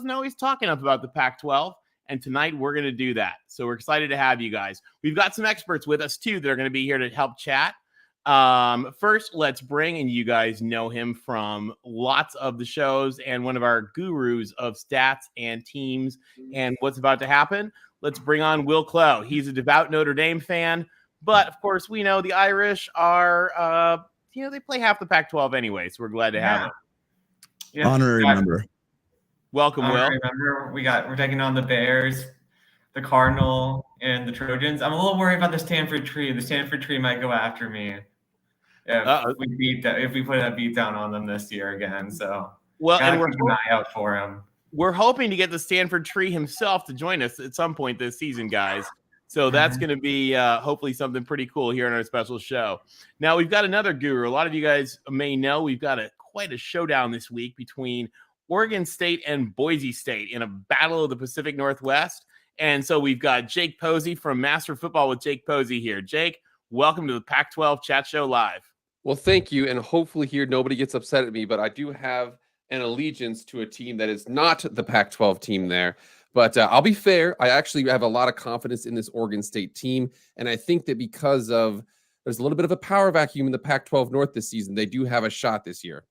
know he's talking up about the Pac-12, and tonight we're going to do that. So we're excited to have you guys. We've got some experts with us, too, that are going to be here to help chat. First, let's bring, and you guys know him from lots of the shows and one of our gurus of stats and teams and what's about to happen. Let's bring on Will Clough. He's a devout Notre Dame fan, but of course we know the Irish are, they play half the Pac-12 anyway, so we're glad to have him. Yeah. Honorary member. Welcome, Will. Remember, we're taking on the Bears, the Cardinal, and the Trojans. I'm a little worried about the Stanford Tree. The Stanford Tree might go after me if we put a beat down on them this year again. So and we're keep an eye out for him. We're hoping to get the Stanford Tree himself to join us at some point this season, guys. So that's going to be hopefully something pretty cool here on our special show. Now we've got another guru. A lot of you guys may know we've got quite a showdown this week between Oregon State and Boise State in a battle of the Pacific Northwest. And so we've got Jake Posey from Master Football with Jake Posey here. Jake, welcome to the Pac-12 Chat Show Live. Well, thank you. And hopefully here nobody gets upset at me, but I do have an allegiance to a team that is not the Pac-12 team there. But I'll be fair. I actually have a lot of confidence in this Oregon State team. And I think that because there's a little bit of a power vacuum in the Pac-12 North this season, they do have a shot this year.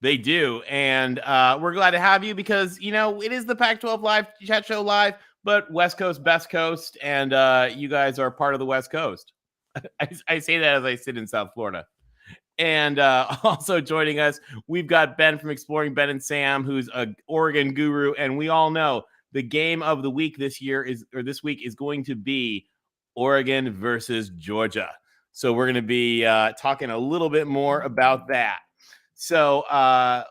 They do, and we're glad to have you because, it is the Pac-12 Live Chat Show Live, but West Coast, Best Coast, and you guys are part of the West Coast. I say that as I sit in South Florida. And also joining us, we've got Ben from Exploring Ben and Sam, who's an Oregon guru, and we all know the game of the week this week is going to be Oregon versus Georgia. So we're going to be talking a little bit more about that. So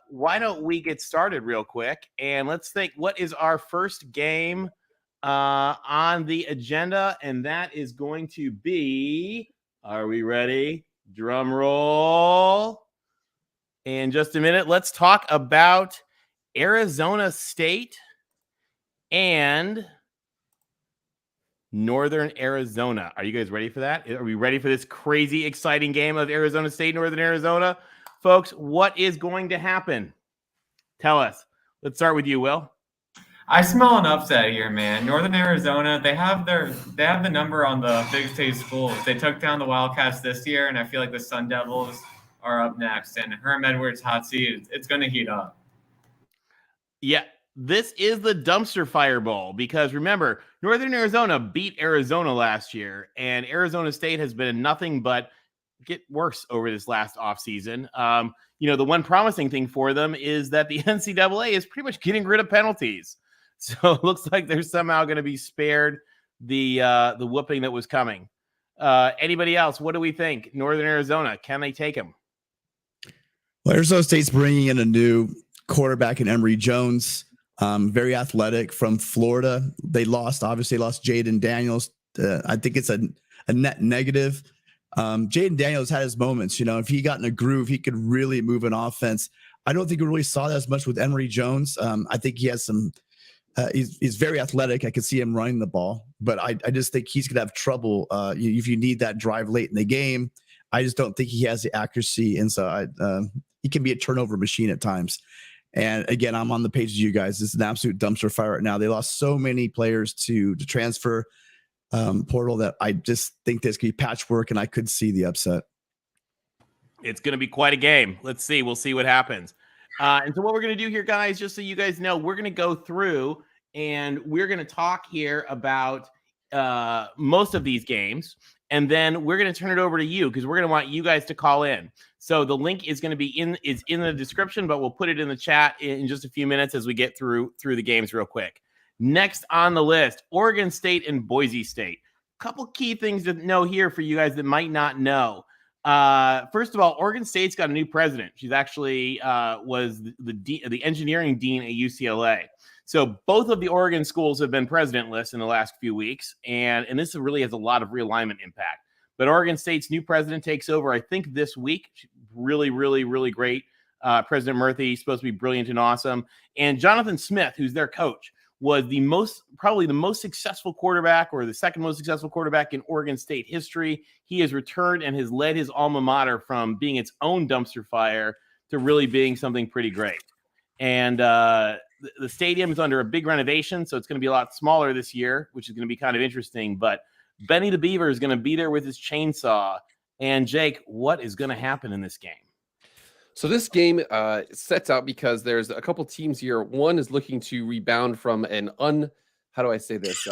why don't we get started real quick, and let's think what is our first game on the agenda, and that is going to be, are we ready? Drum roll. In just a minute, let's talk about Arizona State and Northern Arizona. Are you guys ready for that? Are we ready for this crazy, exciting game of Arizona State, Northern Arizona? Folks, what is going to happen? Tell us. Let's start with you, Will. I smell an upset here, man. Northern Arizona, they have the number on the Big State schools. They took down the Wildcats this year, and I feel like the Sun Devils are up next. And Herm Edwards' hot seat, it's going to heat up. Yeah, this is the dumpster fire bowl because remember, Northern Arizona beat Arizona last year, and Arizona State has been nothing but get worse over this last offseason. The one promising thing for them is that the NCAA is pretty much getting rid of penalties. So it looks like they're somehow going to be spared the whooping that was coming. Anybody else? What do we think? Northern Arizona, can they take them? Well, Arizona State's bringing in a new quarterback in Emory Jones, very athletic from Florida. They obviously lost Jaden Daniels. I think it's a net negative. Jaden Daniels had his moments. If he got in a groove, he could really move an offense. I don't think we really saw that as much with Emory Jones. I think he has some. He's very athletic. I could see him running the ball, but I just think he's gonna have trouble if you need that drive late in the game. I just don't think he has the accuracy, and so he can be a turnover machine at times. And again, I'm on the page of you guys. It's an absolute dumpster fire right now. They lost so many players to transfer portal that I just think this could be patchwork, and I could see the upset. It's going to be quite a game. Let's see. We'll see what happens. And so what we're going to do here, guys, just so you guys know, we're going to go through and we're going to talk here about most of these games. And then we're going to turn it over to you because we're going to want you guys to call in. So the link is going to be in the description, but we'll put it in the chat in just a few minutes as we get through the games real quick. Next on the list, Oregon State and Boise State. A couple key things to know here for you guys that might not know. First of all, Oregon State's got a new president. She's actually was the engineering dean at UCLA. So both of the Oregon schools have been presidentless in the last few weeks, and this really has a lot of realignment impact. But Oregon State's new president takes over, I think, this week. Really, really, really great. President Murthy, supposed to be brilliant and awesome. And Jonathan Smith, who's their coach, was probably the most successful quarterback or the second most successful quarterback in Oregon State history. He has returned and has led his alma mater from being its own dumpster fire to really being something pretty great. And the stadium is under a big renovation, so it's going to be a lot smaller this year, which is going to be kind of interesting. But Benny the Beaver is going to be there with his chainsaw. And Jake, what is going to happen in this game? So this game sets out because there's a couple teams here. One is looking to rebound from an how do I say this?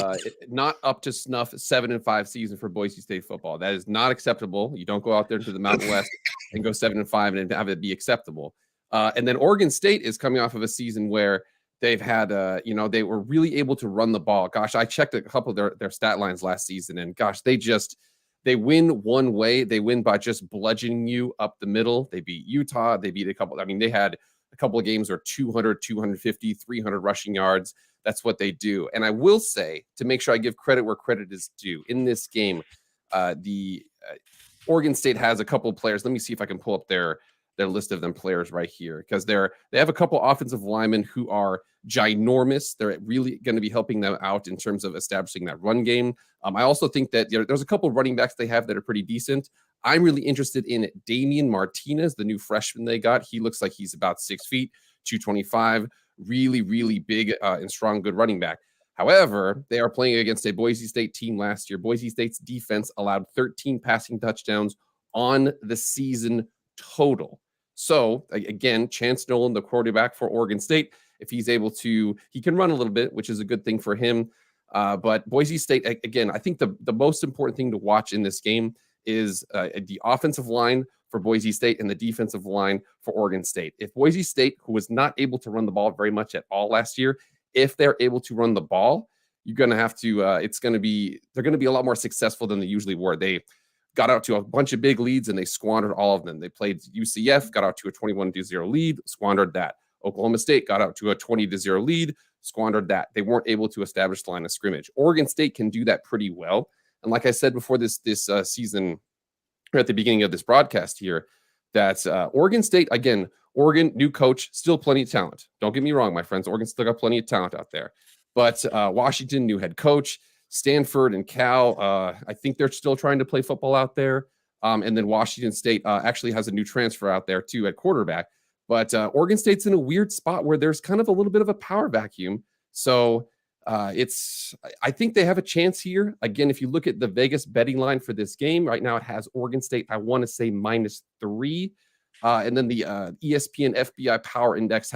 Not up to snuff 7-5 season for Boise State football. That is not acceptable. You don't go out there to the Mountain West and go 7-5 and have it be acceptable. And then Oregon State is coming off of a season where they've had, they were really able to run the ball. Gosh, I checked a couple of their stat lines last season, and gosh, they win one way. They win by just bludgeoning you up the middle. They beat Utah. They beat they had a couple of games where 200, 250, 300 rushing yards. That's what they do. And I will say, to make sure I give credit where credit is due, in this game, the Oregon State has a couple of players. Let me see if I can pull up their list of them players right here, because they have a couple offensive linemen who are ginormous. They're really going to be helping them out in terms of establishing that run game. I also think that there's a couple of running backs they have that are pretty decent. I'm really interested in Damian Martinez, the new freshman they got. He looks like he's about 6 feet, 225, really, really big and strong, good running back. However, they are playing against a Boise State team last year. Boise State's defense allowed 13 passing touchdowns on the season total. So again, Chance Nolan, the quarterback for Oregon State, if he's able to, he can run a little bit, which is a good thing for him. But Boise State, again, I think the most important thing to watch in this game is the offensive line for Boise State and the defensive line for Oregon State. If Boise State, who was not able to run the ball very much at all last year, if they're able to run the ball, you're going to have to, they're going to be a lot more successful than they usually were. They got out to a bunch of big leads and they squandered all of them. They played UCF, got out to a 21-0 lead, squandered that. Oklahoma State got out to a 20-0 lead, squandered that. They weren't able to establish the line of scrimmage. Oregon State can do that pretty well. And like I said before this season, or at the beginning of this broadcast here, that Oregon State, again, Oregon, new coach, still plenty of talent. Don't get me wrong, my friends. Oregon still got plenty of talent out there. But Washington, new head coach. Stanford and Cal, I think they're still trying to play football out there. And then Washington State actually has a new transfer out there, too, at quarterback. But Oregon State's in a weird spot where there's kind of a little bit of a power vacuum. So I think they have a chance here. Again, if you look at the Vegas betting line for this game, right now it has Oregon State, I want to say -3. And then the ESPN FBI Power Index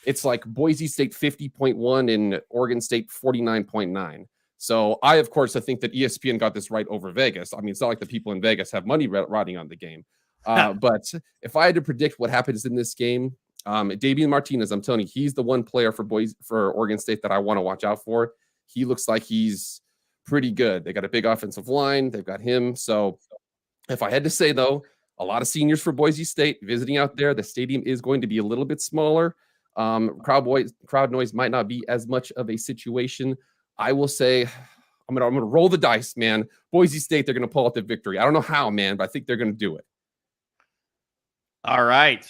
it's like Boise State 50.1 and Oregon State 49.9. So I think that ESPN got this right over Vegas. I mean, it's not like the people in Vegas have money riding on the game. But if I had to predict what happens in this game, Damian Martinez, I'm telling you, he's the one player for Oregon State that I want to watch out for. He looks like he's pretty good. They got a big offensive line. They've got him. So if I had to say, though, a lot of seniors for Boise State visiting out there. The stadium is going to be a little bit smaller. Crowd noise might not be as much of a situation. I will say I'm gonna roll the dice, man. Boise State, they're gonna pull out the victory. I don't know how, man, but I think they're gonna do it. All right.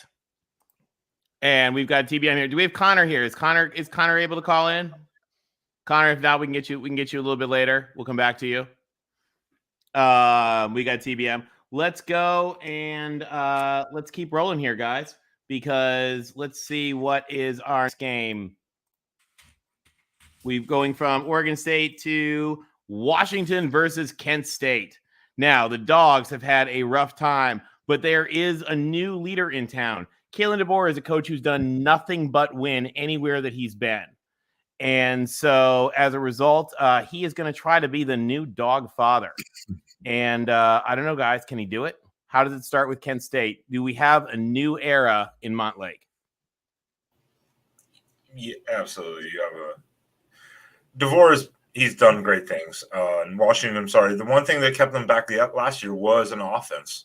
And we've got TBM here. Do we have Connor here? Is Connor able to call in? Connor, if not, we can get you a little bit later. We'll come back to you. We got TBM. Let's go and let's keep rolling here, guys, because let's see what is our game. We're going from Oregon State to Washington versus Kent State. Now, the Dogs have had a rough time, but there is a new leader in town. Kalen DeBoer is a coach who's done nothing but win anywhere that he's been. And so as a result, he is going to try to be the new Dog father. And I don't know, guys, can he do it? How does it start with Kent State? Do we have a new era in Montlake? Yeah, absolutely. You have DeVore he's done great things. In Washington, the one thing that kept them back last year was an offense.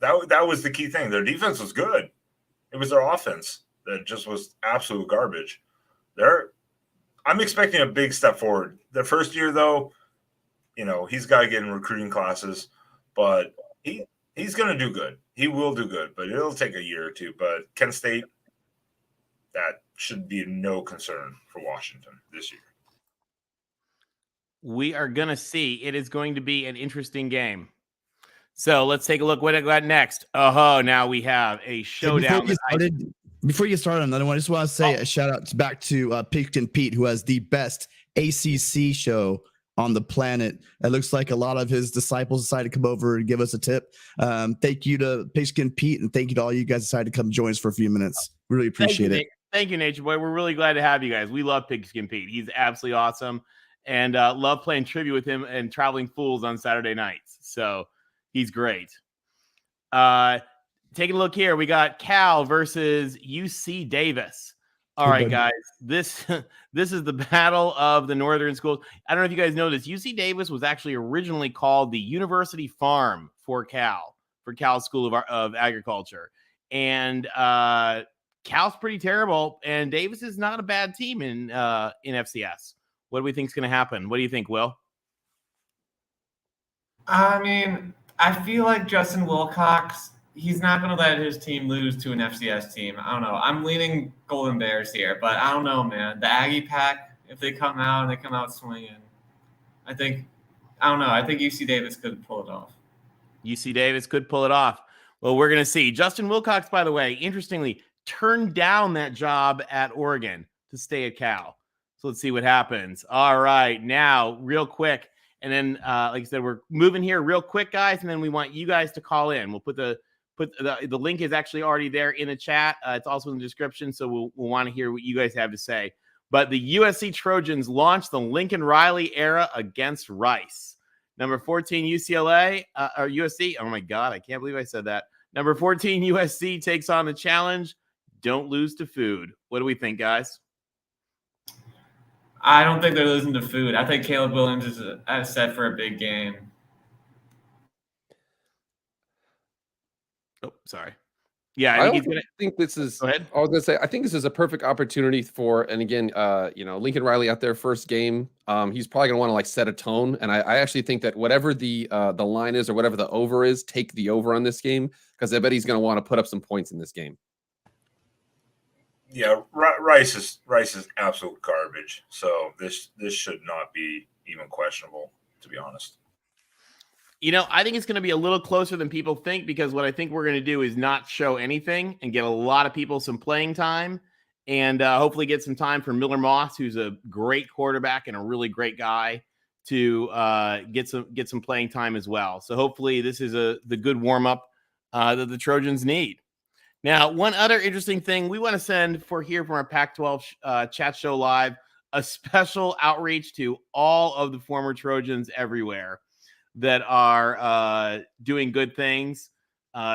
That was the key thing. Their defense was good. It was their offense that just was absolute garbage. I'm expecting a big step forward. The first year, though, he's got to get in recruiting classes, but he's going to do good. He will do good, but it'll take a year or two. But Kent State, that should be no concern for Washington this year. We are going to see. It is going to be an interesting game. So let's take a look what I got next. Now we have a showdown. Before you start on another one, I just want to say a shout out back to Pigskin Pete, who has the best ACC show on the planet. It looks like a lot of his disciples decided to come over and give us a tip. Thank you to Pigskin Pete, and thank you to all you guys decided to come join us for a few minutes. Really appreciate it. Thank you, Nature Boy. We're really glad to have you guys. We love Pigskin Pete. He's absolutely awesome, and love playing trivia with him and Traveling Fools on Saturday nights. So he's great. Taking a look here, we got Cal versus UC Davis. All right, guys, this is the battle of the northern schools. I don't know if you guys know this. UC Davis was actually originally called the University Farm for Cal School of Agriculture, and Cal's pretty terrible, and Davis is not a bad team in FCS. What do we think is going to happen? What do you think, Will? I mean, I feel like Justin Wilcox, he's not going to let his team lose to an FCS team. I don't know. I'm leaning Golden Bears here, but I don't know, man. The Aggie Pack, if they come out and they come out swinging, I think UC Davis could pull it off. UC Davis could pull it off. Well, we're going to see. Justin Wilcox, by the way, interestingly, turned down that job at Oregon to stay at Cal. So let's see what happens. All right, now, real quick. And then, like I said, we're moving here real quick, guys, and then we want you guys to call in. We'll put the link is actually already there in the chat. It's also in the description, so we'll want to hear what you guys have to say. But the USC Trojans launched the Lincoln Riley era against Rice. Number 14 UCLA or USC. Oh my God, I can't believe I said that. Number 14 USC takes on the challenge. Don't lose to food. What do we think, guys? I don't think they're losing to food. I think Caleb Williams is set for a big game. Oh, sorry. Yeah, I think this is. Go ahead. I was gonna say I think this is a perfect opportunity for, and again, Lincoln Riley out there first game. He's probably gonna want to set a tone, and I actually think that whatever the line is or whatever the over is, take the over on this game because I bet he's gonna want to put up some points in this game. Yeah, Rice is absolute garbage. So this should not be even questionable, to be honest. I think it's going to be a little closer than people think because what I think we're going to do is not show anything and get a lot of people some playing time and hopefully get some time for Miller Moss, who's a great quarterback and a really great guy, to get some playing time as well. So hopefully this is the good warm-up that the Trojans need. Now, one other interesting thing, we want to send from our Pac-12 Chat Show Live, a special outreach to all of the former Trojans everywhere that are doing good things.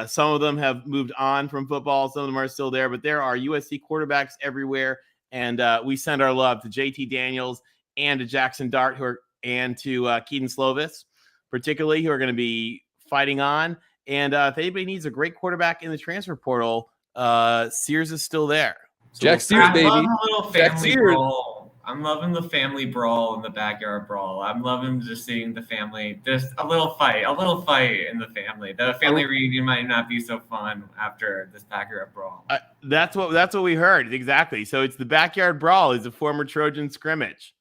Some of them have moved on from football. Some of them are still there, but there are USC quarterbacks everywhere. And we send our love to JT Daniels and to Jackson Dart and to Keaton Slovis, particularly, who are going to be fighting on. And if anybody needs a great quarterback in the transfer portal, Sears is still there. So Jack Sears, baby. Jack Sears. I'm loving the family brawl and the backyard brawl. I'm loving just seeing the family. There's a little fight in the family. The family reunion might not be so fun after this backyard brawl. That's what we heard. Exactly. So it's the backyard brawl is a former Trojan scrimmage.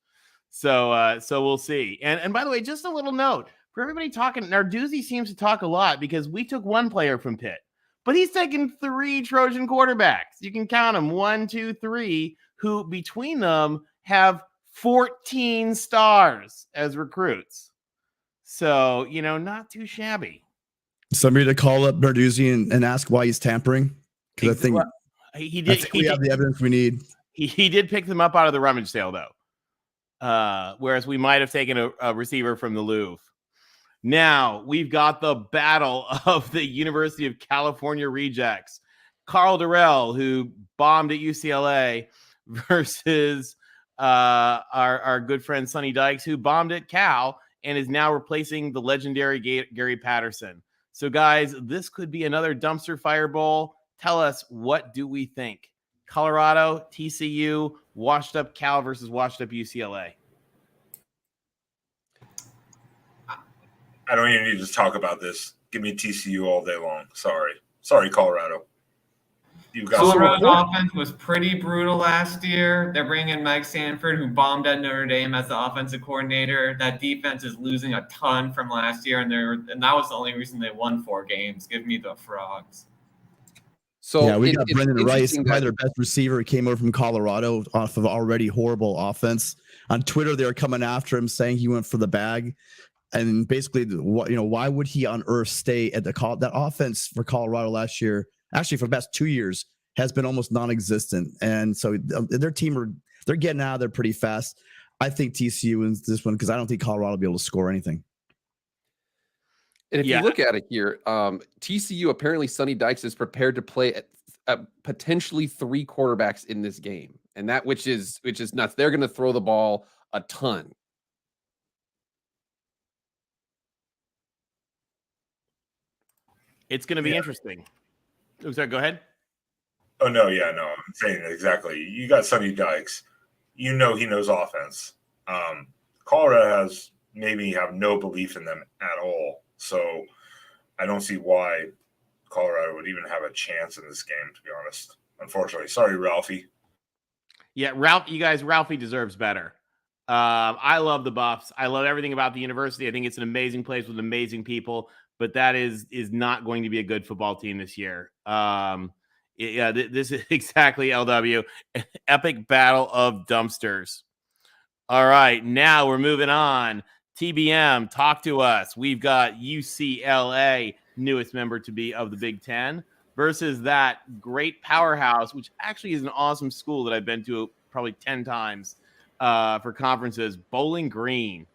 So we'll see. And by the way, just a little note for everybody talking. Narduzzi seems to talk a lot because we took one player from Pitt, but he's taken 3 Trojan quarterbacks. You can count them 1, 2, 3, who between them have 14 stars as recruits. So, not too shabby. Somebody to call up Narduzzi and ask why he's tampering. Because I think we have the evidence we need. He did pick them up out of the rummage sale, though. Whereas we might have taken a receiver from the Louvre. Now, we've got the battle of the University of California rejects. Carl Durrell, who bombed at UCLA, versus our good friend Sonny Dykes, who bombed at Cal and is now replacing the legendary Gary Patterson. So, guys, this could be another dumpster fire bowl. Tell us, what do we think? Colorado, TCU, washed up Cal versus washed up UCLA. I don't even need to talk about this. Give me TCU all day long. Sorry, Colorado. Colorado's offense was pretty brutal last year. They're bringing in Mike Sanford, who bombed at Notre Dame as the offensive coordinator. That defense is losing a ton from last year, and that was the only reason they won 4 games. Give me the Frogs. So yeah, we got it's Brendan Rice, interesting probably that their best receiver. He came over from Colorado off of already horrible offense. On Twitter, they were coming after him, saying he went for the bag. And basically, why would he on earth stay at that offense for Colorado last year? Actually, for the past 2 years, has been almost non-existent. And so their team they're getting out of there pretty fast. I think TCU wins this one because I don't think Colorado will be able to score anything. And if Yeah. you look at it here, TCU, apparently Sonny Dykes is prepared to play at potentially 3 quarterbacks in this game, and that which is nuts. They're going to throw the ball a ton. It's going to be interesting. Oh, sorry, go ahead. Oh, no, yeah, no, I'm saying exactly. You got Sonny Dykes. He knows offense. Colorado have no belief in them at all. So I don't see why Colorado would even have a chance in this game, to be honest. Unfortunately. Sorry, Ralphie. Yeah, Ralphie deserves better. I love the Buffs. I love everything about the university. I think it's an amazing place with amazing people, but that is not going to be a good football team this year. This is exactly LW, an epic battle of dumpsters. All right, now we're moving on. TBM, talk to us. We've got UCLA, newest member to be of the Big Ten, versus that great powerhouse, which actually is an awesome school that I've been to probably 10 times for conferences, Bowling Green.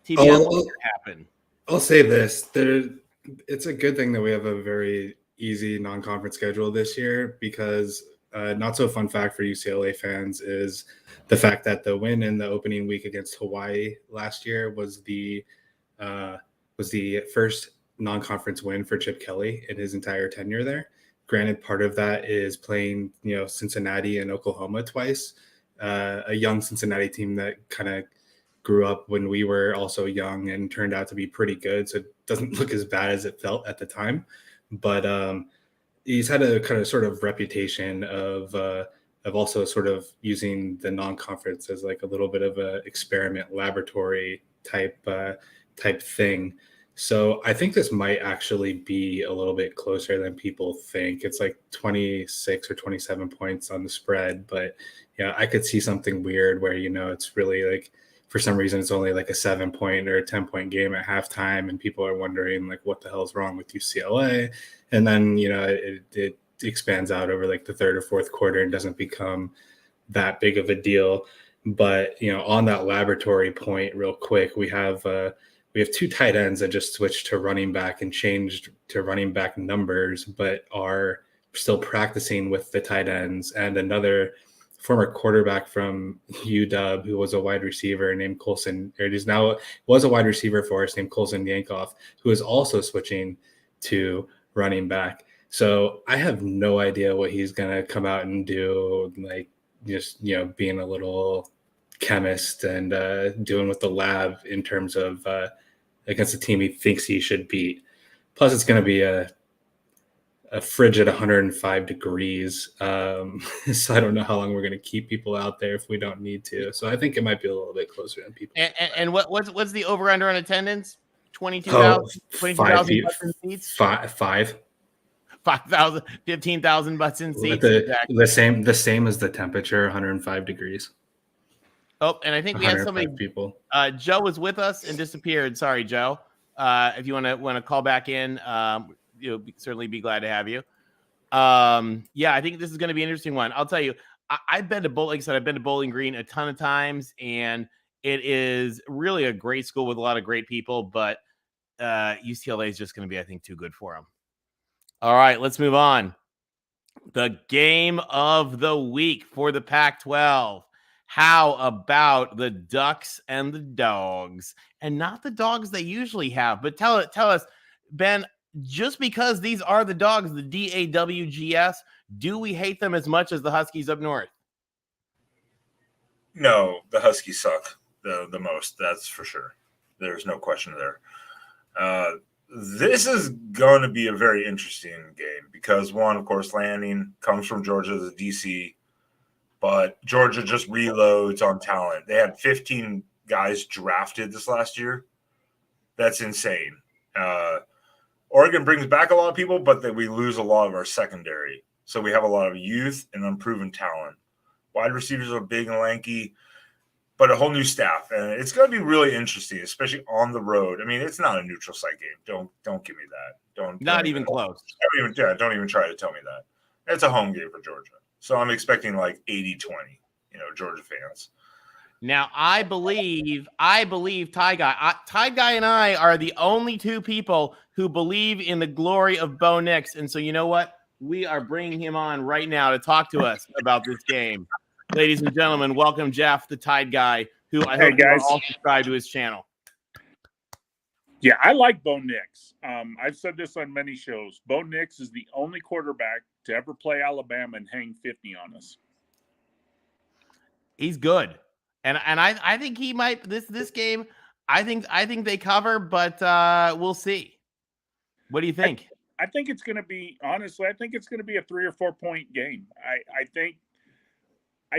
TBM, what happened? I'll say this. It's a good thing that we have a very easy non-conference schedule this year because not so fun fact for UCLA fans is the fact that the win in the opening week against Hawaii last year was the first non-conference win for Chip Kelly in his entire tenure there. Granted, part of that is playing, Cincinnati and Oklahoma twice, a young Cincinnati team that kind of grew up when we were also young and turned out to be pretty good. So it doesn't look as bad as it felt at the time. But he's had a kind of sort of reputation of also sort of using the non-conference as like a little bit of a experiment laboratory type thing. So I think this might actually be a little bit closer than people think. It's like 26 or 27 points on the spread, but yeah, I could see something weird where, it's really like, for some reason, it's only like a 7-point or a 10-point game at halftime. And people are wondering like, what the hell's wrong with UCLA? And then, it expands out over like the third or fourth quarter and doesn't become that big of a deal. But, on that laboratory point real quick, we have 2 tight ends that just switched to running back and changed to running back numbers, but are still practicing with the tight ends, and another former quarterback from UW who was a wide receiver named Colson, or was a wide receiver for us named Colson Yankoff, who is also switching to running back. So I have no idea what he's going to come out and do, like just, being a little chemist and doing with the lab in terms of against a team he thinks he should beat. Plus, it's going to be a frigid 105 degrees. So I don't know how long we're going to keep people out there if we don't need to. So I think it might be a little bit closer than people. And what's the over under on attendance? 22,000 seats. 5,000, 15,000 butts in seats. The same as the temperature, 105 degrees. Oh, and I think we had somebody. People. Joe was with us and disappeared. Sorry, Joe. If you want to call back in, certainly be glad to have you. Yeah, I think this is going to be an interesting one. I'll tell you, I've been to Bowling Green a ton of times, and it is really a great school with a lot of great people. But UCLA is just going to be, I think, too good for them. All right, let's move on. The game of the week for the Pac-12. How about the Ducks and the Dogs? And not the dogs they usually have, but tell us, Ben, just because these are the Dogs, the DAWGS, do we hate them as much as the Huskies up north? No, the Huskies suck the most. That's for sure. There's no question there. This is going to be a very interesting game because one, of course, Lanning comes from Georgia, the DC, but Georgia just reloads on talent. They had 15 guys drafted this last year. That's insane. Oregon brings back a lot of people, but we lose a lot of our secondary. So we have a lot of youth and unproven talent. Wide receivers are big and lanky, but a whole new staff. And it's going to be really interesting, especially on the road. I mean, it's not a neutral site game. Don't give me that. Not even close. Don't even try to tell me that. It's a home game for Georgia. So I'm expecting like 80-20, Georgia fans. Now, I believe Ty Guy and I are the only two people who believe in the glory of Bo Nix. And so you know what? We are bringing him on right now to talk to us about this game. Ladies and gentlemen, welcome Jeff, the Tide Guy, who I hope you are all subscribed to his channel. Yeah, I like Bo Nix. I've said this on many shows. Bo Nix is the only quarterback to ever play Alabama and hang 50 on us. He's good. And I think he might this game. I think they cover, but we'll see. What do you think? I think it's going to be, honestly, I think it's going to be a 3 or 4 point game. I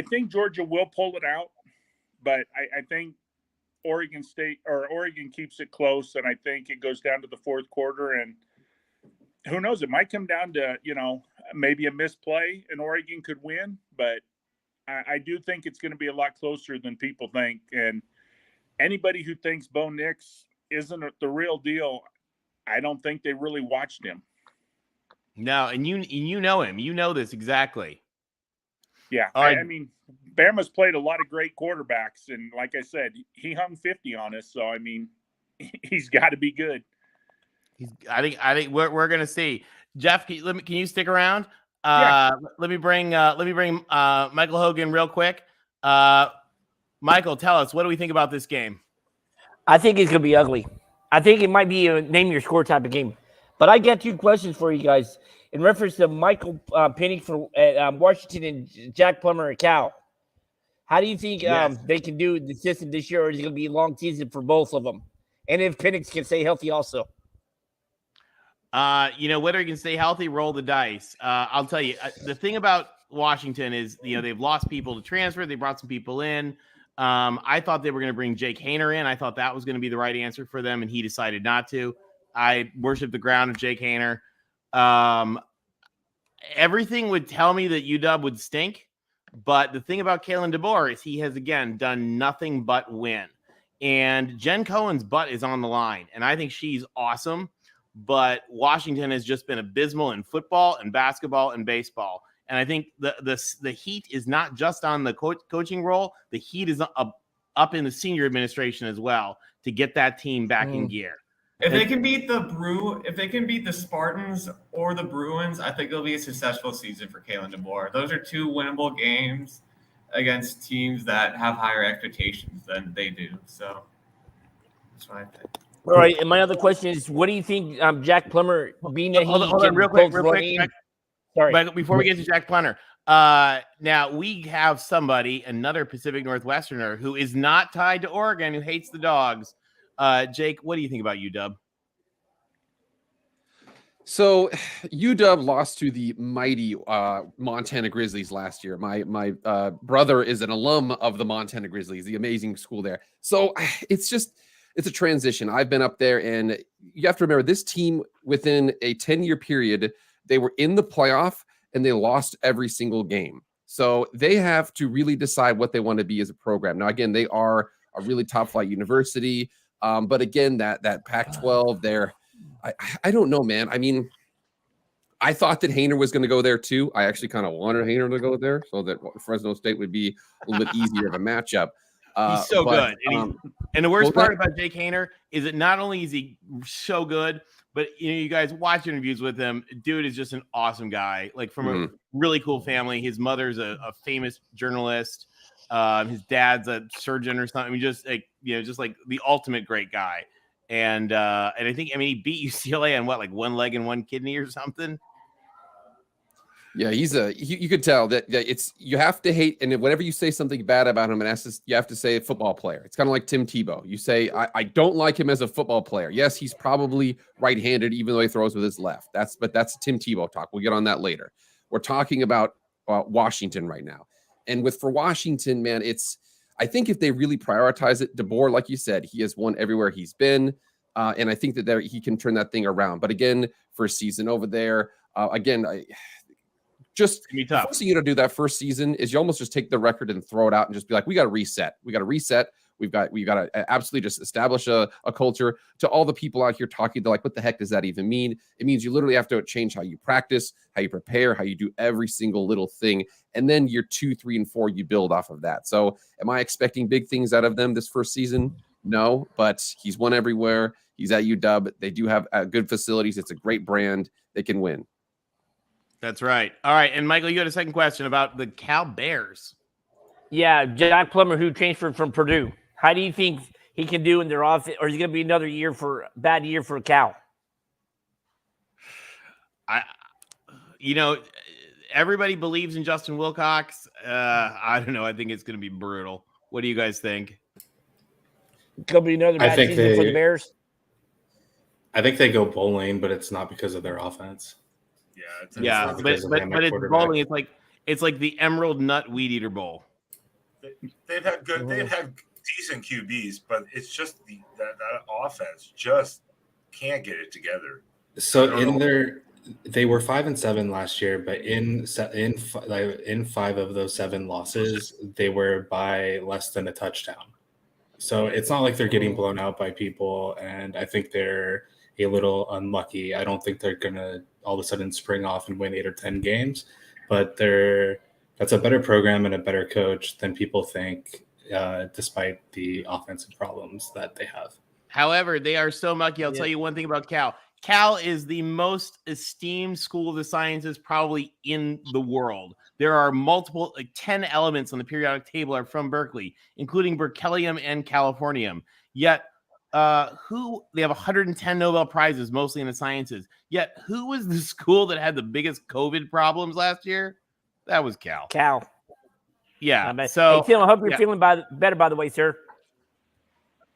think Georgia will pull it out, but I think Oregon keeps it close, and I think it goes down to the fourth quarter. And who knows? It might come down to maybe a misplay, and Oregon could win, but I do think it's going to be a lot closer than people think. And anybody who thinks Bo Nix isn't the real deal, I don't think they really watched him. No, and you know him. You know this exactly. Yeah, I mean, Bama's played a lot of great quarterbacks, and like I said, he hung 50 on us. So I mean, he's got to be good. I think we're gonna see. Jeff, can you stick around? Yeah. Let me bring Michael Hogan real quick. Michael, tell us, what do we think about this game? I think it's going to be ugly. I think it might be a name your score type of game. But I got 2 questions for you guys in reference to Michael Penix for Washington and Jack Plummer at Cal. How do you think they can do the system this year, or is it going to be a long season for both of them? And if Penix can stay healthy also. Whether he can stay healthy, roll the dice. I'll tell you, the thing about Washington is, they've lost people to transfer. They brought some people in. I thought they were going to bring Jake Haener in. I thought that was going to be the right answer for them, and he decided not to. I worship the ground of Jake Haener. Everything would tell me that UW would stink, but the thing about Kalen DeBoer is he has, again, done nothing but win. And Jen Cohen's butt is on the line, and I think she's awesome. But Washington has just been abysmal in football and basketball and baseball. And I think the heat is not just on the coaching role. The heat is up in the senior administration as well to get that team back in gear. If they can beat the Spartans or the Bruins, I think it'll be a successful season for Kalen DeBoer. Those are 2 winnable games against teams that have higher expectations than they do. So that's what I think. All right, and my other question is, what do you think Jack Plummer being that hold on, real quick. Sorry. But before we get to Jack Plummer, now we have another Pacific Northwesterner who is not tied to Oregon, who hates the dogs. Jake, what do you think about UW? So UW lost to the mighty Montana Grizzlies last year. My brother is an alum of the Montana Grizzlies, the amazing school there. So it's a transition. I've been up there, and you have to remember this team within a 10-year period, they were in the playoff and they lost every single game. So they have to really decide what they want to be as a program. Now, again, they are a really top flight university. But again, that Pac-12 there, I don't know, man. I mean, I thought that Haener was going to go there too. I actually kind of wanted Haener to go there so that Fresno State would be a little bit easier of a matchup. He's so good. And the worst part about Jake Haener is that not only is he so good, but you guys watch interviews with him. Dude is just an awesome guy, like from a really cool family. His mother's a famous journalist. His dad's a surgeon or something. I mean, just like the ultimate great guy. And I think he beat UCLA on what, like 1 leg and 1 kidney or something. Yeah, you could tell that you have to hate, and whenever you say something bad about him, and you have to say a football player. It's kind of like Tim Tebow. You say, I don't like him as a football player. Yes, he's probably right-handed, even though he throws with his left. That's Tim Tebow talk. We'll get on that later. We're talking about Washington right now. And for Washington, man, I think if they really prioritize it, DeBoer, like you said, he has won everywhere he's been. And I think that he can turn that thing around. But again, for a season over there, just It's gonna be the tough. first thing you got to do that first season is you almost just take the record and throw it out and just be like, we got to reset. We got to reset. We've got to absolutely just establish a culture. To all the people out here talking, they're like, what the heck does that even mean? It means you literally have to change how you practice, how you prepare, how you do every single little thing. And then year 2, 3, and 4, you build off of that. So am I expecting big things out of them this first season? No, but he's won everywhere. He's at UW. They do have good facilities. It's a great brand. They can win. That's right. All right. And Michael, you had a second question about the Cal Bears. Yeah, Jack Plummer, who transferred from Purdue. How do you think he can do in their offense, or is it going to be another bad year for Cal? Everybody believes in Justin Wilcox. I don't know. I think it's going to be brutal. What do you guys think? Could be another bad season for the Bears. I think they go bowling, but it's not because of their offense. Yeah, but it's bowling. It's like the Emerald Nut Weed Eater Bowl. They've had decent QBs, but it's just that offense just can't get it together. So they were 5-7 last year, but in 5 of those 7 losses, they were by less than a touchdown. So it's not like they're getting blown out by people, and I think they're a little unlucky. I don't think they're gonna all of a sudden spring off and win 8 or 10 games, but that's a better program and a better coach than people think, despite the offensive problems that they have. However, they are so mucky. I'll tell you one thing about Cal. Cal is the most esteemed school of the sciences probably in the world. There are multiple, 10 elements on the periodic table are from Berkeley, including berkelium and californium. Yet, they have 110 Nobel Prizes, mostly in the sciences. Yet, who was the school that had the biggest COVID problems last year? That was Cal. Yeah. So, hey, Tim, I hope you're feeling better, by the way, sir.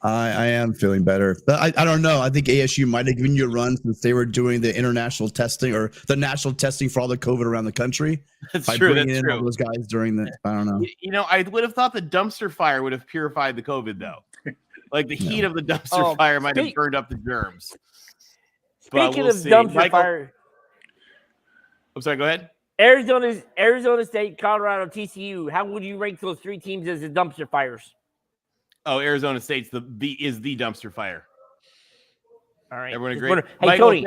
I am feeling better, but I don't know. I think ASU might have given you a run since they were doing the international testing or the national testing for all the COVID around the country. That's by true. bringing in all those guys during the, I don't know. I would have thought the dumpster fire would have purified the COVID, though. Like the heat of the dumpster fire might have burned up the germs. Speaking of dumpster fire, I'm sorry. Go ahead. Arizona State, Colorado, TCU. How would you rank those 3 teams as the dumpster fires? Oh, Arizona State's the dumpster fire. All right. Everyone agree? Hey, Michael, Tony.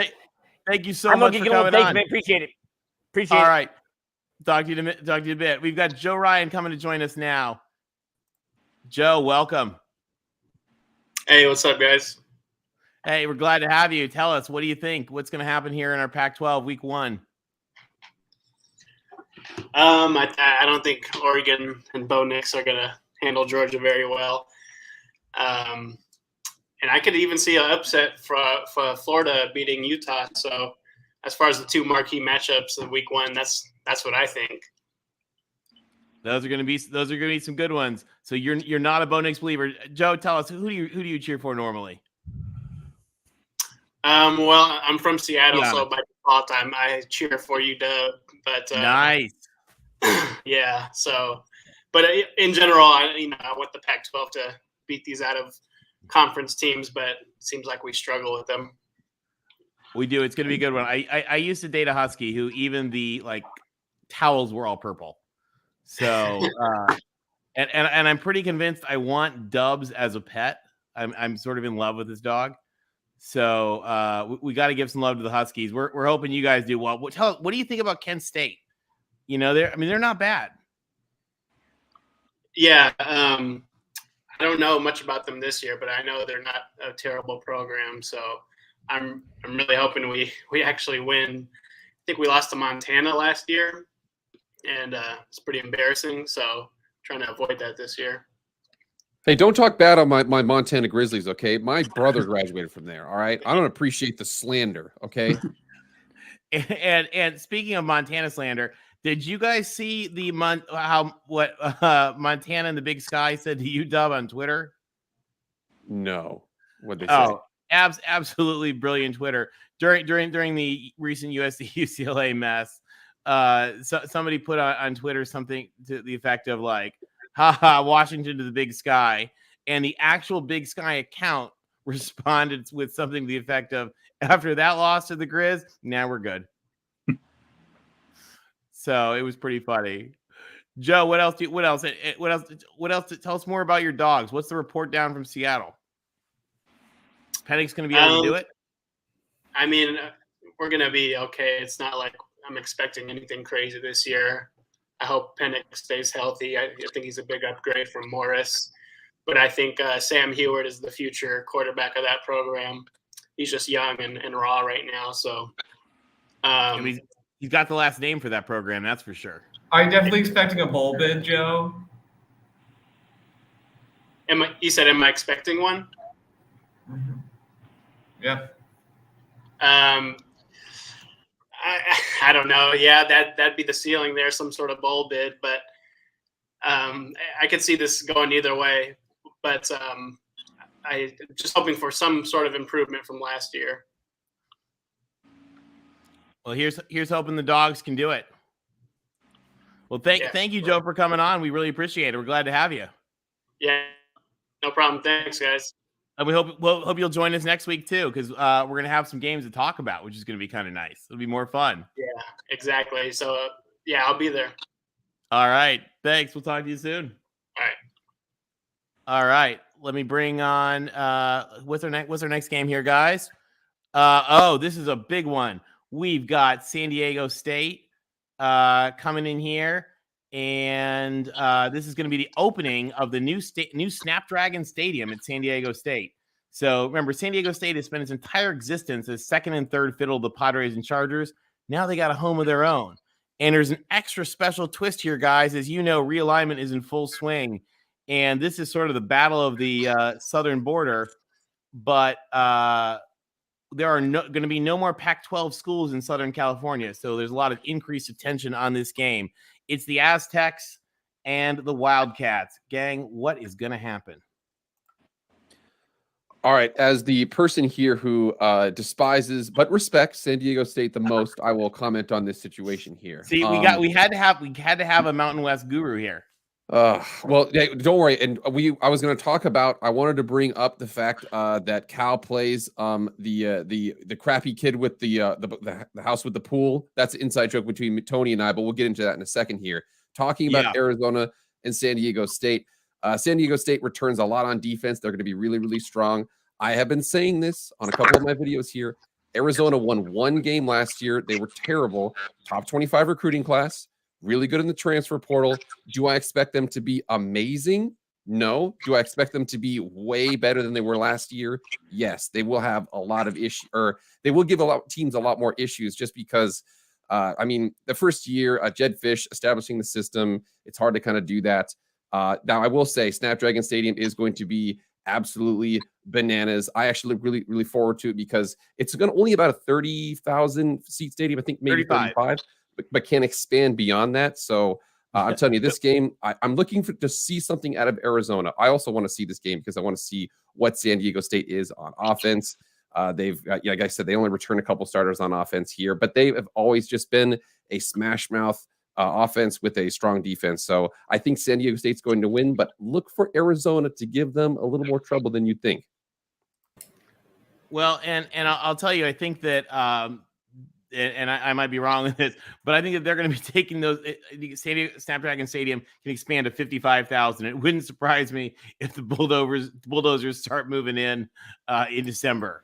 Thank you so much for coming on. Man. Appreciate it. All right. Talk to you in a bit. We've got Joe Ryan coming to join us now. Joe, welcome. Hey, what's up, guys? Hey, we're glad to have you. Tell us, what do you think? What's going to happen here in our Pac-12 week 1? I don't think Oregon and Bo Nix are going to handle Georgia very well. And I could even see an upset for Florida beating Utah. So as far as the 2 marquee matchups of week 1, that's what I think. Those are going to be some good ones. So you're not a Bo Nix believer. Joe, tell us, who do you cheer for normally? Well, I'm from Seattle, so by default I cheer for UW. But nice. Yeah. So, but in general, I want the Pac-12 to beat these out of conference teams, but it seems like we struggle with them. We do. It's going to be a good one. I used to date a Husky who even the towels were all purple. So, and I'm pretty convinced I want Dubs as a pet. I'm sort of in love with this dog. So we got to give some love to the Huskies. We're hoping you guys do well. What do you think about Kent State? They're not bad. Yeah, I don't know much about them this year, but I know they're not a terrible program. So I'm really hoping we actually win. I think we lost to Montana last year, and it's pretty embarrassing. So trying to avoid that this year. Hey, don't talk bad on my Montana Grizzlies, okay? My brother graduated from there, all right? I don't appreciate the slander, okay? and speaking of Montana slander, did you guys see what Montana and the Big Sky said to UW on Twitter? No. What'd they say? Oh, absolutely brilliant Twitter. During the recent USC UCLA mess, somebody put on Twitter something to the effect of haha, Washington to the Big Sky. And the actual Big Sky account responded with something to the effect of, after that loss to the Grizz, now we're good. So it was pretty funny. Joe, what else? What else? Tell us more about your dogs. What's the report down from Seattle? Pennick's going to be able to do it? I mean, we're going to be okay. It's not like I'm expecting anything crazy this year. I hope Pennick stays healthy. I think he's a big upgrade from Morris. But I think Sam Heward is the future quarterback of that program. He's just young and raw right now. So he's got the last name for that program, that's for sure. Are you definitely expecting a bowl bid, Joe? You said, am I expecting one? Mm-hmm. Yeah. I don't know. Yeah, that'd be the ceiling there, some sort of bowl bid. But I could see this going either way. But I just hoping for some sort of improvement from last year. Well, here's hoping the dogs can do it. Well, thank you, Joe, for coming on. We really appreciate it. We're glad to have you. Yeah, no problem. Thanks, guys. And we hope you'll join us next week too, because we're gonna have some games to talk about, which is gonna be kind of nice. It'll be more fun. Yeah, exactly. So yeah, I'll be there. All right. Thanks. We'll talk to you soon. All right. Let me bring on what's our next game here, guys? This is a big one. We've got San Diego State coming in here, and this is going to be the opening of the new Snapdragon Stadium at San Diego State. So remember, San Diego State has spent its entire existence as second and third fiddle to the Padres and Chargers. Now they got a home of their own. And there's an extra special twist here, guys. As you know, realignment is in full swing. And this is sort of the battle of the southern border. But there are going to be no more Pac-12 schools in Southern California. So there's a lot of increased attention on this game. It's the Aztecs and the Wildcats. Gang, what is going to happen? All right, as the person here who despises but respects San Diego State the most, I will comment on this situation here. See, we had to have a Mountain West guru here. Well, yeah, don't worry. And I was going to talk about. I wanted to bring up the fact that Cal plays the crappy kid with the house with the pool. That's an inside joke between Tony and I, but we'll get into that in a second here. Talking about Arizona and San Diego State. San Diego State returns a lot on defense. They're going to be really, really strong. I have been saying this on a couple of my videos here. Arizona won one game last year. They were terrible. Top 25 recruiting class. Really good in the transfer portal. Do I expect them to be amazing? No. Do I expect them to be way better than they were last year? Yes. They will have a lot of issues, or they will give teams a lot more issues just because, the first year, Jed Fish establishing the system, it's hard to kind of do that. Now, I will say Snapdragon Stadium is going to be absolutely bananas. I actually look really, really forward to it because it's going to only about a 30,000 seat stadium. I think maybe 35, but can expand beyond that. So I'm telling you, this game, I'm looking to see something out of Arizona. I also want to see this game because I want to see what San Diego State is on offense. They've, like I said, they only return a couple starters on offense here, but they have always just been a smash mouth offense with a strong defense. So I think San Diego State's going to win, but look for Arizona to give them a little more trouble than you think. Well, and I'll tell you, I think that, and I might be wrong with this, but I think that they're going to be taking those. Snapdragon Stadium can expand to 55,000. It wouldn't surprise me if the bulldozers start moving in December.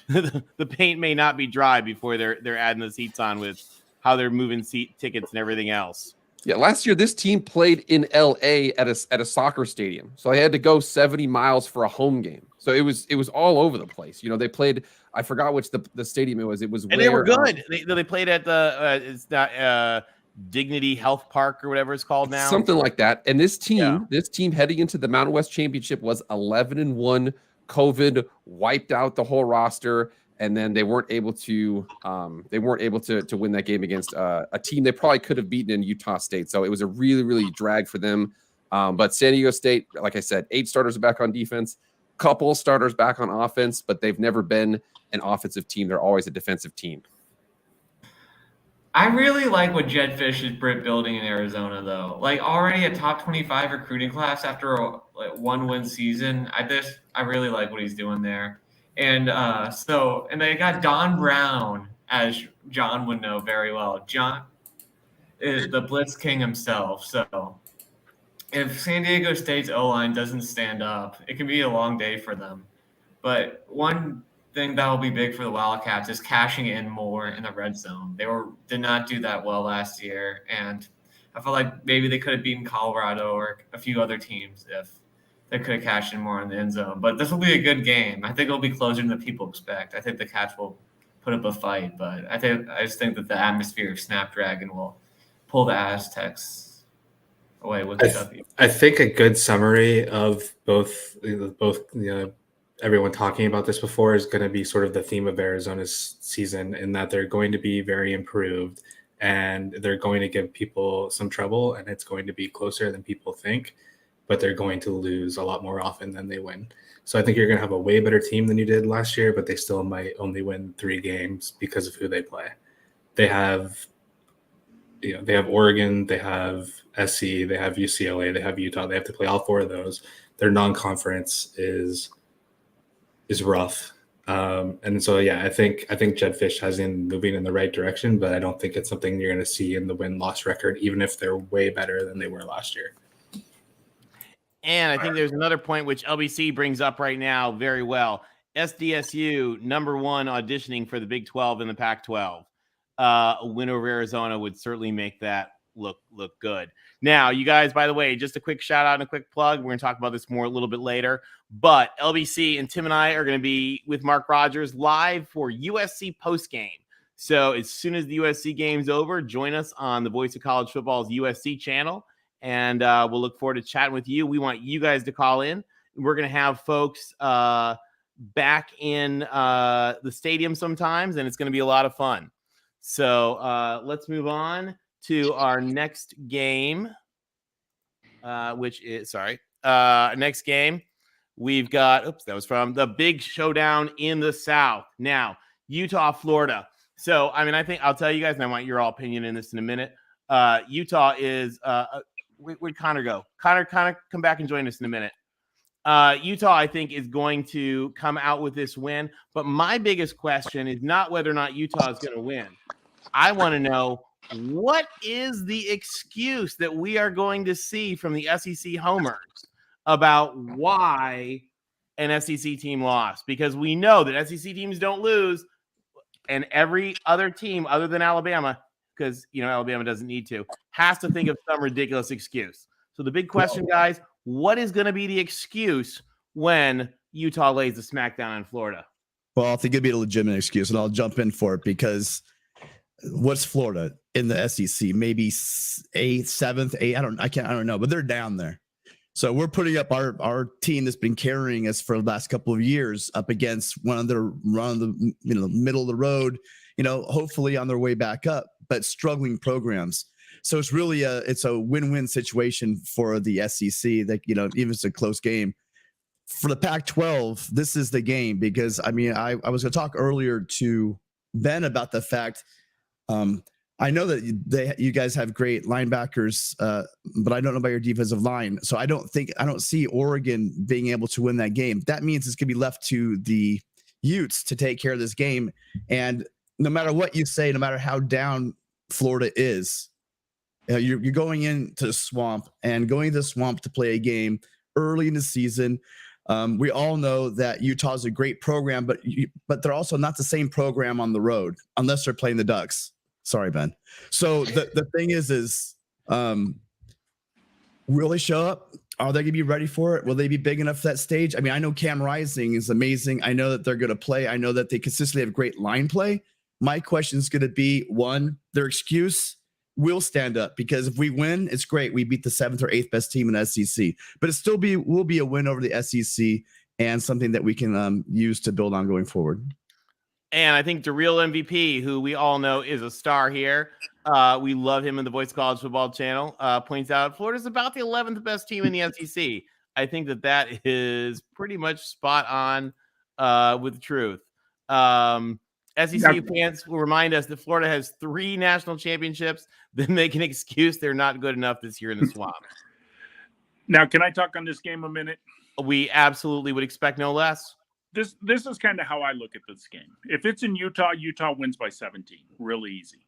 The paint may not be dry before they're adding the seats on with how they're moving seat tickets and everything else. Yeah, last year this team played in LA at a soccer stadium, so they had to go 70 miles for a home game. So it was all over the place. You know, they played. I forgot which the stadium it was. It was, and they were good. They played at the Dignity Health Park or whatever it's called now, something like that. And this team heading into the Mountain West Championship was 11-1. COVID wiped out the whole roster. And then they weren't able to win that game against a team they probably could have beaten in Utah State. So it was a really, really drag for them. But San Diego State, like I said, 8 starters are back on defense, couple starters back on offense, but they've never been an offensive team. They're always a defensive team. I really like what Jed Fish is building in Arizona, though. Like already a top 25 recruiting class after a one-win season. I really like what he's doing there. And and they got Don Brown, as John would know very well. John, is the Blitz King himself. So if San Diego State's O-line doesn't stand up, it can be a long day for them. But one thing that will be big for the Wildcats is cashing in more in the red zone. They did not do that well last year, and I feel like maybe they could have beaten Colorado or a few other teams if they could have cashed in more in the end zone. But this will be a good game. I think it'll be closer than the people expect. I think the Cats will put up a fight, but I just think that the atmosphere of Snapdragon will pull the Aztecs away with the W. I think a good summary of both everyone talking about this before is going to be sort of the theme of Arizona's season, in that they're going to be very improved and they're going to give people some trouble, and it's going to be closer than people think, but they're going to lose a lot more often than they win. So I think you're going to have a way better team than you did last year, but they still might only win 3 games because of who they play. They have Oregon, they have SC, they have UCLA, they have Utah. They have to play all 4 of those. Their non-conference is rough. And so, yeah, I think Jedd Fisch has been moving in the right direction, but I don't think it's something you're going to see in the win-loss record, even if they're way better than they were last year. And I think there's another point which LBC brings up right now very well. SDSU, number 1 auditioning for the Big 12 and the Pac-12. A win over Arizona would certainly make that look good. Now, you guys, by the way, just a quick shout out and a quick plug. We're going to talk about this more a little bit later. But LBC and Tim and I are going to be with Mark Rogers live for USC postgame. So as soon as the USC game's over, join us on the Voice of College Football's USC channel. And we'll look forward to chatting with you. We want you guys to call in. We're going to have folks back in the stadium sometimes, and it's going to be a lot of fun. So let's move on to our next game, next game. We've got, that was from the big showdown in the South. Now, Utah, Florida. So, I mean, I think I'll tell you guys, and I want your all opinion in this in a minute. Utah is, where'd Connor go? Connor, come back and join us in a minute. Utah, I think, is going to come out with this win. But my biggest question is not whether or not Utah is going to win. I want to know, what is the excuse that we are going to see from the SEC homers about why an SEC team lost? Because we know that SEC teams don't lose, and every other team other than Alabama, because, Alabama doesn't need to, has to think of some ridiculous excuse. So the big question, guys, what is going to be the excuse when Utah lays the smackdown in Florida? Well, I think it'd be a legitimate excuse, and I'll jump in for it, because what's Florida in the SEC? Maybe 8th, 7th, 8th. I don't know, but they're down there. So we're putting up our team that's been carrying us for the last couple of years up against one of the middle of the road, hopefully on their way back up, but struggling programs. So it's really it's a win-win situation for the SEC that, even if it's a close game. For the Pac-12, this is the game, because, I was going to talk earlier to Ben about the fact, I know that you guys have great linebackers, but I don't know about your defensive line. So I don't see Oregon being able to win that game. That means it's going to be left to the Utes to take care of this game. And no matter what you say, no matter how down Florida is, you're going into the swamp, and going to the swamp to play a game early in the season. We all know that Utah is a great program, but they're also not the same program on the road, unless they're playing the Ducks. Sorry, Ben. So the thing is will they show up? Are they going to be ready for it? Will they be big enough for that stage? I know Cam Rising is amazing. I know that they're going to play. I know that they consistently have great line play. My question is going to be, one, their excuse will stand up, because if we win, it's great. We beat the 7th or 8th best team in the SEC, but it will be a win over the SEC, and something that we can use to build on going forward. And I think the real MVP, who we all know is a star here, we love him in the Voice of College Football channel, points out Florida's about the 11th best team in the SEC. I think that is pretty much spot on with the truth. SEC fans will remind us that Florida has 3 national championships. Then make an excuse they're not good enough this year in the swamp. Now, can I talk on this game a minute? We absolutely would expect no less. This is kind of how I look at this game. If it's in Utah, Utah wins by 17. Really easy.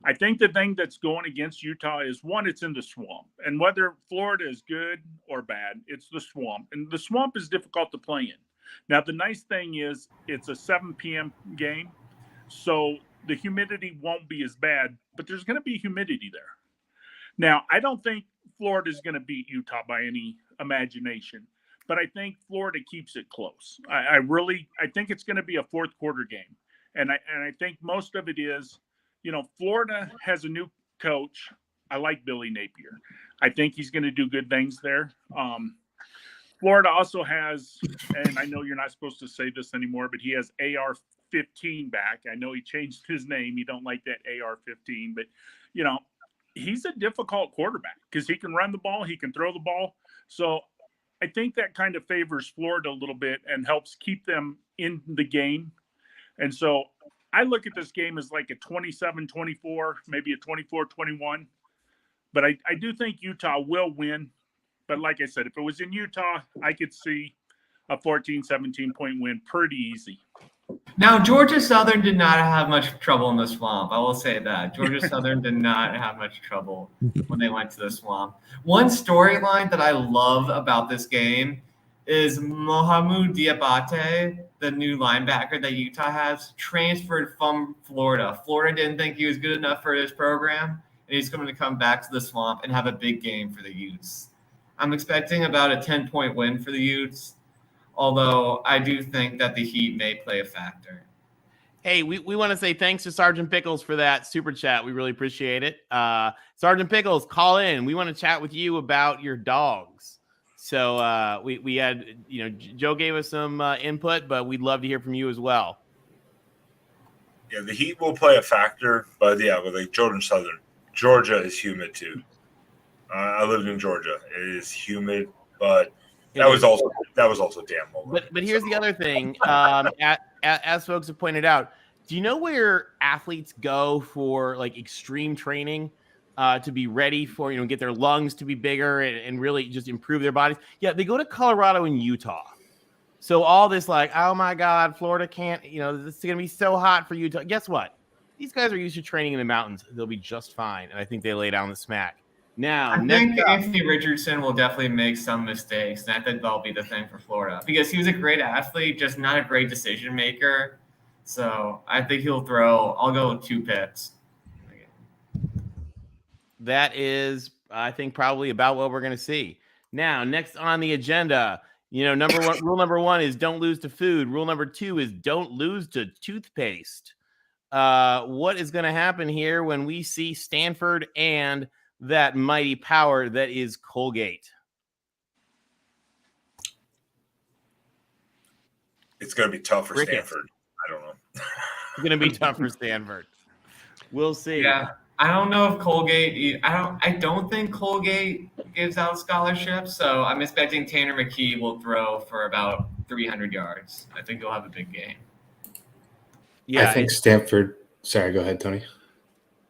I think the thing that's going against Utah is, one, it's in the swamp. And whether Florida is good or bad, it's the swamp. And the swamp is difficult to play in. Now, the nice thing is it's a 7 p.m. game, so the humidity won't be as bad, but there's going to be humidity there. Now, I don't think Florida is going to beat Utah by any imagination, but I think Florida keeps it close. I think it's going to be a fourth quarter game. And I think most of it is, Florida has a new coach. I like Billy Napier. I think he's going to do good things there. Florida also has, and I know you're not supposed to say this anymore, but he has AR-15 back. I know he changed his name. You don't like that AR-15, but, he's a difficult quarterback because he can run the ball. He can throw the ball. So I think that kind of favors Florida a little bit and helps keep them in the game. And so I look at this game as like a 27-24, maybe a 24-21. But I do think Utah will win. But like I said, if it was in Utah, I could see a 14, 17-point win pretty easy. Now, Georgia Southern did not have much trouble in the swamp. I will say that. Georgia Southern did not have much trouble when they went to the swamp. One storyline that I love about this game is Mohamed Diabate, the new linebacker that Utah has, transferred from Florida. Florida didn't think he was good enough for this program, and he's going to come back to the swamp and have a big game for the Utes. I'm expecting about a 10-point win for the Utes, although I do think that the heat may play a factor. Hey, we want to say thanks to Sergeant Pickles for that super chat. We really appreciate it. Sergeant Pickles, call in. We want to chat with you about your dogs. So we had, Joe gave us some input, but we'd love to hear from you as well. Yeah, the heat will play a factor, but with like Georgia is humid too. I lived in Georgia. It is humid, but that was also damn cold. But here's the other thing. As folks have pointed out, do you know where athletes go for like extreme training to be ready for, get their lungs to be bigger and really just improve their bodies? Yeah, they go to Colorado and Utah. So all this like, oh my God, Florida can't, this is going to be so hot for Utah. Guess what? These guys are used to training in the mountains. They'll be just fine. And I think they lay down the smack. Now, I think Anthony Richardson will definitely make some mistakes, and I think that'll be the thing for Florida because he was a great athlete, just not a great decision maker. So I think I'll go with 2 picks. That is, I think, probably about what we're going to see. Now, next on the agenda, rule number 1 is don't lose to food. Rule number 2 is don't lose to toothpaste. What is going to happen here when we see Stanford and that mighty power that is Colgate? It's going to be tough for Stanford. I don't know. It's going to be tough for Stanford. We'll see. Yeah, I don't know if Colgate. I don't think Colgate gives out scholarships, so I'm expecting Tanner McKee will throw for about 300 yards. I think he'll have a big game. Yeah, I think Stanford. Sorry, go ahead, Tony.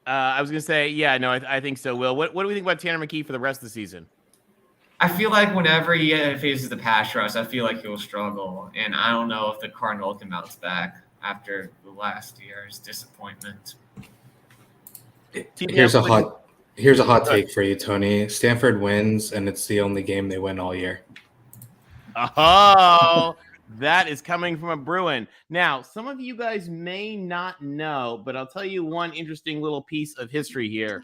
I was going to say, I think so, Will. What do we think about Tanner McKee for the rest of the season? I feel like whenever he faces the pass rush, I feel like he'll struggle. And I don't know if the Cardinals can bounce back after the last year's disappointment. Here's a hot take for you, Tony. Stanford wins, and it's the only game they win all year. Oh, that is coming from a Bruin. Now, some of you guys may not know, but I'll tell you one interesting little piece of history here.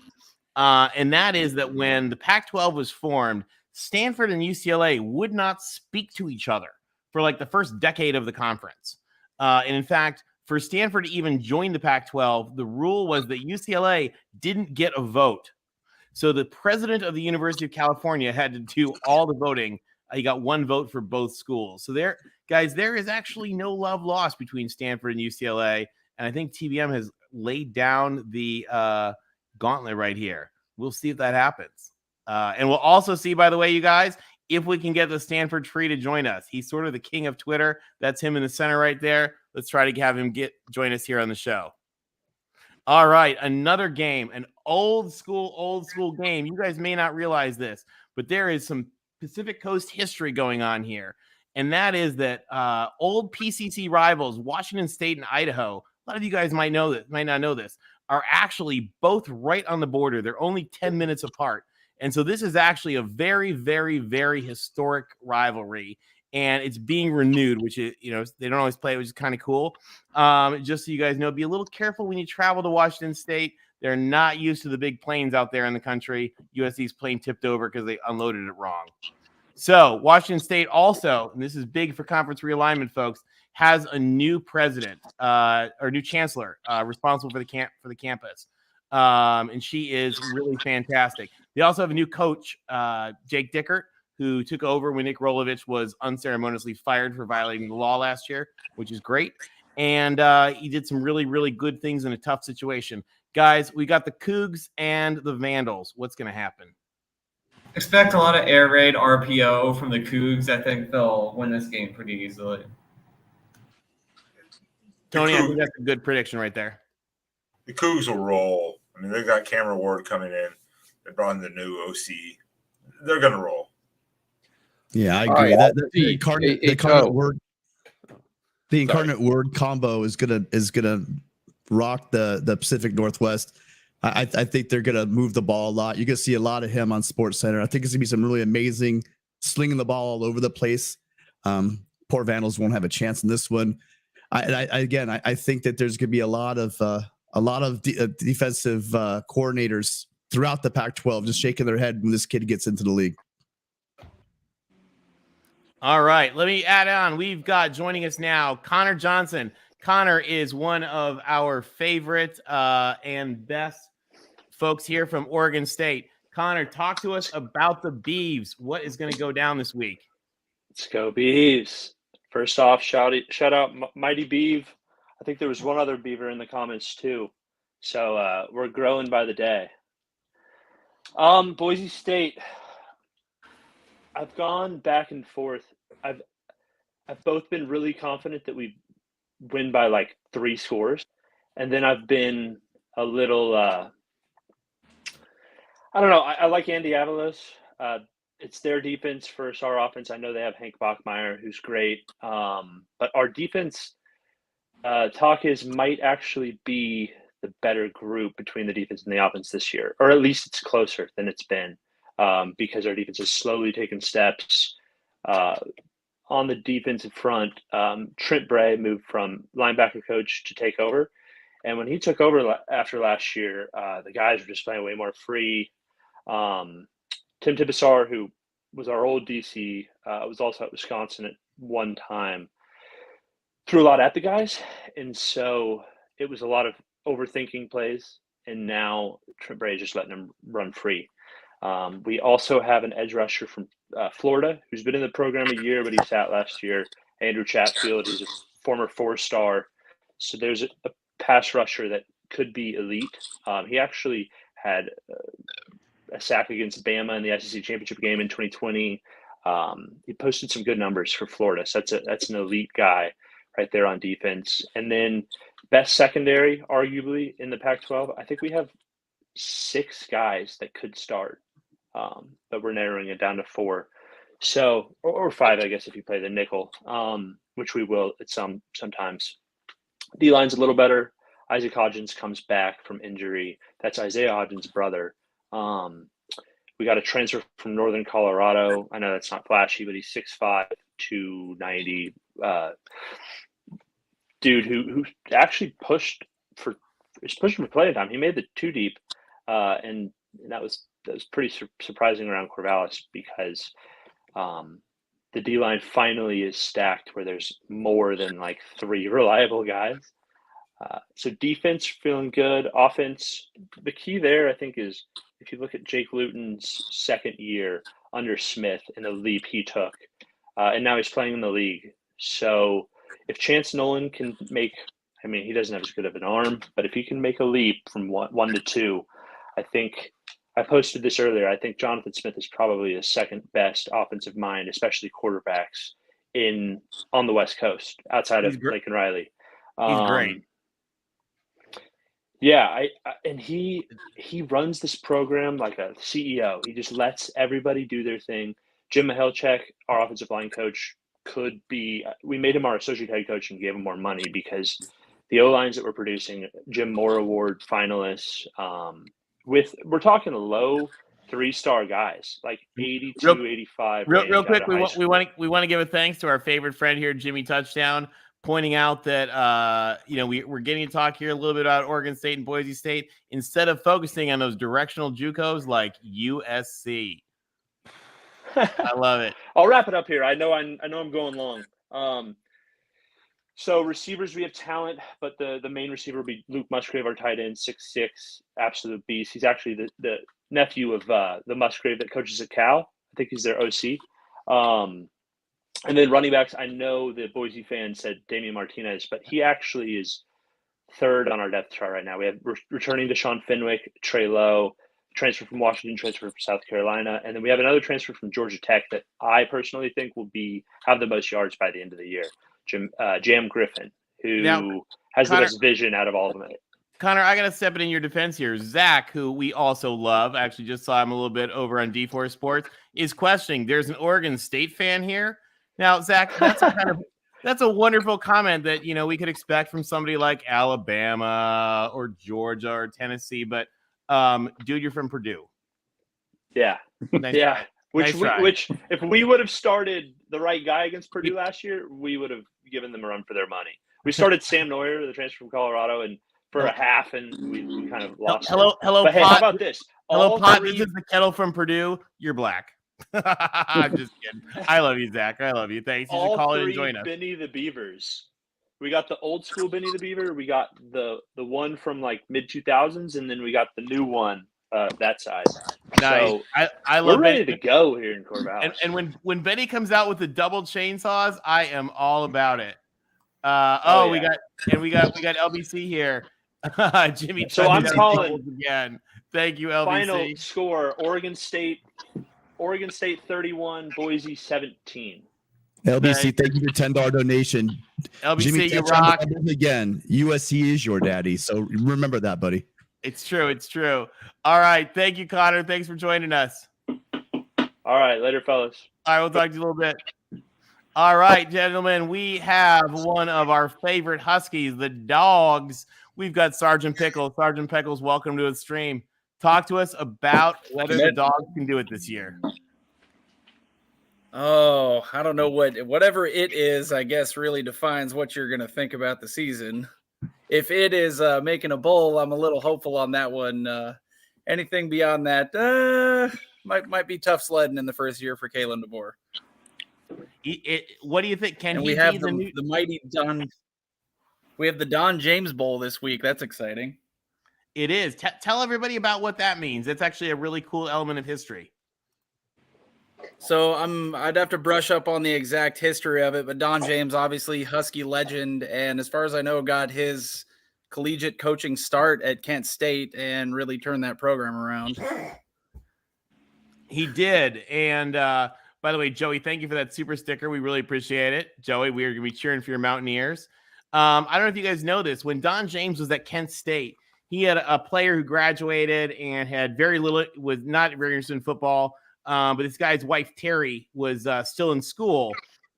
And that is that when the Pac-12 was formed, Stanford and UCLA would not speak to each other for like the first decade of the conference. And in fact, for Stanford to even join the Pac-12, the rule was that UCLA didn't get a vote. So the president of the University of California had to do all the voting. He got 1 vote for both schools. So there is actually no love lost between Stanford and UCLA. And I think TBM has laid down the gauntlet right here. We'll see if that happens. And we'll also see, by the way, you guys, if we can get the Stanford tree to join us. He's sort of the king of Twitter. That's him in the center right there. Let's try to have him join us here on the show. All right, another game, an old school game. You guys may not realize this, but there is some Pacific Coast history going on here. And that is that old PCC rivals, Washington State and Idaho, a lot of you guys might not know this, are actually both right on the border. They're only 10 minutes apart. And so this is actually a very, very, very historic rivalry. And it's being renewed, which is, they don't always play, which is kind of cool. Just so you guys know, be a little careful when you travel to Washington State. They're not used to the big planes out there in the country. USC's plane tipped over because they unloaded it wrong. So Washington State also, and this is big for conference realignment, folks, has a new president or new chancellor responsible for the campus. And she is really fantastic. They also have a new coach, Jake Dickert, who took over when Nick Rolovich was unceremoniously fired for violating the law last year, which is great. And he did some really, really good things in a tough situation. Guys, we got the Cougs and the Vandals. What's going to happen? Expect a lot of air raid RPO from the Cougs. I think they'll win this game pretty easily. Tony, I think that's a good prediction right there. The Cougs will roll. I mean, they got Cameron Ward coming in. They brought in the new OC. They're going to roll. Yeah, I agree. Right, The incarnate word combo is gonna rock the Pacific Northwest. I think they're gonna move the ball a lot. You're gonna see a lot of him on Sports Center. I think it's gonna be some really amazing slinging the ball all over the place. Poor Vandals won't have a chance in this one. I think that there's gonna be a lot of defensive coordinators throughout the Pac-12 just shaking their head when this kid gets into the league. All right, let me add on. We've got joining us now Connor Johnson. Connor is one of our favorite and best folks here from Oregon State. Connor, talk to us about the Beavs. What is going to go down this week? Let's go Beavs. First off, shout out Mighty Beav. I think there was one other Beaver in the comments too. So we're growing by the day. Boise State. I've gone back and forth. I've both been really confident that we win by like 3 scores, and then I've been a little I don't know. I like Andy Avalos. It's their defense versus our offense. I know they have Hank Bachmeier, who's great, but our defense talk is might actually be the better group between the defense and the offense this year, or at least it's closer than it's been. Because our defense has slowly taken steps on the defensive front. Trent Bray moved from linebacker coach to take over. And when he took over after last year, the guys were just playing way more free. Tim Tibesar, who was our old DC, was also at Wisconsin at one time, threw a lot at the guys. And so it was a lot of overthinking plays. And now Trent Bray is just letting them run free. We also have an edge rusher from Florida who's been in the program a year, but he sat last year. Andrew Chatfield, who's a former 4-star. So there's a pass rusher that could be elite. He actually had a sack against Bama in the SEC championship game in 2020. He posted some good numbers for Florida. So that's an elite guy right there on defense. And then best secondary, arguably, in the Pac-12. I think we have 6 guys that could start. But we're narrowing it down to 4. So, or 5, I guess, if you play the nickel, which we will at sometimes. D-line's a little better. Isaac Hodgins comes back from injury. That's Isaiah Hodgins' brother. We got a transfer from Northern Colorado. I know that's not flashy, but he's 6'5", 290. Dude who actually pushed for playing time. He made the 2 deep, and that was pretty surprising around Corvallis because the D-line finally is stacked where there's more than like 3 reliable guys. So defense feeling good. Offense, the key there I think is if you look at Jake Luton's second year under Smith and the leap he took, and now he's playing in the league. So if Chance Nolan can make, I mean, he doesn't have as good of an arm, but if he can make a leap from 1 to 2, I think I posted this earlier. I think Jonathan Smith is probably the second best offensive mind, especially quarterbacks on the West Coast outside of Lincoln Riley. He's great. Yeah, and he runs this program like a CEO. He just lets everybody do their thing. Jim Mihalchek, our offensive line coach, we made him our associate head coach and gave him more money because the O-lines that we're producing, Jim Moore Award finalists, we're talking low 3-star guys, like 82, 85. Real quick, we want to give a thanks to our favorite friend here, Jimmy Touchdown, pointing out that we're getting to talk here a little bit about Oregon State and Boise State instead of focusing on those directional JUCOs like USC. I love it. I'll wrap it up here. I know I'm going long. So receivers, we have talent, but the main receiver will be Luke Musgrave, our tight end, 6'6", absolute beast. He's actually the nephew of the Musgrave that coaches at Cal. I think he's their OC. And then running backs, I know the Boise fan said Damian Martinez, but he actually is third on our depth chart right now. We have returning to Sean Fenwick, Trey Lowe, transfer from Washington, transfer from South Carolina, and then we have another transfer from Georgia Tech that I personally think will have the most yards by the end of the year. Jam Griffin, who has the best vision out of all of them. Connor, I got to step in your defense here. Zach, who we also love, actually just saw him a little bit over on D4 Sports, is questioning. There's an Oregon State fan here. Now, Zach, that's a wonderful comment that we could expect from somebody like Alabama or Georgia or Tennessee, but dude, you're from Purdue. Yeah, nice yeah. Try. Which, if we would have started the right guy against Purdue last year, we would have given them a run for their money. We started Sam Neuer, the transfer from Colorado, and for a half, and we kind of lost. Hello, but Pot. Hey, how about this? Hello, Pot. This is the kettle from Purdue. You're black. I'm just kidding. I love you, Zach. I love you. Thanks. You should call in and join us. Benny the Beavers. We got the old school Benny the Beaver. We got the one from like mid 2000s, and then we got the new one that side. Nice. So I love. We're ready to go here in Corbett House. And when Benny comes out with the double chainsaws, I am all about it. We got LBC here. Jimmy. So I'm calling again. Thank you, LBC. Final score: Oregon State 31, Boise 17. LBC, thank you for $10 donation. LBC, Jimmy, you rock. Again, USC is your daddy, so remember that, buddy. It's true. It's true. All right. Thank you, Connor. Thanks for joining us. All right. Later, fellas. All right. We'll talk to you a little bit. All right, gentlemen. We have one of our favorite Huskies, the Dogs. We've got Sergeant Pickles. Sergeant Pickles, welcome to the stream. Talk to us about whether the Dogs can do it this year. Oh, I don't know whatever it is, I guess, really defines what you're going to think about the season. If it is making a bowl, I'm a little hopeful on that one. Anything beyond that might be tough sledding in the first year for Kalen DeBoer. What do you think? We have the mighty Don? We have the Don James Bowl this week. That's exciting. It is. Tell everybody about what that means. It's actually a really cool element of history. So I'd have to brush up on the exact history of it, but Don James, obviously Husky legend, and as far as I know, got his collegiate coaching start at Kent State and really turned that program around. He did. And by the way, Joey, thank you for that super sticker. We really appreciate it. Joey, we are going to be cheering for your Mountaineers. I don't know if you guys know this. When Don James was at Kent State, he had a player who graduated and had was not very interested in football. But this guy's wife, Terry, was still in school,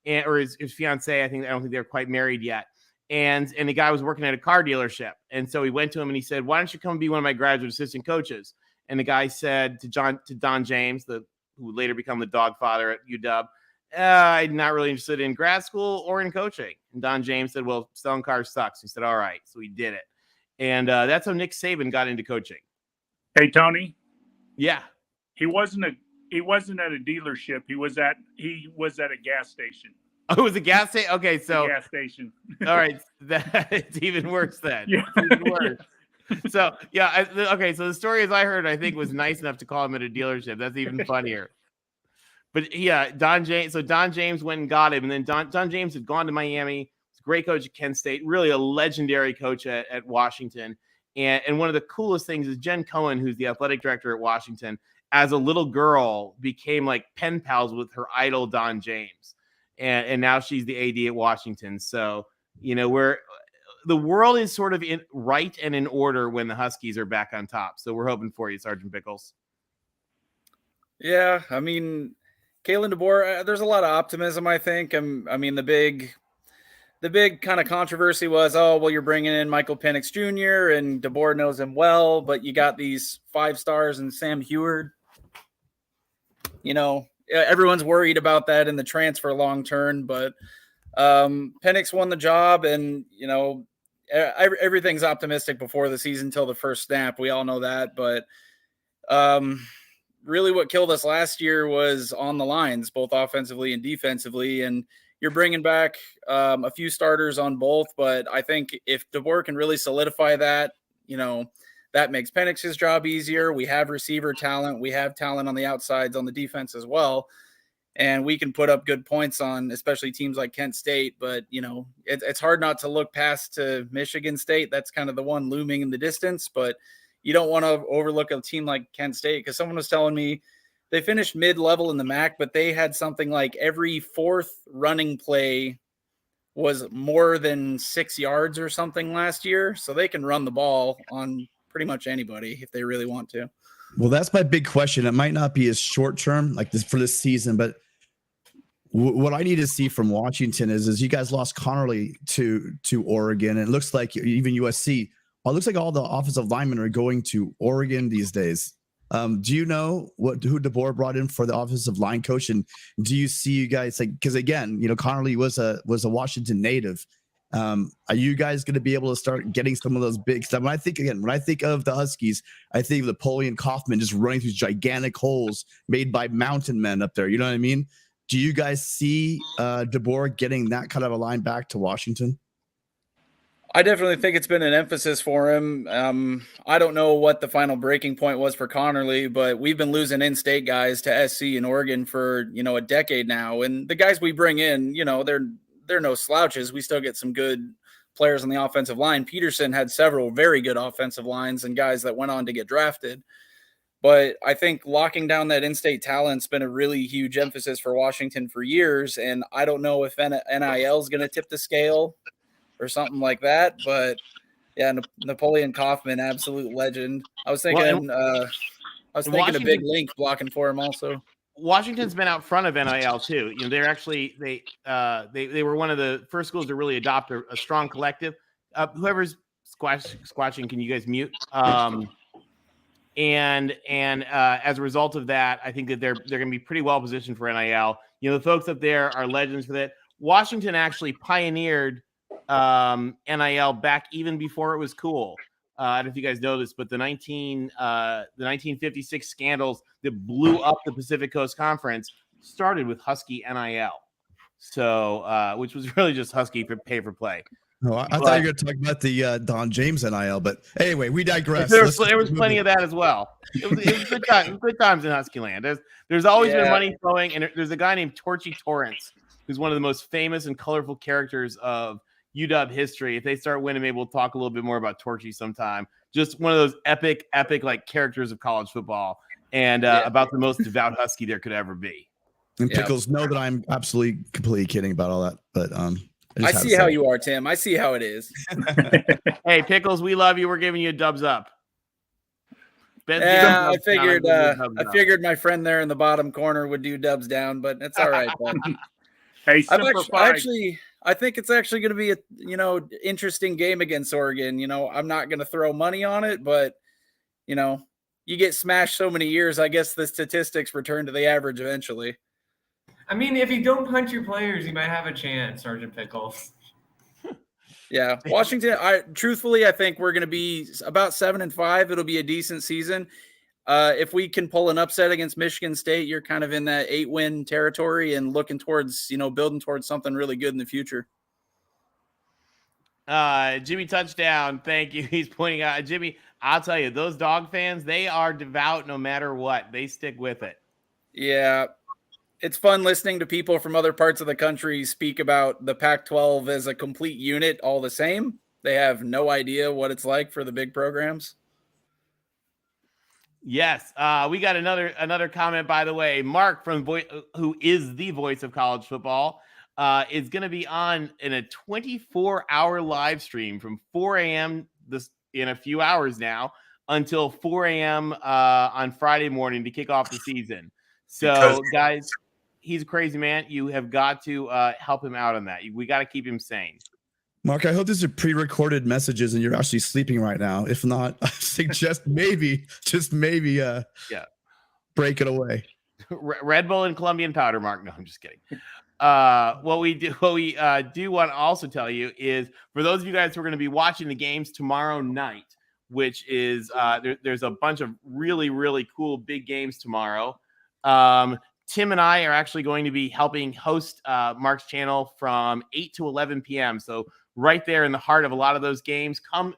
or his fiance. I don't think they're quite married yet. And the guy was working at a car dealership. And so he went to him and he said, "Why don't you come and be one of my graduate assistant coaches?" And the guy said to Don James, who later became the dog father at UW, "I'm not really interested in grad school or in coaching." And Don James said, "Well, selling cars sucks." He said, "All right." So he did it. And that's how Nick Saban got into coaching. Hey, Tony. Yeah. He wasn't at a dealership. He was at a gas station. Oh, it was a gas station? Okay, so gas station. All right. That's even worse then. Yeah. It's even worse. So yeah, okay. So the story as I heard, I think, was nice enough to call him at a dealership. That's even funnier. But yeah, Don James. So Don James went and got him, and then Don James had gone to Miami. He's a great coach at Kent State, really a legendary coach at Washington. And one of the coolest things is Jen Cohen, who's the athletic director at Washington, as a little girl became like pen pals with her idol Don James, and now she's the AD at Washington. So the world is sort of right and in order when the Huskies are back on top. So we're hoping for you, Sergeant Pickles. Yeah, I mean, Kalen DeBoer, there's a lot of optimism, I think. The the big kind of controversy was, oh, well, you're bringing in Michael Penix Jr. and DeBoer knows him well, but you got these 5 stars and Sam Heward. Everyone's worried about that in the transfer long term, but Penix won the job, and everything's optimistic before the season till the first snap. We all know that, but really what killed us last year was on the lines, both offensively and defensively, and you're bringing back a few starters on both, but I think if DeBoer can really solidify that, that makes Penix's job easier. We have receiver talent. We have talent on the outsides on the defense as well. And we can put up good points on especially teams like Kent State. But, it's hard not to look past to Michigan State. That's kind of the one looming in the distance. But you don't want to overlook a team like Kent State, because someone was telling me they finished mid-level in the MAC, but they had something like every 4th running play was more than 6 yards or something last year. So they can run the ball on pretty much anybody if they really want to. Well, that's my big question. It might not be as short term like this for this season, but what I need to see from Washington is you guys lost Connerly to Oregon, and it looks like even USC. Well, it looks like all the offensive linemen are going to Oregon these days. Do you know who DeBoer brought in for the offensive line coach, and do you see you guys because again, Connerly was a Washington native. Are you guys going to be able to start getting some of those big stuff? When I think of the Huskies, I think of Napoleon Kaufman just running through gigantic holes made by mountain men up there. You know what I mean? Do you guys see DeBoer getting that kind of a line back to Washington? I definitely think it's been an emphasis for him. I don't know what the final breaking point was for Connerly, but we've been losing in-state guys to SC and Oregon for, a decade now. And the guys we bring in, they're no slouches. We still get some good players on the offensive line. Peterson had several very good offensive lines and guys that went on to get drafted. But I think locking down that in-state talent's been a really huge emphasis for Washington for years. And I don't know if NIL is going to tip the scale or something like that. But yeah, Napoleon Kaufman, absolute legend. I was thinking a big link blocking for him also. Washington's been out front of NIL too. They're actually they were one of the first schools to really adopt a strong collective. Whoever's squatching, can you guys mute? And as a result of that, I think that they're going to be pretty well positioned for NIL. The folks up there are legends for that. Washington actually pioneered NIL back even before it was cool. I don't know if you guys know this, but the 1956 scandals that blew up the Pacific Coast Conference started with Husky NIL. So, which was really just Husky for pay for play. No, I thought you were going to talk about the Don James NIL, but anyway, we digress. There was plenty of that as well. It was good times in Husky land. There's always been money flowing, and there's a guy named Torchy Torrance, who's one of the most famous and colorful characters of UW history. If they start winning, maybe we'll talk a little bit more about Torchy sometime. Just one of those epic like characters of college football, and about the most devout Husky there could ever be. And Pickles, know that I'm absolutely completely kidding about all that, but I see how you are, Tim. I see how it is. Hey, Pickles, we love you. We're giving you a dubs up. I figured my friend there in the bottom corner would do dubs down, but it's all right. Hey, I think it's actually going to be a interesting game against Oregon. I'm not going to throw money on it, but you get smashed so many years, I guess the statistics return to the average eventually. I mean, if you don't punch your players, you might have a chance, Sergeant Pickles. Yeah, Washington. I think we're going to be about 7-5. It'll be a decent season. If we can pull an upset against Michigan State, you're kind of in that 8-win territory and looking towards, building towards something really good in the future. Jimmy Touchdown. Thank you. He's pointing out, Jimmy, I'll tell you, those dog fans, they are devout no matter what. They stick with it. Yeah. It's fun listening to people from other parts of the country speak about the Pac-12 as a complete unit all the same. They have no idea what it's like for the big programs. Yes. We got another comment, by the way. Mark, who is the voice of college football, is going to be on in a 24-hour live stream from 4 a.m. in a few hours now until 4 a.m. On Friday morning to kick off the season. So, guys, he's a crazy man. You have got to help him out on that. We got to keep him sane. Mark, I hope these are pre-recorded messages and you're actually sleeping right now. If not, I suggest maybe, just maybe, break it away. Red Bull and Colombian powder, Mark. No, I'm just kidding. What we do want to also tell you is for those of you guys who are going to be watching the games tomorrow night, which is there's a bunch of really, really cool big games tomorrow. Tim and I are actually going to be helping host Mark's channel from 8 to 11 p.m. So right there in the heart of a lot of those games. Come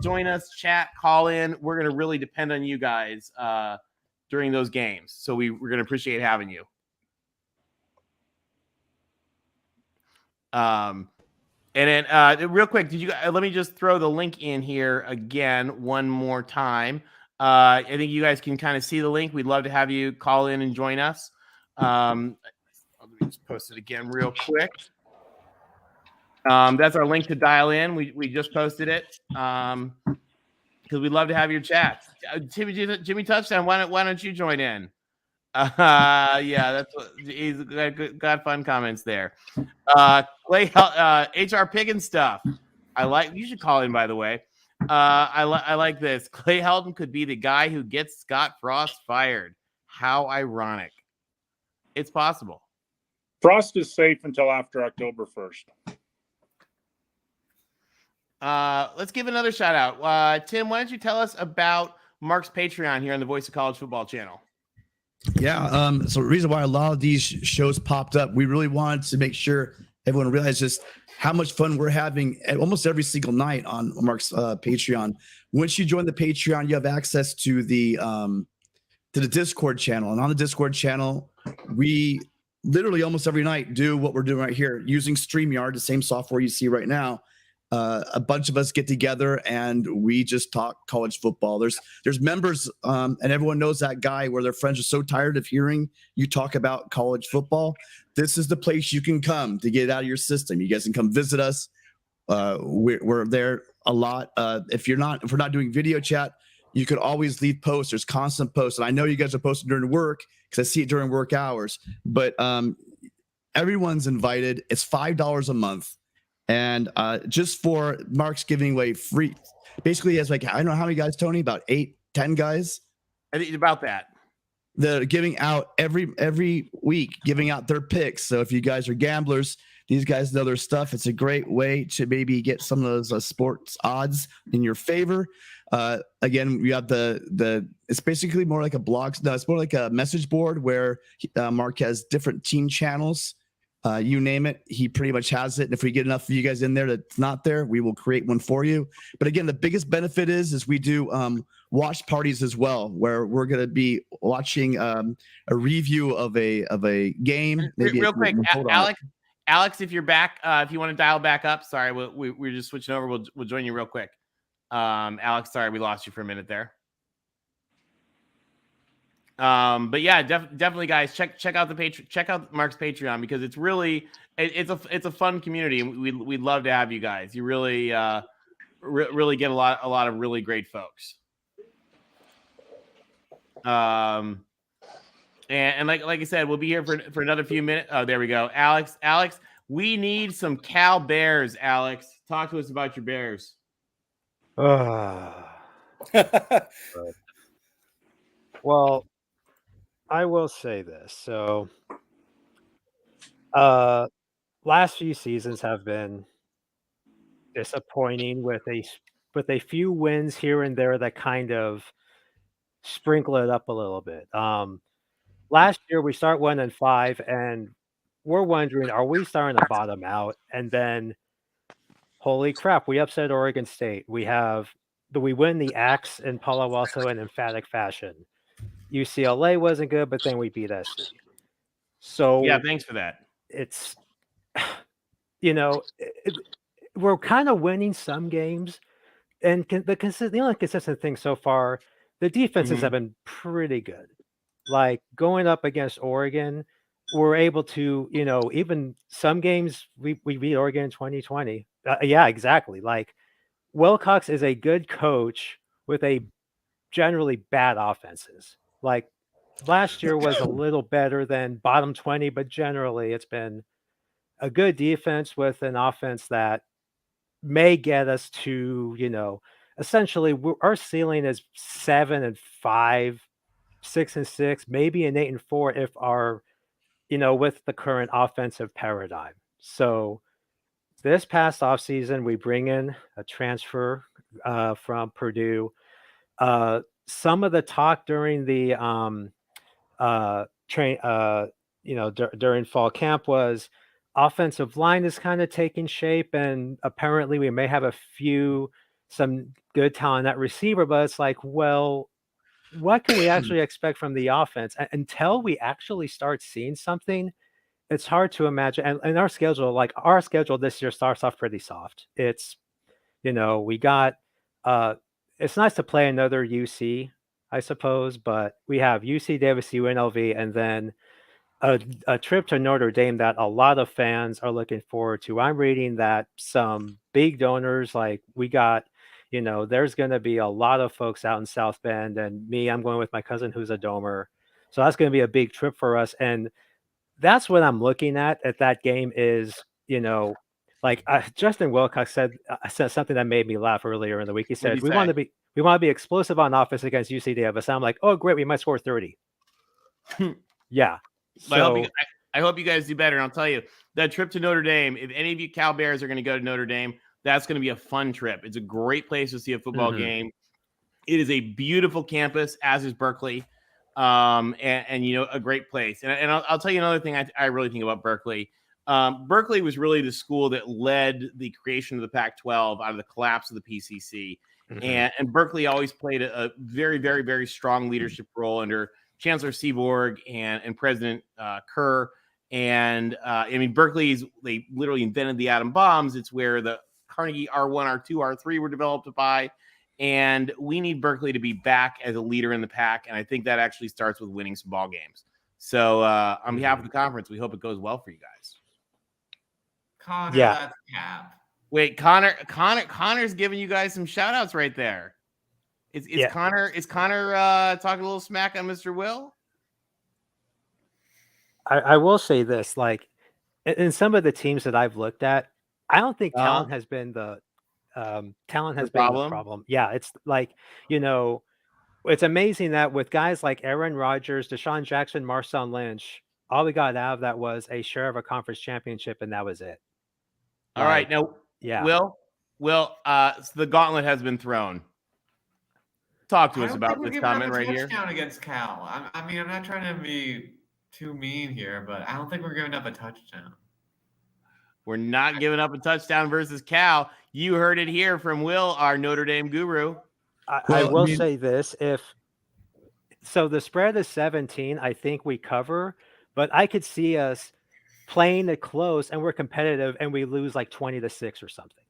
join us, chat, call in. We're going to really depend on you guys during those games. So we're going to appreciate having you. And then real quick, let me just throw the link in here again one more time. I think you guys can kind of see the link. We'd love to have you call in and join us. Let me just post it again real quick. That's our link to dial in. We just posted it because we'd love to have your chats. Jimmy Touchdown, why don't you join in? Yeah, that's what he's got fun comments there. Clay, HR Piggin stuff. You should call in, by the way. I like this. Clay Helton could be the guy who gets Scott Frost fired. How ironic. It's possible. Frost is safe until after October 1st. Let's give another shout out. Tim, why don't you tell us about Mark's Patreon here on the Voice of College Football channel? Yeah. So the reason why a lot of these shows popped up, we really wanted to make sure everyone realized just how much fun we're having almost every single night on Mark's Patreon. Once you join the Patreon, you have access to the Discord channel. And on the Discord channel, we literally almost every night do what we're doing right here using StreamYard, the same software you see right now. A bunch of us get together and we just talk college football. There's members and everyone knows that guy where their friends are so tired of hearing you talk about college football. This is the place you can come to get it out of your system. You guys can come visit us. We're there a lot. If we're not doing video chat, you could always leave posts. There's constant posts. And I know you guys are posting during work because I see it during work hours, but everyone's invited. It's $5 a month. And just for Mark's giving away free, basically he has I don't know how many guys, Tony, about 8, 10 guys. I think about that. They're giving out every week, giving out their picks. So if you guys are gamblers, these guys know their stuff. It's a great way to maybe get some of those sports odds in your favor. Again, we have it's basically more like a blog. No, it's more like a message board where Mark has different team channels. You name it, he pretty much has it. And if we get enough of you guys in there that's not there, we will create one for you. But again, the biggest benefit is we do watch parties as well, where we're going to be watching a review of a game. Maybe real quick, Alex, if you're back, if you want to dial back up, sorry, we're just switching over. We'll join you real quick. Alex, sorry, we lost you for a minute there. But yeah, definitely guys, check out check out Mark's Patreon because it's really it's a fun community and we'd love to have you guys. You really really get a lot of really great folks. And like I said, we'll be here for another few minutes. Oh, there we go. Alex, we need some Cal Bears. Alex, talk to us about your Bears. Well, I will say this. So, last few seasons have been disappointing with a few wins here and there that kind of sprinkle it up a little bit. Last year we start 1-5, and we're wondering, are we starting to bottom out? And then, holy crap, we upset Oregon State. We win the Axe in Palo Alto in emphatic fashion. UCLA wasn't good, but then we beat SC. So yeah, thanks for that. It's we're kind of winning some games, and the only consistent thing so far, the defenses have been pretty good. Like going up against Oregon, we're able to, even some games we beat Oregon in 2020. Yeah, exactly. Like Wilcox is a good coach with a generally bad offenses. Like last year was a little better than bottom 20, but generally it's been a good defense with an offense that may get us to, essentially our ceiling is 7-5, 6-6, maybe an 8-4 if our, with the current offensive paradigm. So this past offseason, we bring in a transfer from Purdue. Some of the talk during the during fall camp was offensive line is kind of taking shape, and apparently we may have some good talent at receiver, but it's like, well, what can we actually expect from the offense? Until we actually start seeing something, it's hard to imagine. And our schedule this year starts off pretty soft. It's, we got, it's nice to play another UC, I suppose, but we have UC Davis, UNLV, and then a trip to Notre Dame that a lot of fans are looking forward to. I'm reading that some big donors, like we got, there's going to be a lot of folks out in South Bend, and I'm going with my cousin who's a Domer. So that's going to be a big trip for us. And that's what I'm looking at that game is, Justin Wilcox said something that made me laugh earlier in the week. He said, we want to be explosive on offense against UC Davis. I'm like, oh, great. We might score 30. Yeah. So, I hope you guys do better. And I'll tell you, that trip to Notre Dame, if any of you Cal Bears are going to go to Notre Dame, that's going to be a fun trip. It's a great place to see a football game. It is a beautiful campus, as is Berkeley. And a great place. And I'll tell you another thing I really think about Berkeley. Berkeley was really the school that led the creation of the Pac-12 out of the collapse of the PCC. And Berkeley always played a very, very, very strong leadership role under Chancellor Seaborg and President Kerr. And Berkeley they literally invented the atom bombs. It's where the Carnegie R1, R2, R3 were developed by. And we need Berkeley to be back as a leader in the pack. And I think that actually starts with winning some ball games. So on behalf of the conference, we hope it goes well for you guys. Connor, that's cap. Wait, Connor's giving you guys some shout outs right there. Is Connor talking a little smack on Mr. Will? I will say this, like in some of the teams that I've looked at, I don't think talent has been the problem. Yeah, it's like, it's amazing that with guys like Aaron Rodgers, Deshaun Jackson, Marshawn Lynch, all we got out of that was a share of a conference championship, and that was it. All right, now, Will, so the gauntlet has been thrown. Talk to us about this comment right here. Touchdown against Cal. I'm not trying to be too mean here, but I don't think we're giving up a touchdown. We're not giving up a touchdown versus Cal. You heard it here from Will, our Notre Dame guru. I will say this. So the spread is 17, I think we cover, but I could see us playing it close and we're competitive and we lose like 20-6 or something.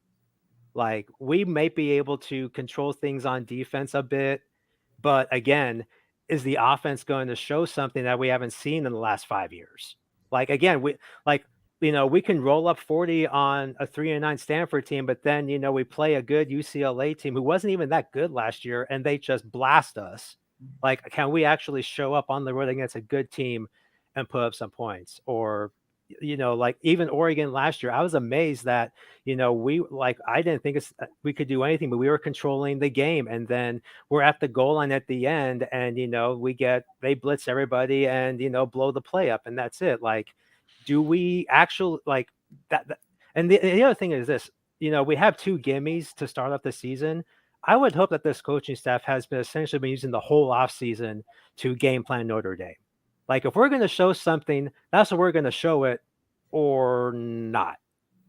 Like we may be able to control things on defense a bit, but again, is the offense going to show something that we haven't seen in the last 5 years? Like, again, we can roll up 40 on a 3-9 Stanford team, but then, we play a good UCLA team who wasn't even that good last year and they just blast us. Like, can we actually show up on the road against a good team and put up some points? Or, like even Oregon last year, I was amazed that, I didn't think we could do anything, but we were controlling the game. And then we're at the goal line at the end and, they blitz everybody and, blow the play up and that's it. Like, do we actually like that? And the other thing is this, we have 2 gimmies to start off the season. I would hope that this coaching staff has essentially been using the whole offseason to game plan Notre Dame. Like, if we're going to show something, that's what we're going to show it or not.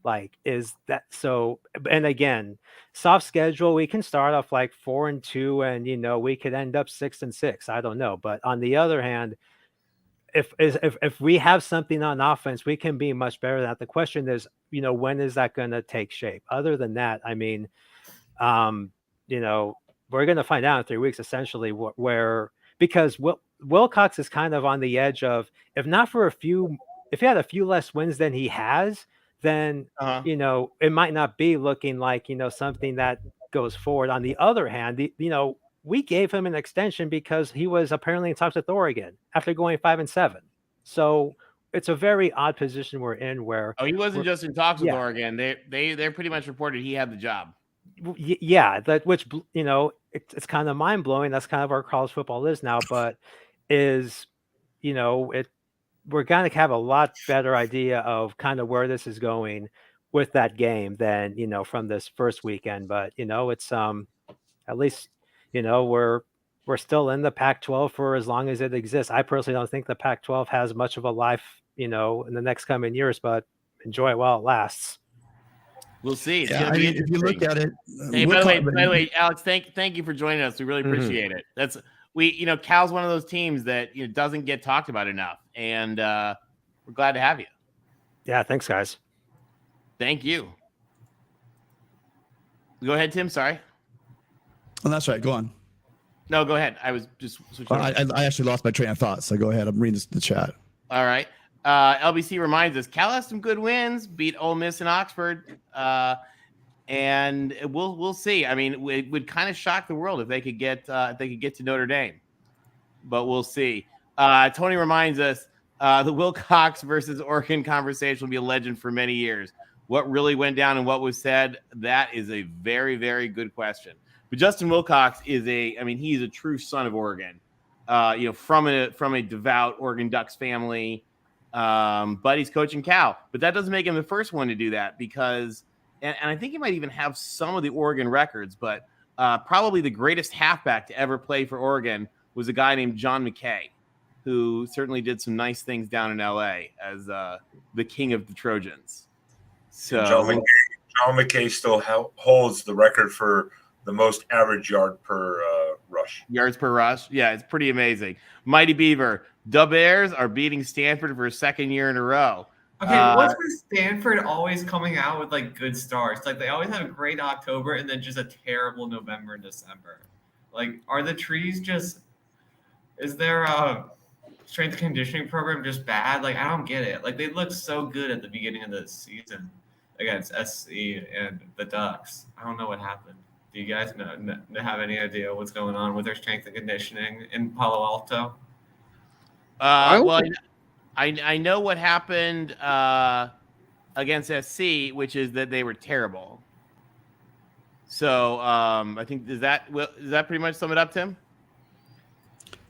Like, is that so? And again, soft schedule, we can start off like 4-2 and, we could end up 6-6. I don't know. But on the other hand, if we have something on offense, we can be much better than that. The question is, when is that going to take shape? Other than that, we're going to find out in 3 weeks, essentially, because Wilcox is kind of on the edge of, if he had a few less wins than he has, then, it might not be looking like, something that goes forward. On the other hand, we gave him an extension because he was apparently in talks with Oregon after going 5-7. So it's a very odd position we're in where he wasn't just in talks with yeah. Oregon. They pretty much reported he had the job. Yeah, which it's kind of mind blowing. That's kind of where college football is now, but is we're going to have a lot better idea of kind of where this is going with that game than from this first weekend. But it's at least we're still in the Pac-12 for as long as it exists. I personally don't think the Pac-12 has much of a life in the next coming years, but enjoy it while it lasts. We'll see. It's Yeah, if you look at it, hey, by the way, Alex, thank you for joining us. We really appreciate it. That's Cal's one of those teams that doesn't get talked about enough, and we're glad to have you. Yeah, thanks, guys. Thank you. Go ahead, Tim. Sorry. Oh, that's right. Go on. No, go ahead. I was just switching. I actually lost my train of thought, so go ahead. I'm reading the chat. All right. LBC reminds us Cal has some good wins, beat Ole Miss and Oxford, and we'll see. I mean, it would kind of shock the world if they could get to Notre Dame, but we'll see. Tony reminds us the Wilcox versus Oregon conversation will be a legend for many years. What really went down and what was said, that is a very, very good question. But Justin Wilcox he's a true son of Oregon, from a devout Oregon Ducks family. But he's coaching Cal. But that doesn't make him the first one to do that because, and I think he might even have some of the Oregon records, but probably the greatest halfback to ever play for Oregon was a guy named John McKay, who certainly did some nice things down in LA as the king of the Trojans. So John McKay still holds the record for the most average yards per rush. Yeah, it's pretty amazing. Mighty Beaver, the Bears are beating Stanford for a second year in a row. Okay, what's with Stanford always coming out with like good starts? Like they always have a great October and then just a terrible November and December. Like, are the trees just? Is there a strength and conditioning program just bad? Like, I don't get it. Like they looked so good at the beginning of the season against SC and the Ducks. I don't know what happened. Do you guys have any idea what's going on with their strength and conditioning in Palo Alto? Well, I know what happened against SC, which is that they were terrible. So I think does that pretty much sum it up, Tim?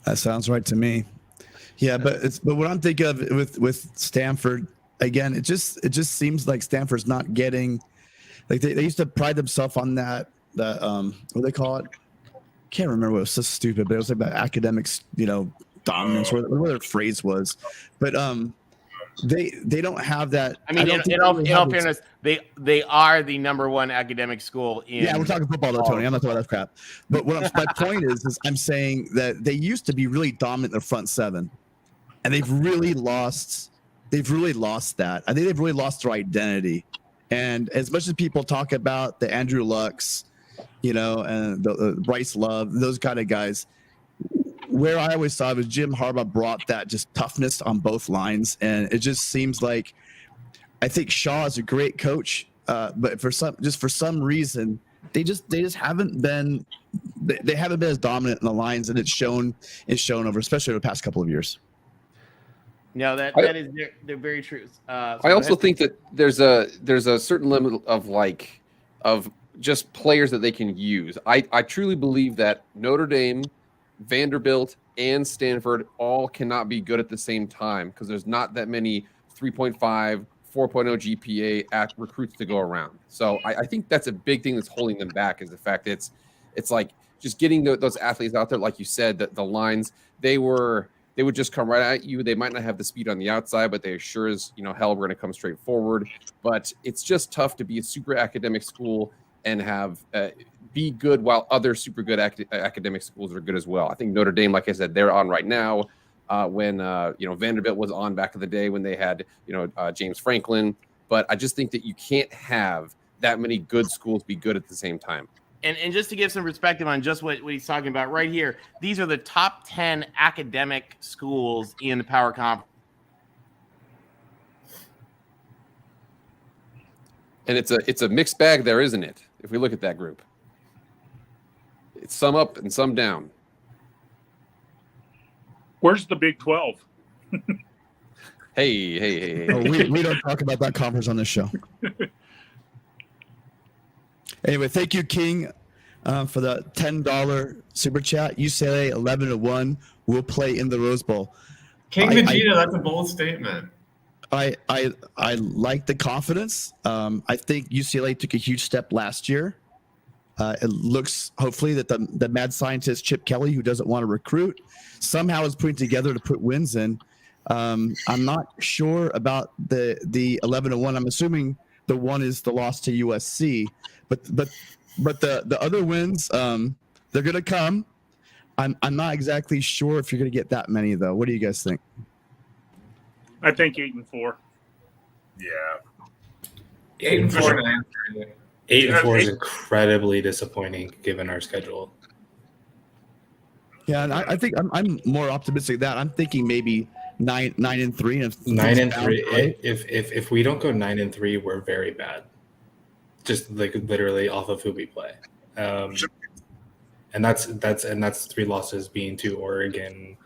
That sounds right to me. Yeah, but what I'm thinking of with Stanford again, it just seems like Stanford's not getting like they used to pride themselves on that what do they call it? Can't remember what it was so stupid, but it was like about academics, dominance, or whatever their phrase was. But they don't have that. I mean, in all fairness, they are the number one academic school in. Yeah, we're talking football though, Tony. I'm not talking about that crap. But my point is I'm saying that they used to be really dominant in the front seven, and they've really lost that. I think they've really lost their identity. And as much as people talk about the Andrew Lucks, and the Bryce Love, those kind of guys, where I always saw it was Jim Harbaugh brought that just toughness on both lines. And it just seems like I think Shaw is a great coach, but for some reason, they just haven't been they haven't been as dominant in the lines, and it's shown over, especially over the past couple of years. No, that is they're very true. I also think that there's a certain limit of just players that they can use. I truly believe that Notre Dame, Vanderbilt, and Stanford all cannot be good at the same time because there's not that many 3.5, 4.0 GPA recruits to go around. So I think that's a big thing that's holding them back is the fact that it's like just getting those athletes out there, like you said, that the lines they would just come right at you. They might not have the speed on the outside, but they sure as hell we're going to come straight forward. But it's just tough to be a super academic school and have be good while other super good academic schools are good as well. I think Notre Dame, like I said, they're on right now. When Vanderbilt was on back in the day when they had James Franklin. But I just think that you can't have that many good schools be good at the same time. And just to give some perspective on just what he's talking about right here, these are the top 10 academic schools in the Power Conference. And it's a mixed bag there, isn't it? If we look at that group, It's some up and some down. Where's the Big 12? Hey. Oh, we don't talk about that conference on this show. Anyway, thank you, King, for the $10 super chat. UCLA 11-1 will play in the Rose Bowl. King Vegeta, that's a bold statement. I like the confidence. I think UCLA took a huge step last year. It looks hopefully that the mad scientist Chip Kelly, who doesn't want to recruit, somehow is putting together to put wins in. I'm not sure about the 11-1. I'm assuming the one is the loss to USC, but the other wins, they're gonna come. I'm not exactly sure if you're gonna get that many though. What do you guys think? I think 8-4. Yeah. 8-4. 8-4 is incredibly disappointing given our schedule. Yeah, and I think I'm more optimistic than that. I'm thinking maybe 9-3. 9-3. Right? If we don't go 9-3, we're very bad. Just like literally off of who we play, and that's 3 losses being to Oregon,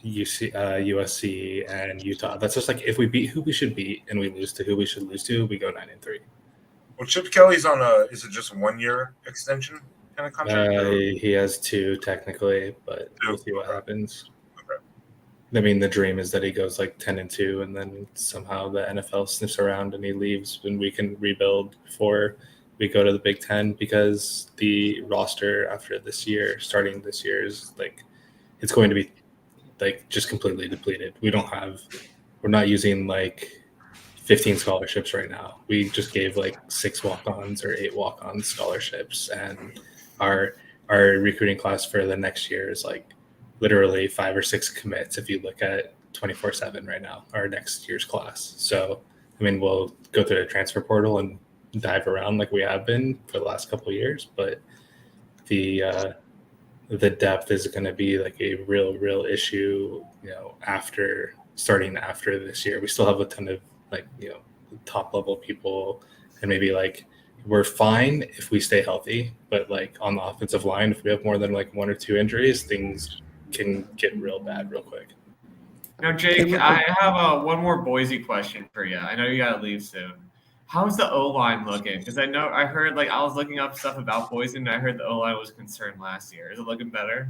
USC, and Utah. That's just like if we beat who we should beat and we lose to who we should lose to, we go 9-3. Well, Chip Kelly's on is it just a 1-year extension kind of contract? He has 2 technically, but we'll see what happens. I mean, the dream is that he goes like 10-2, and then somehow the NFL sniffs around and he leaves, and we can rebuild before we go to the Big Ten, because the roster after this year, starting this year, is like it's going to be like just completely depleted. We're not using like 15 scholarships right now. We just gave like 6 walk-ons or 8 walk-on scholarships, and our recruiting class for the next year is like literally 5 or 6 commits if you look at 24/7 right now, our next year's class. So, I mean, we'll go through the transfer portal and dive around like we have been for the last couple of years, but the depth is going to be like a real issue, starting after this year. We still have a ton of top level people, and maybe like we're fine if we stay healthy, but like on the offensive line, if we have more than like 1 or 2 injuries, things can get real bad real quick. Now, Jake, I have one more Boise question for you. I know you got to leave soon. How's the O-line looking? Because I heard I was looking up stuff about Boise, and I heard the O-line was concerned last year. Is it looking better?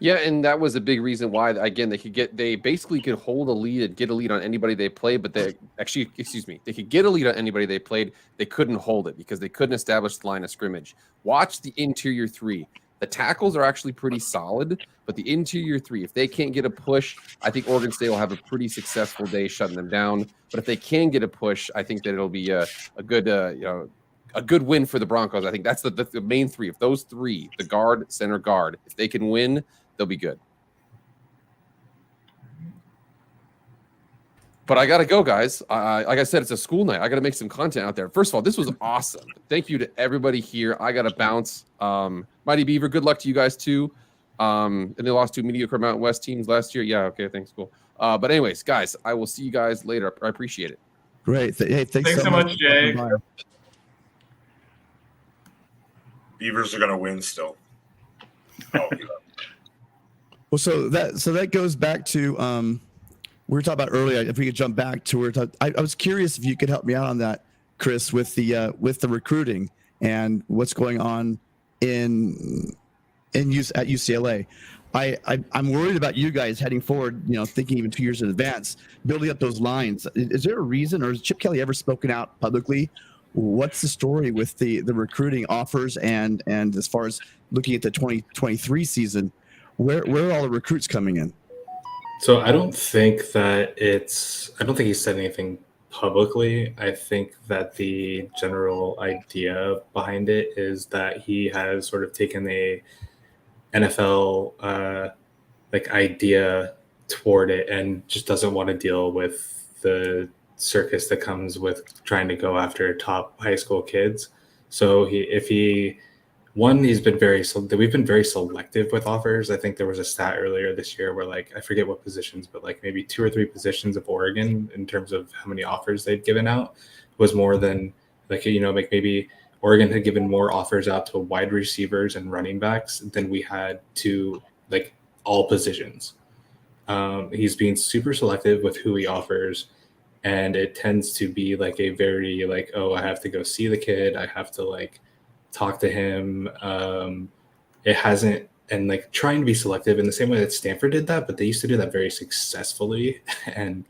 Yeah, and that was a big reason why, again, they basically could hold a lead and get a lead on anybody they played, but they could get a lead on anybody they played. They couldn't hold it because they couldn't establish the line of scrimmage. Watch the interior 3. The tackles are actually pretty solid, but the interior 3, if they can't get a push, I think Oregon State will have a pretty successful day shutting them down. But if they can get a push, I think that it'll be a good win for the Broncos. I think that's the main 3. If those 3, the guard, center, guard, if they can win, they'll be good. But I got to go, guys. Like I said, it's a school night. I got to make some content out there. First of all, this was awesome. Thank you to everybody here. I got to bounce. Mighty Beaver, good luck to you guys, too. And they lost 2 mediocre Mountain West teams last year. Yeah, okay, thanks, cool. But anyways, guys, I will see you guys later. I appreciate it. Great. Hey, thanks so much, Jake. Beavers are going to win still. Oh, yeah. Well, so that goes back to we were talking about earlier. If we could jump back to where I was curious if you could help me out on that, Chris, with the recruiting and what's going on at UCLA. I'm worried about you guys heading forward. Thinking even 2 years in advance, building up those lines. Is there a reason, or has Chip Kelly ever spoken out publicly? What's the story with the recruiting offers and as far as looking at the 2023 season, where are all the recruits coming in? So I don't think he said anything publicly. I think that the general idea behind it is that he has sort of taken a NFL idea toward it and just doesn't want to deal with the circus that comes with trying to go after top high school kids. So we've been very selective with offers. I think there was a stat earlier this year where I forget what positions, but maybe 2 or 3 positions of Oregon in terms of how many offers they'd given out was more than maybe Oregon had given more offers out to wide receivers and running backs than we had to like all positions. He's being super selective with who he offers, and it tends to be like a very like, oh, I have to go see the kid, I have to like talk to him. It hasn't, and like trying to be selective in the same way that Stanford did that, but they used to do that very successfully, and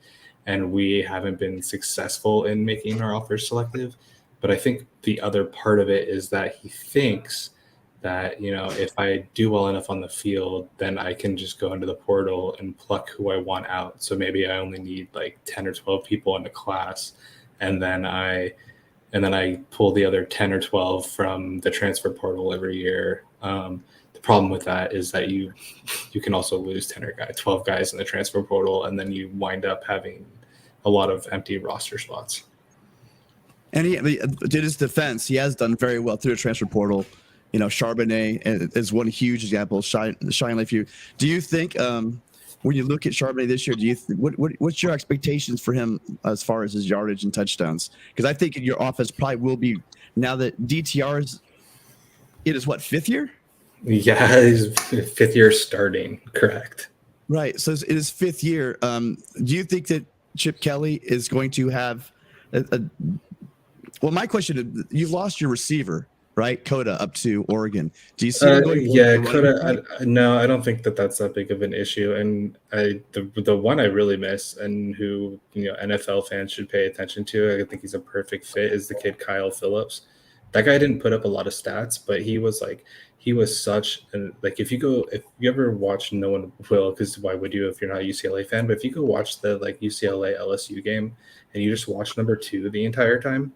we haven't been successful in making our offers selective. But I think the other part of it is that he thinks that, you know, if I do well enough on the field, then I can just go into the portal and pluck who I want out. So maybe I only need like 10 or 12 people in the class, and then I pull the other 10 or 12 from the transfer portal every year. The problem with that is that you can also lose 12 guys in the transfer portal, and then you wind up having a lot of empty roster spots. And he did his defense. He has done very well through the transfer portal. You know, Charbonnet is one huge example. Shine like you. Do you think when you look at Charbonnet this year, what's your expectations for him as far as his yardage and touchdowns? Because I think your offense probably will be, now that DTR is what, 5th year? Yeah, he's 5th year starting, correct. Right. So it is 5th year. Do you think that Chip Kelly is going to have well, my question is, you've lost your receiver, right? Coda up to Oregon. Do you see him going? Yeah, Coda. No, I don't think that's that big of an issue. And the one I really miss, and who, you know, NFL fans should pay attention to, I think he's a perfect fit, is the kid Kyle Phillips. That guy didn't put up a lot of stats, but he was such an, like, if you ever watch, no one will, because why would you if you're not a UCLA fan? But if you go watch the like UCLA LSU game and you just watch number 2 the entire time,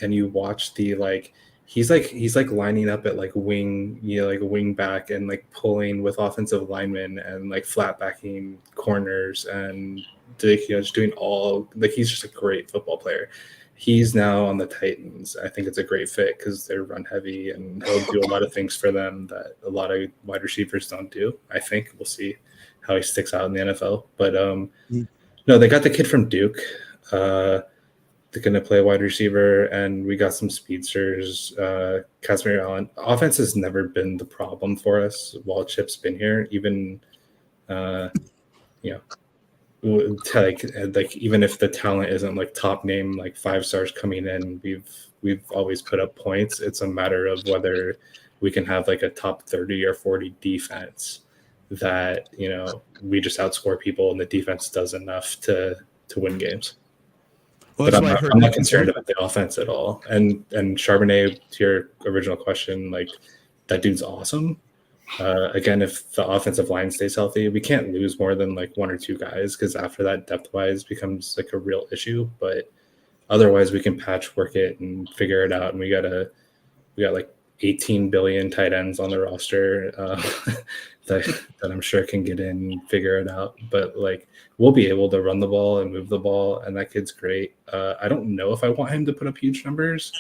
and you watch the like, he's like lining up at like wing, you know, like a wing back, and like pulling with offensive linemen and like flat backing corners, and you know, just doing all, like, he's just a great football player. He's now on the Titans. I think it's a great fit because they're run heavy, and he'll do a lot of things for them that a lot of wide receivers don't do. I think we'll see how he sticks out in the NFL. But no, they got the kid from Duke. They're going to play wide receiver, and we got some speedsters. Casimir Allen. Offense has never been the problem for us while Chip's been here. Even, you know, like even if the talent isn't like top name, like 5 stars coming in, we've always put up points. It's a matter of whether we can have like a top 30 or 40 defense that, you know, we just outscore people and the defense does enough to win games. Well, but I'm not concerned about the offense at all. And Charbonnet, to your original question, like, that dude's awesome. Again, if the offensive line stays healthy, we can't lose more than like 1 or 2 guys, because after that, depth-wise becomes like a real issue. But otherwise, we can patchwork it and figure it out. And we got like 18 billion tight ends on the roster that I'm sure can get in and figure it out. But like, we'll be able to run the ball and move the ball, and that kid's great. I don't know if I want him to put up huge numbers,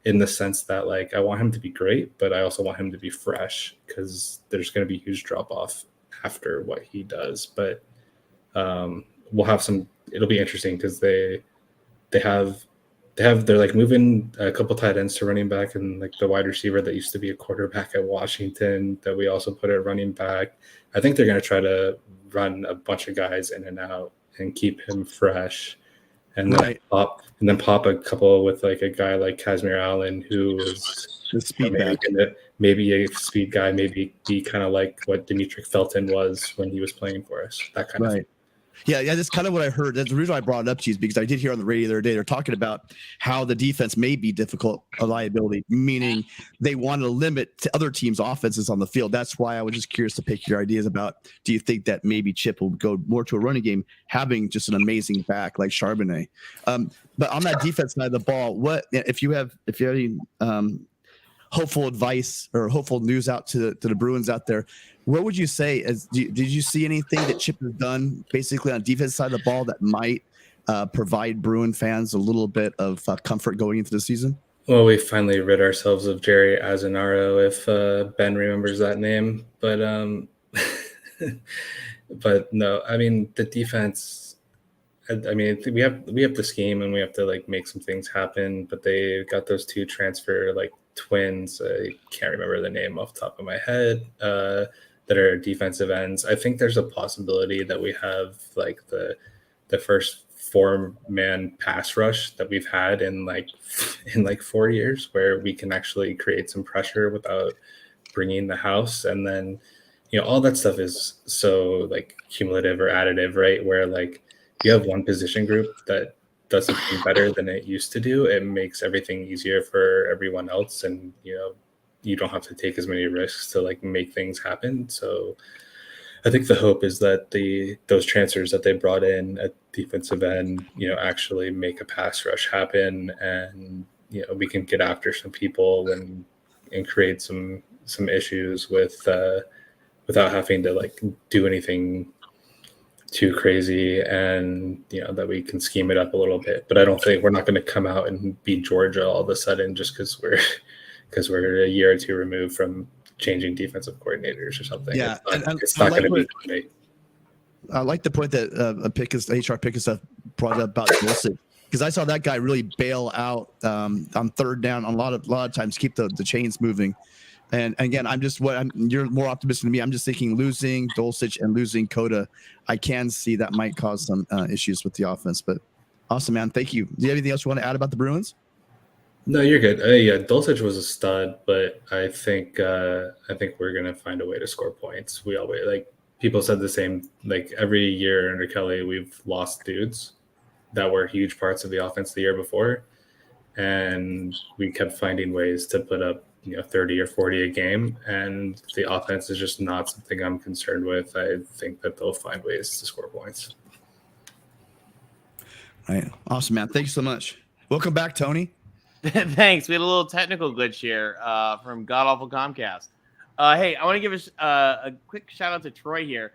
in the sense that like I want him to be great, but I also want him to be fresh, because there's going to be huge drop off after what he does. But we'll have some. It'll be interesting because they're like moving a couple tight ends to running back, and like the wide receiver that used to be a quarterback at Washington that we also put at running back. I think they're going to try to run a bunch of guys in and out and keep him fresh, and then pop a couple with like a guy like Casimir Allen, who is maybe a speed guy, maybe be kind of like what Dimitri Felton was when he was playing for us. That kind of thing. Yeah, that's kind of what I heard. That's the reason I brought it up to you, is because I did hear on the radio the other day, they're talking about how the defense may be difficult, a liability, meaning they want to limit to other teams' offenses on the field. That's why I was just curious to pick your ideas about, do you think that maybe Chip will go more to a running game, having just an amazing back like Charbonnet? But on that defense side of the ball, what if you have any hopeful advice or hopeful news out to the Bruins out there? What would you say? Did you see anything that Chip has done basically on the defense side of the ball that might provide Bruin fans a little bit of comfort going into the season? Well, we finally rid ourselves of Jerry Azzinaro, if Ben remembers that name. But but no, I mean, the defense, I mean, we have the scheme and we have to like make some things happen. But they got those two transfer like twins. I can't remember the name off the top of my head. That are defensive ends. I think there's a possibility that we have like the first 4-man pass rush that we've had in like 4 years, where we can actually create some pressure without bringing the house. And then, all that stuff is so like cumulative or additive, right? Where like you have one position group that does something better than it used to do, it makes everything easier for everyone else. And, you don't have to take as many risks to like make things happen. So I think the hope is that those transfers that they brought in at defensive end, actually make a pass rush happen, and we can get after some people and create some issues without having to like do anything too crazy, and that we can scheme it up a little bit. But I don't think we're not going to come out and beat Georgia all of a sudden just because we're a year or two removed from changing defensive coordinators or something. Yeah, it's not going to be great. I like the point that HR Pickus brought up about Wilson, because I saw that guy really bail out on third down on a lot of times, keep the chains moving. And again, you're more optimistic than me. I'm just thinking losing Dulcich and losing Coda, I can see that might cause some issues with the offense. But awesome, man. Thank you. Do you have anything else you want to add about the Bruins? No, you're good. Yeah, Dulcich was a stud, but I think we're gonna find a way to score points. We always people said the same. Like every year under Kelly, we've lost dudes that were huge parts of the offense the year before, and we kept finding ways to put up 30 or 40 a game. And the offense is just not something I'm concerned with. I think that they'll find ways to score points. All right, awesome, man. Thank you so much. Welcome back, Tony. Thanks. We had a little technical glitch here from God Awful Comcast. Hey, I want to give a quick shout out to Troy here.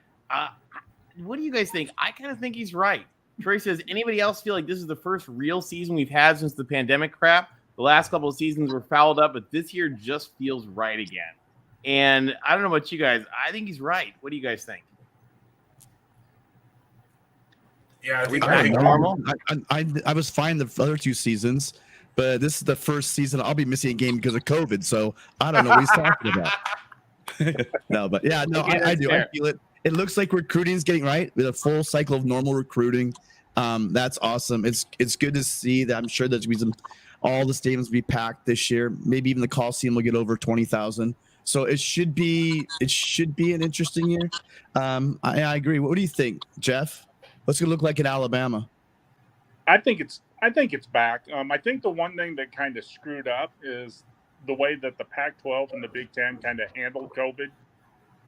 What do you guys think? I kind of think he's right. Troy says, anybody else feel like this is the first real season we've had since the pandemic crap? The last couple of seasons were fouled up, but this year just feels right again. And I don't know about you guys. I think he's right. What do you guys think? Yeah, I think normal. I was fine the other two seasons, but this is the first season I'll be missing a game because of COVID. So I don't know what he's talking about. No, but yeah, no, I do. Fair. I feel it. It looks like recruiting is getting right with a full cycle of normal recruiting. That's awesome. It's good to see that. I'm sure there's all the stadiums will be packed this year. Maybe even the Coliseum will get over 20,000. So it should be an interesting year. I agree. What do you think, Jeff? What's it gonna look like in Alabama? I think it's back. I think the one thing that kind of screwed up is the way that the Pac-12 and the Big Ten kind of handled COVID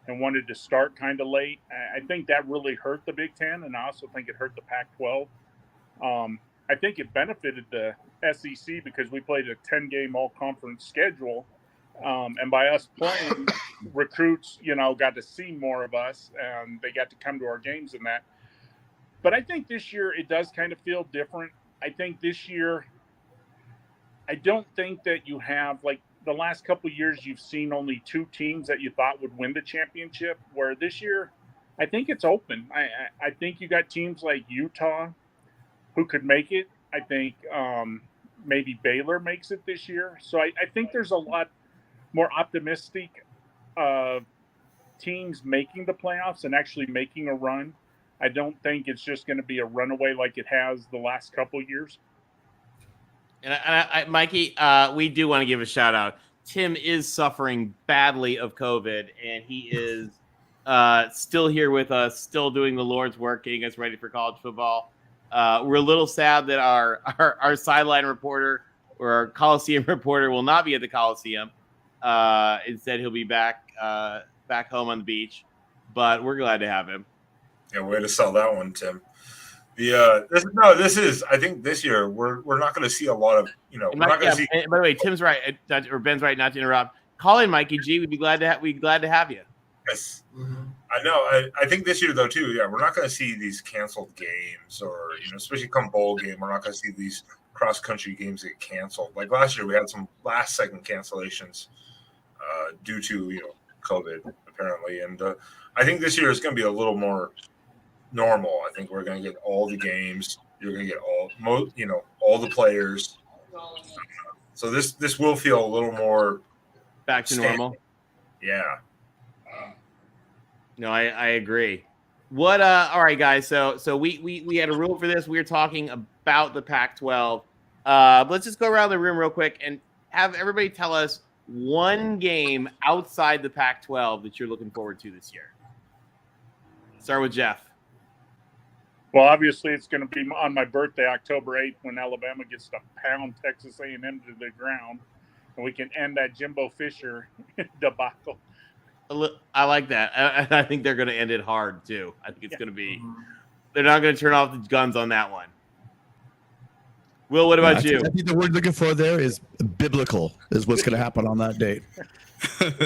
and wanted to start kind of late. I think that really hurt the Big Ten, and I also think it hurt the Pac-12. I think it benefited the SEC because we played a 10-game all-conference schedule, and by us playing, recruits, got to see more of us, and they got to come to our games and that. But I think this year it does kind of feel different. I think this year, I don't think that you have, like the last couple of years, you've seen only two teams that you thought would win the championship, where this year, I think it's open. I think you got teams like Utah who could make it. I think maybe Baylor makes it this year. So I think there's a lot more optimistic teams making the playoffs and actually making a run. I don't think it's just going to be a runaway like it has the last couple years. And I, Mikey, we do want to give a shout out. Tim is suffering badly of COVID, and he is still here with us, still doing the Lord's work, getting us ready for college football. We're a little sad that our sideline reporter or our Coliseum reporter will not be at the Coliseum. Instead, he'll be back home on the beach. But we're glad to have him. Yeah, way to sell that one, Tim. I think this year we're not going to see a lot of, we're not going to see. By the way, Tim's right, or Ben's right, not to interrupt. Call in, Mikey G. We'd be glad to have you. Yes, I know. I think this year though too. Yeah, we're not going to see these canceled games, or especially come bowl game, we're not going to see these cross country games get canceled. Like last year, we had some last second cancellations due to COVID apparently, and I think this year is going to be a little more normal. I think we're going to get all the games. You're going to get all the players. So this will feel a little more back to normal. Yeah. No, I agree. What all right, guys. So we had a rule for this. We were talking about the Pac-12. Let's just go around the room real quick and have everybody tell us one game outside the Pac-12 that you're looking forward to this year. Start with Jeff. Well, obviously, it's going to be on my birthday, October 8th, when Alabama gets to pound Texas A&M to the ground, and we can end that Jimbo Fisher debacle. I like that. I think they're going to end it hard, too. I think it's going to be – they're not going to turn off the guns on that one. Will, what about you? I think the word looking for there is biblical is what's going to happen on that date.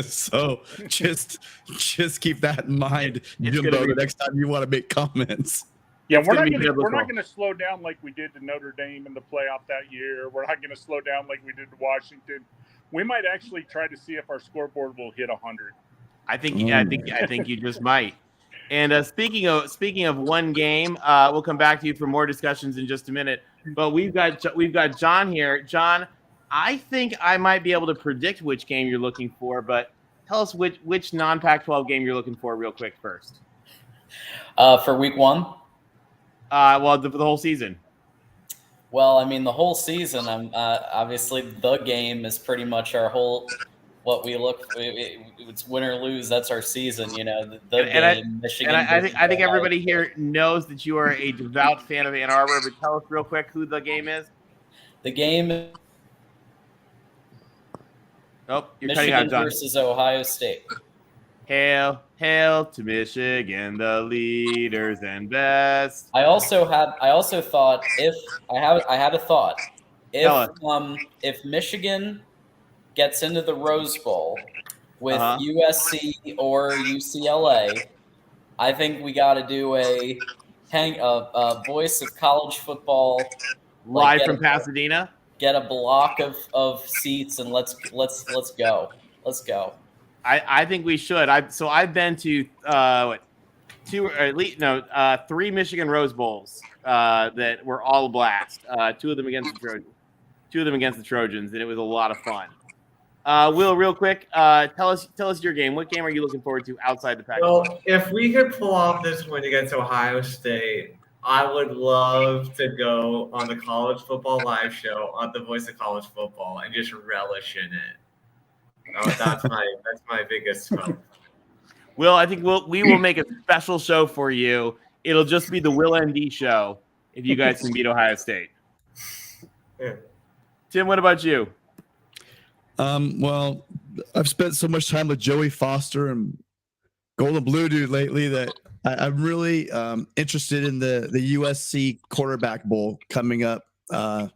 So just keep that in mind, Jimbo, the next time you want to make comments. Yeah, we're not going to slow down like we did to Notre Dame in the playoff that year. We're not going to slow down like we did to Washington. We might actually try to see if our scoreboard will hit 100. I think you just might. And speaking of one game, we'll come back to you for more discussions in just a minute. But we've got John here. John, I think I might be able to predict which game you're looking for, but tell us which non-Pac-12 game you're looking for real quick first. For week 1? Well, the whole season. Well, I mean, the whole season, obviously the game is pretty much our whole what we look. It's win or lose. That's our season, you know. The game, Michigan. And I think everybody here knows that you are a devout fan of Ann Arbor. But tell us real quick who the game is. The game. Oh, you're Michigan cutting out, John. versus Ohio State. Hail to Michigan, the leaders and best. I also thought I had a thought. If Michigan gets into the Rose Bowl with USC or UCLA, I think we got to do a voice of college football live from Pasadena. Get a block of seats and let's go. Let's go. I think we should. I've been to 3 Michigan Rose Bowls that were all a blast. 2 of them against the Trojans, and it was a lot of fun. Will, real quick, tell us your game. What game are you looking forward to outside the Pac-12? Well, if we could pull off this win against Ohio State, I would love to go on the college football live show on the Voice of College Football and just relish in it. That's my biggest hope. Will, I think we will make a special show for you. It'll just be the Will ND show if you guys can beat Ohio State. Yeah. Tim, what about you? Well, I've spent so much time with Joey Foster and Golden Blue Dude lately that I'm really interested in the USC Quarterback Bowl coming up on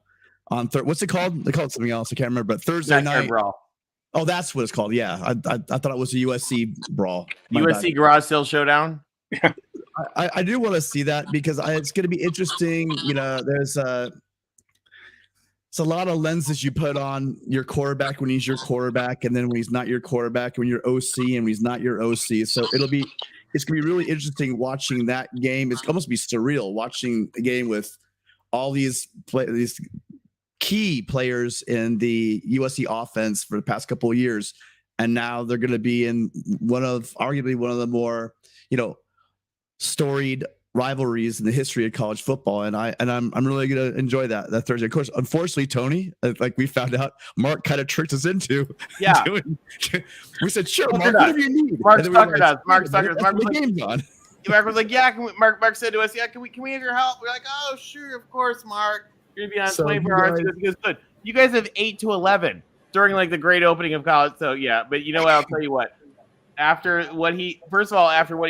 what's it called? They call it something else. I can't remember. But Thursday night. Brawl. Oh, that's what it's called. Yeah, I thought it was a USC brawl. USC Garage Sale Showdown. I do want to see that because it's going to be interesting. You know, it's a lot of lenses you put on your quarterback when he's your quarterback, and then when he's not your quarterback, when you're OC and when he's not your OC. So it's going to be really interesting watching that game. It's almost be surreal watching a game with all these key players in the USC offense for the past couple of years, and now they're going to be in arguably one of the more storied rivalries in the history of college football, and I'm really going to enjoy that Thursday. Of course, unfortunately, Tony, like we found out, Mark kind of tricked us into. Yeah, we said sure, Mark, whatever you need. Mark suckered us. Mark was the game's on. Mark was like, yeah. Mark said to us, yeah, can we have your help? We're like, oh, sure, of course, Mark. You're gonna be on 24 hours. He goes, good. You guys have 8 to 11 during like the great opening of college. So yeah, but you know what? I'll tell you what. After what he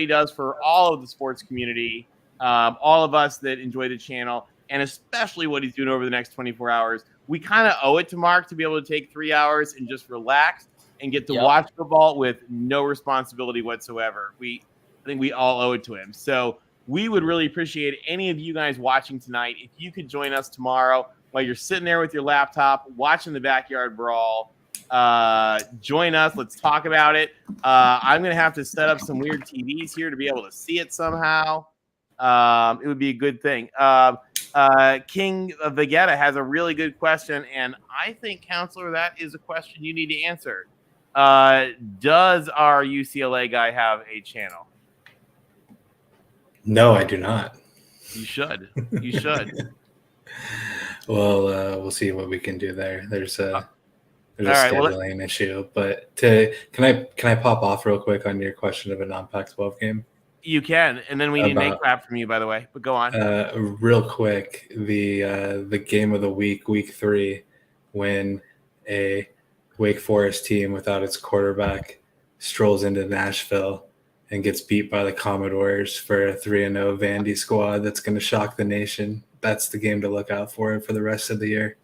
does for all of the sports community, all of us that enjoy the channel, and especially what he's doing over the next 24 hours, we kind of owe it to Mark to be able to take 3 hours and just relax and get to watch football with no responsibility whatsoever. I think we all owe it to him. So we would really appreciate any of you guys watching tonight if you could join us tomorrow while you're sitting there with your laptop watching the Backyard Brawl. Join us. Let's talk about it. I'm going to have to set up some weird TVs here to be able to see it somehow. It would be a good thing. King Vegeta has a really good question, and I think, Counselor, that is a question you need to answer. Does our UCLA guy have a channel? No, I do not. You should. You should. Well, we'll see what we can do there. There's a scheduling issue, but can I pop off real quick on your question of a non-Pac-12 game? You can, and then we need an clap from you, by the way. But go on. Real quick, the game of the week 3, when a Wake Forest team without its quarterback strolls into Nashville and gets beat by the Commodores for a 3-0 Vandy squad that's going to shock the nation. That's the game to look out for the rest of the year.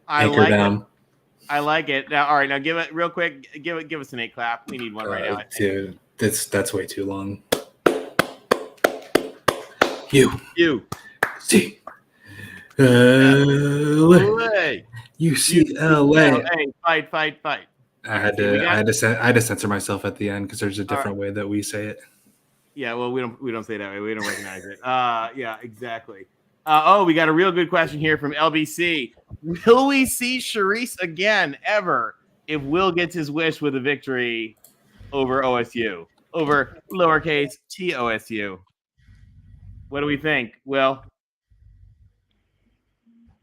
I like it. Now, all right. Now, give it real quick. Give us an 8 clap. We need one right now. Dude, that's way too long. UCLA. Fight. I had to censor myself at the end because there's a different way that we say it. Yeah, well, we don't say it that way. We don't recognize it. Yeah, exactly. We got a real good question here from LBC. Will we see Charisse again ever if Will gets his wish with a victory over OSU, over lowercase t OSU? What do we think, Will?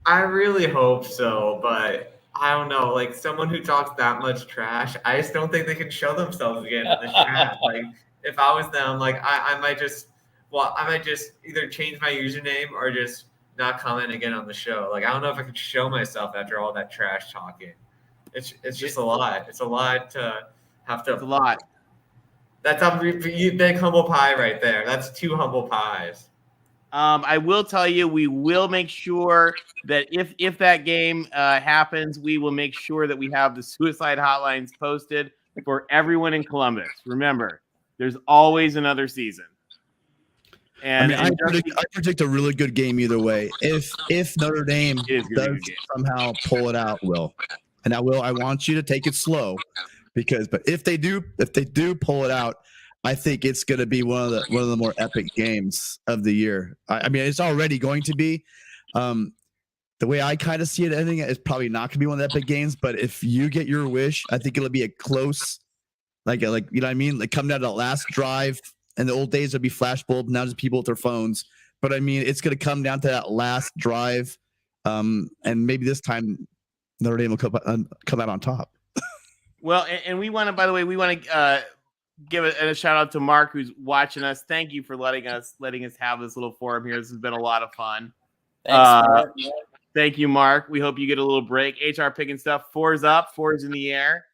I really hope so, but I don't know. Like, someone who talks that much trash, I just don't think they can show themselves again in the chat. Like, if I was them, like, I might just either change my username or just not comment again on the show. Like, I don't know if I could show myself after all that trash talking. It's just a lot. It's a lot to have to. It's a lot. That's a big humble pie right there. That's 2 humble pies. I will tell you, we will make sure that if that game happens, we will make sure that we have the suicide hotlines posted for everyone in Columbus. Remember, there's always another season. And I predict a really good game either way. If Notre Dame does somehow pull it out, Will, and I want you to take it slow, but if they do pull it out, I think it's going to be one of the more epic games of the year. I mean, it's already going to be. The way I kind of see it, I think it's probably not going to be one of the epic games. But if you get your wish, I think it'll be a close, like you know what I mean, like coming down to the last drive. In the old days, it'd be flash bulb. Now there's people with their phones. But I mean, it's going to come down to that last drive, and maybe this time Notre Dame will come out on top. Well, and we want to, by the way, give a shout out to Mark, who's watching us. Thank you for letting us have this little forum here. This has been a lot of fun. Thanks, Mark. Thank you, Mark. We hope you get a little break. HR picking stuff. 4's up, 4's in the air.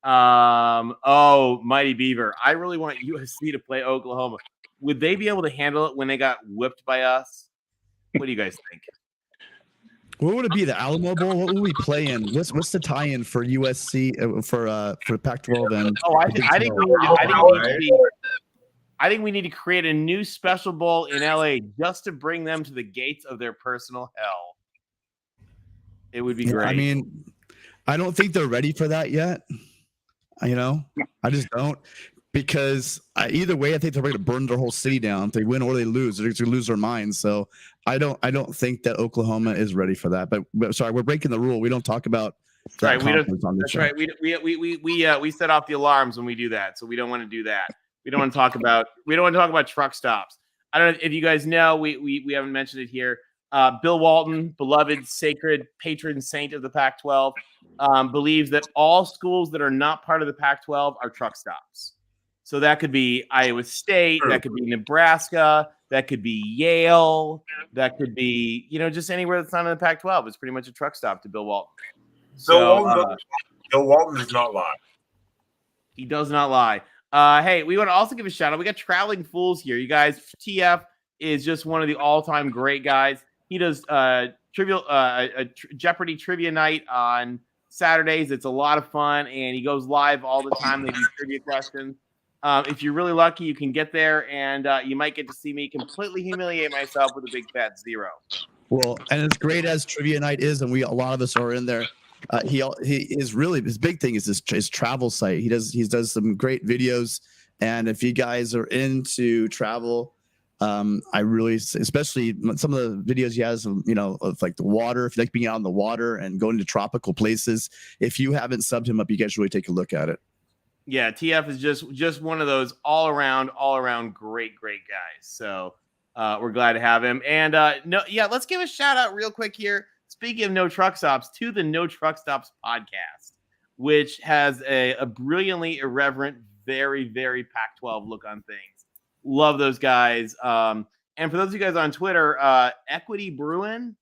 Mighty Beaver. I really want USC to play Oklahoma. Would they be able to handle it when they got whipped by us? What do you guys think? What would it be? The Alamo Bowl? What would we play in? What's the tie-in for USC for Pac-12? And I think we need to create a new special bowl in LA just to bring them to the gates of their personal hell. It would be great. I mean, I don't think they're ready for that yet. I just don't, because either way, I think they're going to burn their whole city down. If they win or they lose, they're going to lose their minds. So I don't think that Oklahoma is ready for that. But sorry, we're breaking the rule. We don't talk about that. That's right. We set off the alarms when we do that, so we don't want to do that. We don't want to talk about truck stops. I don't know if you guys know. We haven't mentioned it here. Bill Walton, beloved, sacred patron saint of the Pac-12, believes that all schools that are not part of the Pac-12 are truck stops. So that could be Iowa State, that could be Nebraska, that could be Yale, that could be, just anywhere that's not in the Pac-12. It's pretty much a truck stop to Bill Walton. Bill Walton does not lie. He does not lie. Hey, we want to also give a shout out. We got Traveling Fools here. You guys, TF is just one of the all-time great guys. He does Jeopardy trivia night on Saturdays. It's a lot of fun, and he goes live all the time. They do trivia questions. If you're really lucky, you can get there, and you might get to see me completely humiliate myself with a big fat 0. Well, and as great as trivia night is, and a lot of us are in there. He is really, his big thing is his travel site. He does some great videos, and if you guys are into travel, I really, especially some of the videos he has, of like the water, if you like being out in the water and going to tropical places. If you haven't subbed him up, you guys really take a look at it. Yeah, TF is just one of those all around great guys. So we're glad to have him. And let's give a shout out real quick here. Speaking of No Truck Stops, to the No Truck Stops podcast, which has a brilliantly irreverent, very, very Pac-12 look on things. Love those guys. And for those of you guys on Twitter, Equity Bruin,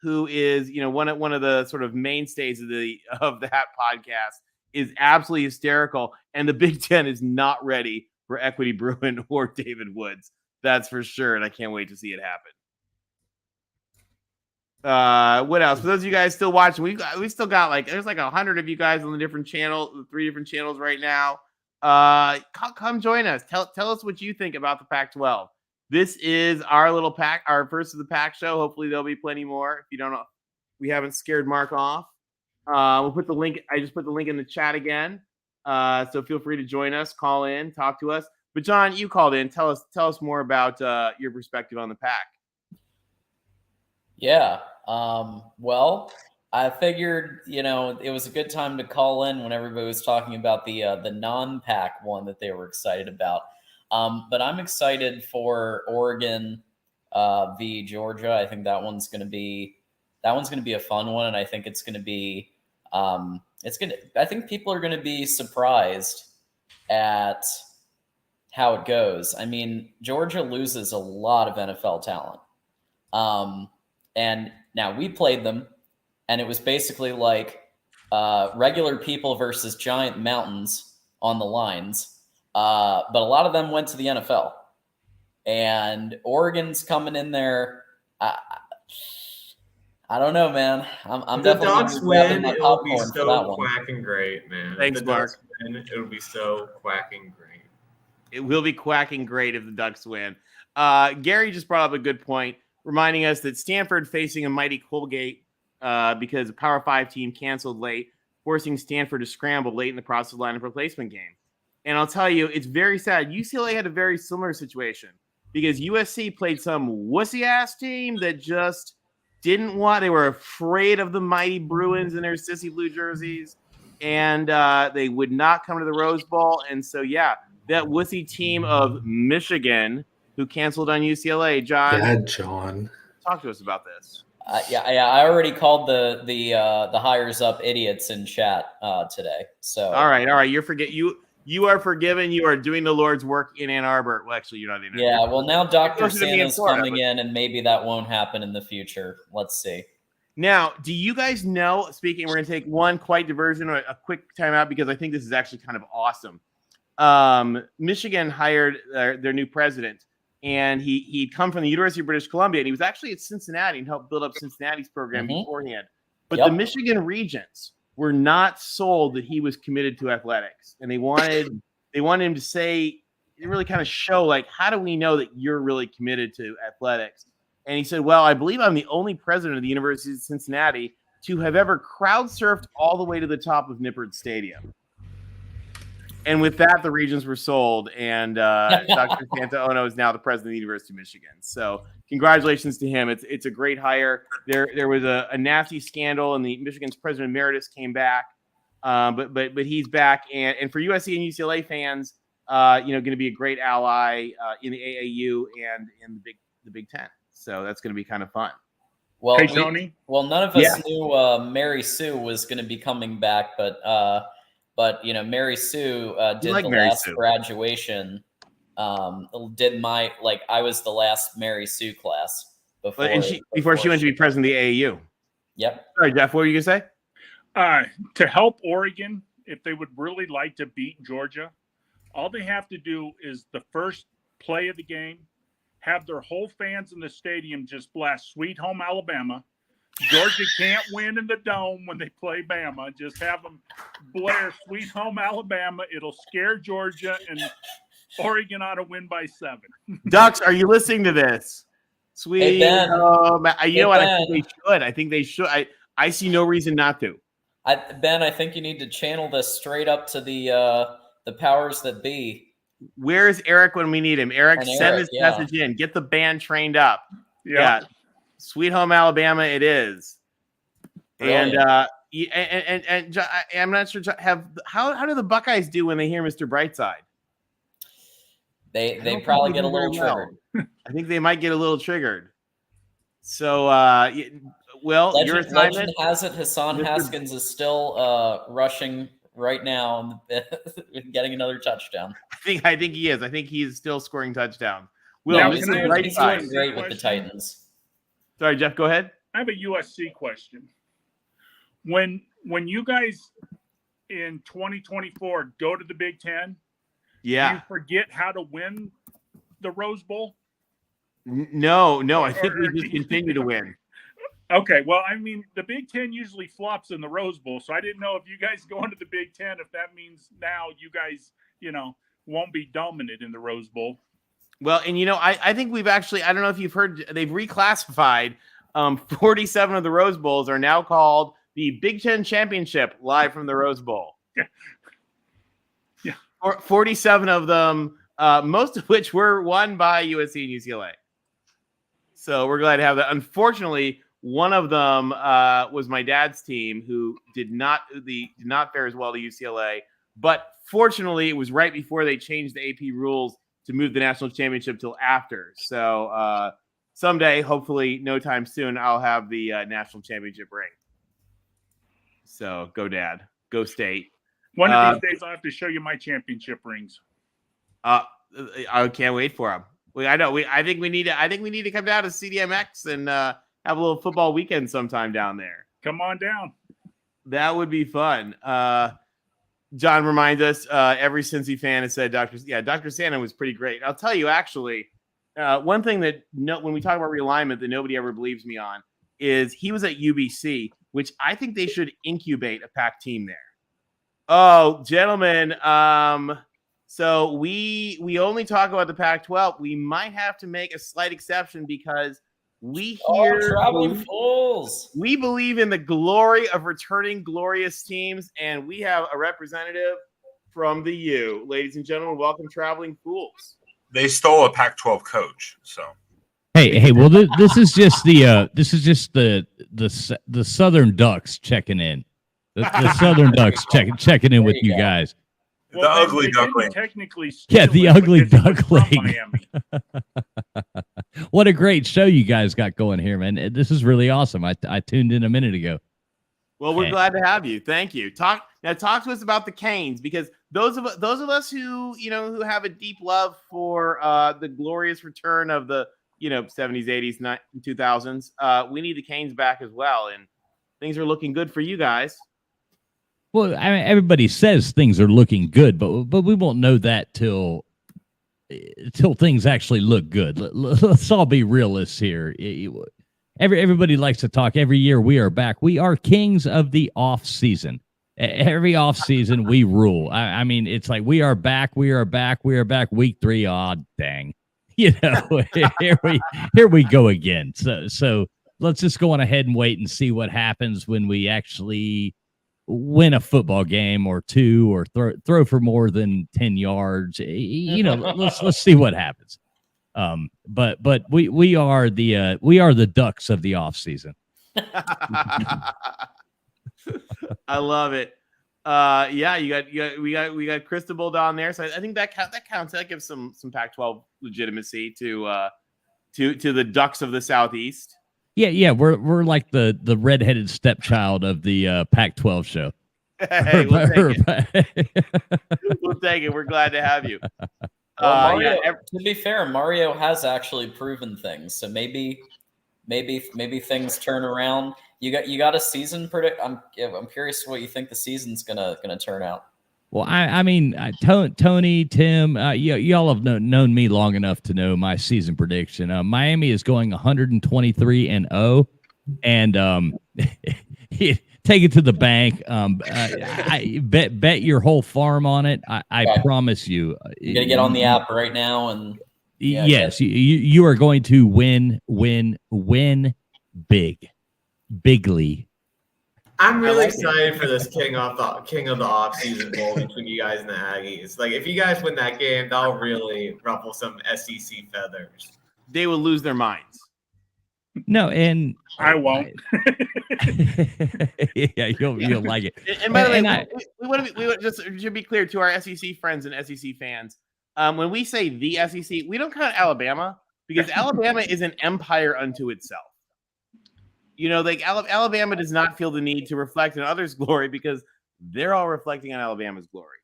who is one of the sort of mainstays of that podcast, is absolutely hysterical. And the Big Ten is not ready for Equity Bruin or David Woods. That's for sure. And I can't wait to see it happen. What else? For those of you guys still watching, we still got there's 100 of you guys on the different channel, 3 different channels right now. Come join us. Tell us what you think about the Pac-12. This is our little pack, our first of the pack show. Hopefully there'll be plenty more. If you don't know, we haven't scared Mark off. We'll put the link. I just put the link in the chat again. So feel free to join us, call in, talk to us. But John, you called in. Tell us more about your perspective on the pack. Yeah. Well, I figured, it was a good time to call in when everybody was talking about the non-pack one that they were excited about. But I'm excited for Oregon v. Georgia. I think that one's going to be a fun one, and I think it's going to be I think people are going to be surprised at how it goes. I mean, Georgia loses a lot of NFL talent. And now we played them, and it was basically like regular people versus giant mountains on the lines. But a lot of them went to the NFL. And Oregon's coming in there. I don't know, man. I'm the definitely Ducks win. It'll be for that so one. quacking great, man. Thanks, if the Mark. Ducks win, it'll be so quacking great. It will be quacking great if the Ducks win. Gary just brought up a good point, reminding us that Stanford facing a mighty Colgate because a Power 5 team canceled late, forcing Stanford to scramble late in the process of lineup replacement game. And I'll tell you, it's very sad. UCLA had a very similar situation because USC played some wussy-ass team that just didn't want. They were afraid of the mighty Bruins in their sissy blue jerseys, and they would not come to the Rose Bowl. And so, yeah, that wussy team of Michigan who canceled on UCLA. John, Yeah, John, talk to us about this. Yeah, I already called the hires up idiots in chat today. So all right, you are forgiven. You are doing the Lord's work in Ann Arbor. Well, actually, you're not in Ann Arbor. Yeah, well, now Dr. Supposed to be in Santa's Florida, coming in, and maybe that won't happen in the future. Let's see. Now, do you guys know, we're going to take one quick diversion, or a quick timeout, because I think this is actually kind of awesome. Michigan hired their new president, and he'd come from the University of British Columbia, and he was actually at Cincinnati and helped build up Cincinnati's program beforehand. But the Michigan Regents were not sold that he was committed to athletics, and they wanted him to say, really kind of show, like, how do we know that you're really committed to athletics? And he said, well, I believe I'm the only president of the University of Cincinnati to have ever crowd surfed all the way to the top of Nippert Stadium. And with that, the Regents were sold, and Dr. Santa Ono is now the president of the University of Michigan. So congratulations to him. It's a great hire. There was a nasty scandal, and the Michigan's president emeritus came back, but he's back. And for USC and UCLA fans, going to be a great ally in the AAU and in the Big Ten. So that's going to be kind of fun. Well, Hey, Tony. None of us knew Mary Sue was going to be coming back, but Mary Sue did the last graduation. I was the last Mary Sue class before she went to be president of the AAU. Yep. Sorry, Jeff, what were you going to say? To help Oregon, if they would really like to beat Georgia, all they have to do is the first play of the game, have their whole fans in the stadium just blast Sweet Home Alabama. Georgia can't win in the Dome when they play Bama. Just have them blare Sweet Home Alabama. It'll scare Georgia, and Oregon ought to win by 7. Ducks, are you listening to this? Sweet. Hey, Ben. I think they should. I see no reason not to. Ben, I think you need to channel this straight up to the powers that be Where's Eric when we need him? Eric, And send Eric, this yeah. message in. Get the band trained up. Yeah. Yeah. Sweet Home Alabama it is. Brilliant. And I'm not sure how do the Buckeyes do when they hear Mr. Brightside? They probably get a little triggered. I think they might get a little triggered. So, Will, your Legend assignment has it Hassan Haskins is still rushing right now and getting another touchdown. I think he is. I think he's still scoring touchdowns. Will, No, Mr. he's doing Brightside. great with the Titans. Sorry, Jeff, go ahead. I have a USC question. When you guys in 2024 go to the Big Ten, do you forget how to win the Rose Bowl? No. I think we just continue to win. Okay, well, I mean, the Big Ten usually flops in the Rose Bowl, so I didn't know if you guys go into the Big Ten, if that means now you guys, won't be dominant in the Rose Bowl. Well, and I think we've actually, I don't know if you've heard, they've reclassified 47 of the Rose Bowls are now called the Big Ten Championship live from the Rose Bowl. Yeah. 47 of them, most of which were won by USC and UCLA. So we're glad to have that. Unfortunately, one of them was my dad's team, who did not fare as well to UCLA. But fortunately, it was right before they changed the AP rules to move the national championship till after. So someday, hopefully, no time soon, I'll have the national championship ring. So go, Dad. Go State. One of these days, I'll have to show you my championship rings. I can't wait for them. I think we need to come down to CDMX and have a little football weekend sometime down there. Come on down. That would be fun. John reminds us every Cincy fan has said Dr. Santa was pretty great. I'll tell you, actually, one thing that when we talk about realignment that nobody ever believes me on is he was at UBC, which I think they should incubate a Pac team there. Oh, gentlemen, so we only talk about the Pac-12. We might have to make a slight exception because we traveling fools. We believe in the glory of returning glorious teams, and we have a representative from the U. Ladies and gentlemen, welcome, Traveling Fools. They stole a Pac-12 coach, so. Hey! Well, this is just the Southern Ducks checking in. The Southern Ducks checking in with you guys. The ugly duckling. The ugly duckling. What a great show you guys got going here, man. This is really awesome. I tuned in a minute ago. Well, we're glad to have you. Thank you. Talk to us about the Canes, because those of us who have a deep love for the glorious return of the 70s, 80s, 2000s, we need the Canes back as well, and things are looking good for you guys. Well, I mean, everybody says things are looking good, but we won't know that till things actually look good. Let's all be realists here. Everybody likes to talk every year. We are back. We are kings of the off season. Every off season we rule. I mean, it's like we are back. We are back. We are back. Week 3. Aw, dang. Here we go again. So let's just go on ahead and wait and see what happens when we actually win a football game or two, or throw for more than 10 yards. Let's see what happens. But we are the Ducks of the off season. I love it. We got Cristobal down there, so I think that counts. That gives some Pac-12 legitimacy to the Ducks of the Southeast. Yeah, we're like the redheaded stepchild of the Pac-12 show. Hey, we'll take it. We'll take it. We're glad to have you. Well, to be fair, Mario has actually proven things, so maybe things turn around. You got a season predict. I'm curious what you think the season's gonna turn out. Well, I mean, Tony, Tim, y'all have known me long enough to know my season prediction. Miami is going 123-0, and take it to the bank. I bet your whole farm on it. I promise you. You're gonna get on the app right now, and yes, you are going to win bigly. I'm really like it. excited for this king of the offseason bowl between you guys and the Aggies. Like, if you guys win that game, that'll really ruffle some SEC feathers. They will lose their minds. No, and I won't. Yeah, you'll like it. And by the way, And we want to just to be clear to our SEC friends and SEC fans. When we say the SEC, we don't count Alabama because Alabama is an empire unto itself. You know, like Alabama does not feel the need to reflect on others' glory because they're all reflecting on Alabama's glory.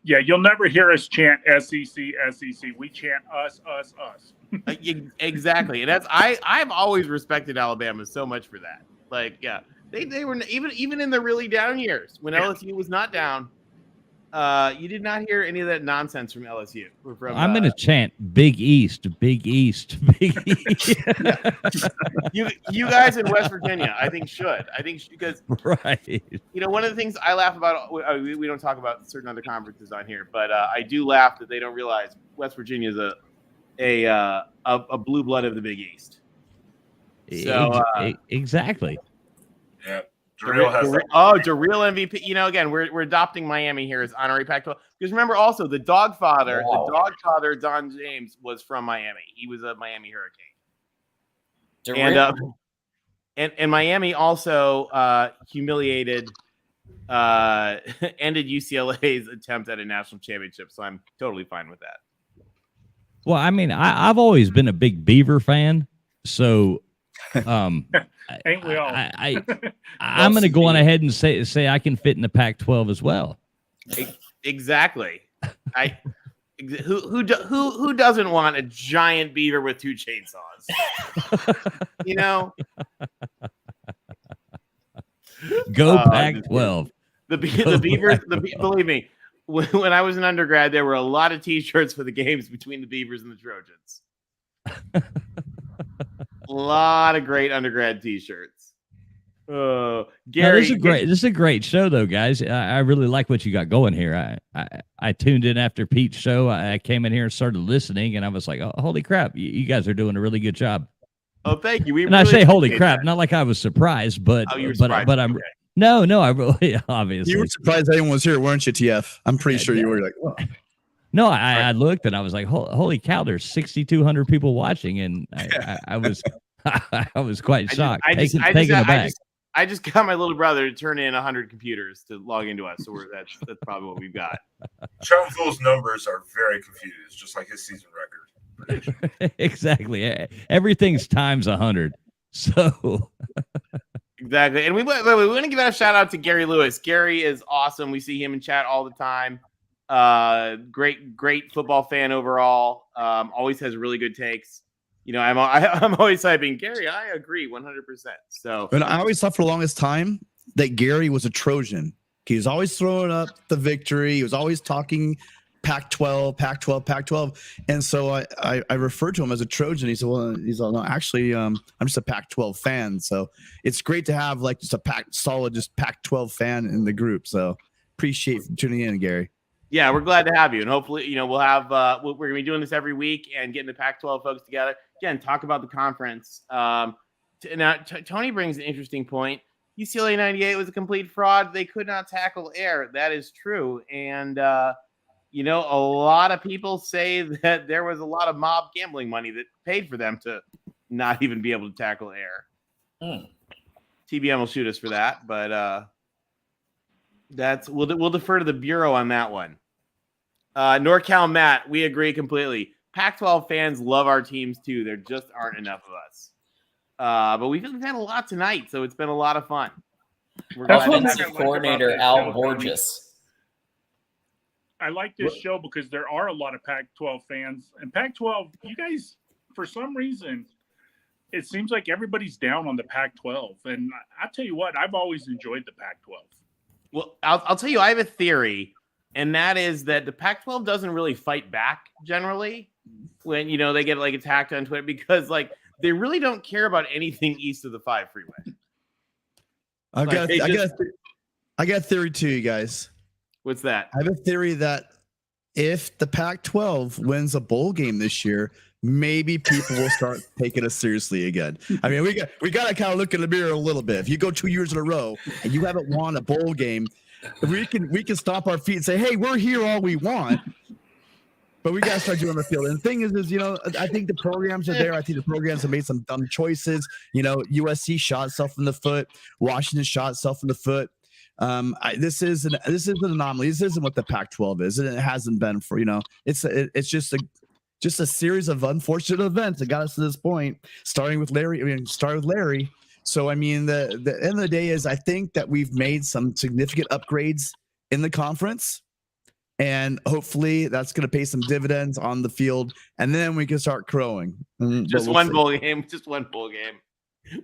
Yeah, you'll never hear us chant SEC, SEC. We chant us, us, us. Exactly, and that's I've always respected Alabama so much for that. Like, yeah, they were even in the really down years when LSU was not down. You did not hear any of that nonsense from LSU. I'm going to chant Big East, Big East, Big East. You guys in West Virginia, I think should. I think because right. You know, one of the things I laugh about. We don't talk about certain other conferences on here, but I do laugh that they don't realize West Virginia is a blue blood of the Big East. So exactly. Yeah. Jarrell MVP. You know, again, we're adopting Miami here as honorary Pac-12 because remember also the dog father Don James was from Miami. He was a Miami Hurricane. And Miami also humiliated, ended UCLA's attempt at a national championship. So I'm totally fine with that. Well, I mean, I've always been a big Beaver fan, so. Ain't we all? I'm going to go on ahead and say I can fit in the Pac-12 as well. Exactly. Who doesn't want a giant beaver with two chainsaws? You know. Go Pac-12. The Beavers. Believe me, when I was an undergrad, there were a lot of T-shirts for the games between the Beavers and the Trojans. A lot of great undergrad T-shirts. Gary, this is a great show, though, guys. I really like what you got going here. I tuned in after Pete's show. I came in here and started listening, and I was like, "Oh, holy crap! You guys are doing a really good job." Oh, thank you. I say "holy crap," not like I was surprised, but you were surprised. But I'm okay. No, I really obviously you were surprised anyone was here, weren't you, TF? I'm pretty sure you were like, "Whoa." No, I looked and I was like, "Holy cow!" There's 6,200 people watching, and I was I was quite shocked, taken aback. I just got my little brother to turn in 100 computers to log into us, so that's probably what we've got. Shelton's numbers are very confused, just like his season record. Exactly, everything's times 100. So exactly, and we want to give a shout out to Gary Lewis. Gary is awesome. We see him in chat all the time. Great football fan overall. Always has really good takes. You know, I'm always typing Gary. I agree 100%. So, and I always thought for the longest time that Gary was a Trojan. He was always throwing up the victory. He was always talking Pac-12, Pac-12, Pac-12, and so I referred to him as a Trojan. He said, "Well, no, actually, I'm just a Pac-12 fan." So it's great to have like just a solid Pac-12 fan in the group. So appreciate tuning in, Gary. Yeah, we're glad to have you, and hopefully, you know, we'll have we're gonna be doing this every week and getting the Pac-12 folks together again, talk about the conference. Now, Tony brings an interesting point. UCLA 98 was a complete fraud. They could not tackle air. That is true, and you know, a lot of people say that there was a lot of mob gambling money that paid for them to not even be able to tackle air. TBM will shoot us for that, but we'll defer to the Bureau on that one. NorCal Matt, we agree completely. Pac-12 fans love our teams too. There just aren't enough of us. But we've had a lot tonight, so it's been a lot of fun. Offensive coordinator Al Borges. I like this show because there are a lot of Pac-12 fans. And Pac-12, you guys, for some reason, it seems like everybody's down on the Pac-12. And I'll tell you what, I've always enjoyed the Pac-12. Well, I'll tell you, I have a theory, and that is that the Pac-12 doesn't really fight back generally when, you know, they get like attacked on Twitter because like they really don't care about anything east of the 5 freeway. I got a theory too, you guys. What's that? I have a theory that if the Pac-12 wins a bowl game this year, maybe people will start taking us seriously again. I mean, we got to kind of look in the mirror a little bit. If you go 2 years in a row and you haven't won a bowl game, we can stomp our feet and say, hey, we're here all we want. But we got to start doing the field. And the thing is, I think the programs are there. I think the programs have made some dumb choices. USC shot itself in the foot. Washington shot itself in the foot. This is an anomaly. This isn't what the Pac-12 is, and it hasn't been for it's just a series of unfortunate events that got us to this point. Starting with Larry. So I mean, the end of the day is I think that we've made some significant upgrades in the conference. And hopefully that's going to pay some dividends on the field, and then we can start crowing. Just one bowl game. Just one bowl game.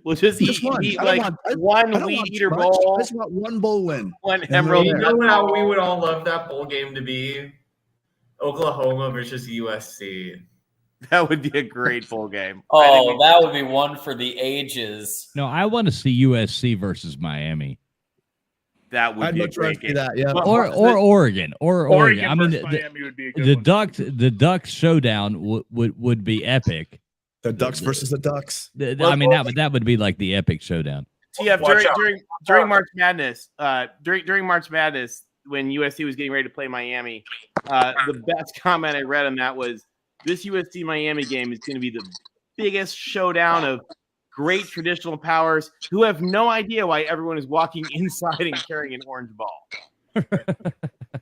We'll just eat like one Wheat Eater bowl. I just want one bowl win. One Emerald. You know how we would all love that bowl game to be? Oklahoma versus USC. That would be a great bowl game. Oh, that would be one for the ages. No, I want to see USC versus Miami. That would be a great game. Yeah. Or Oregon. Oregon. I mean, Miami would be a good one. The Ducks showdown would be epic. The Ducks versus the Ducks. I mean, that would be like the epic showdown. Yeah, during March Madness, during March Madness, when USC was getting ready to play Miami, the best comment I read on that was, this USC Miami game is going to be the biggest showdown of great traditional powers who have no idea why everyone is walking inside and carrying an orange ball.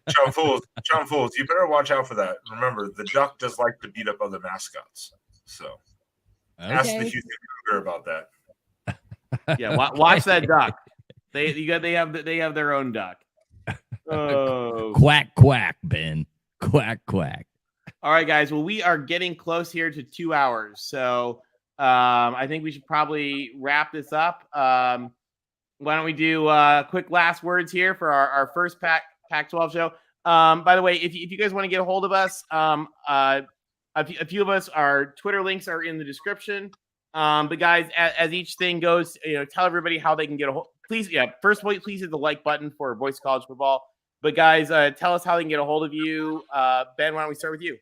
John Fools, you better watch out for that. Remember, the Duck does like to beat up other mascots. So ask the Houston Cougar about that. Yeah, watch that duck. They have their own duck. Oh. Quack quack, Ben. Quack quack. All right, guys. Well, we are getting close here to 2 hours, so I think we should probably wrap this up. Why don't we do quick last words here for our first Pac-12 show? By the way, if you guys want to get a hold of us, a few of us, our Twitter links are in the description. But guys, as each thing goes, tell everybody how they can get a hold. Please, first of all, please hit the like button for Voice College Football. But guys, tell us how they can get a hold of you. Ben, why don't we start with you?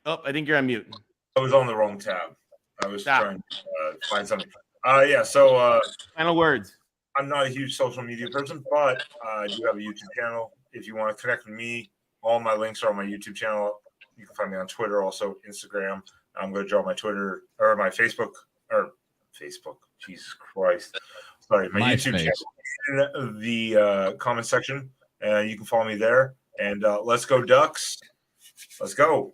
Oh, I think you're on mute. I was on the wrong tab. I was trying to find something. So final words. I'm not a huge social media person, but I do have a YouTube channel. If you want to connect with me, all my links are on my YouTube channel. You can find me on Twitter, also Instagram. I'm going to draw my Twitter or my Facebook. Jesus Christ. Sorry, my YouTube channel in the comment section. You can follow me there. And let's go Ducks. Let's go.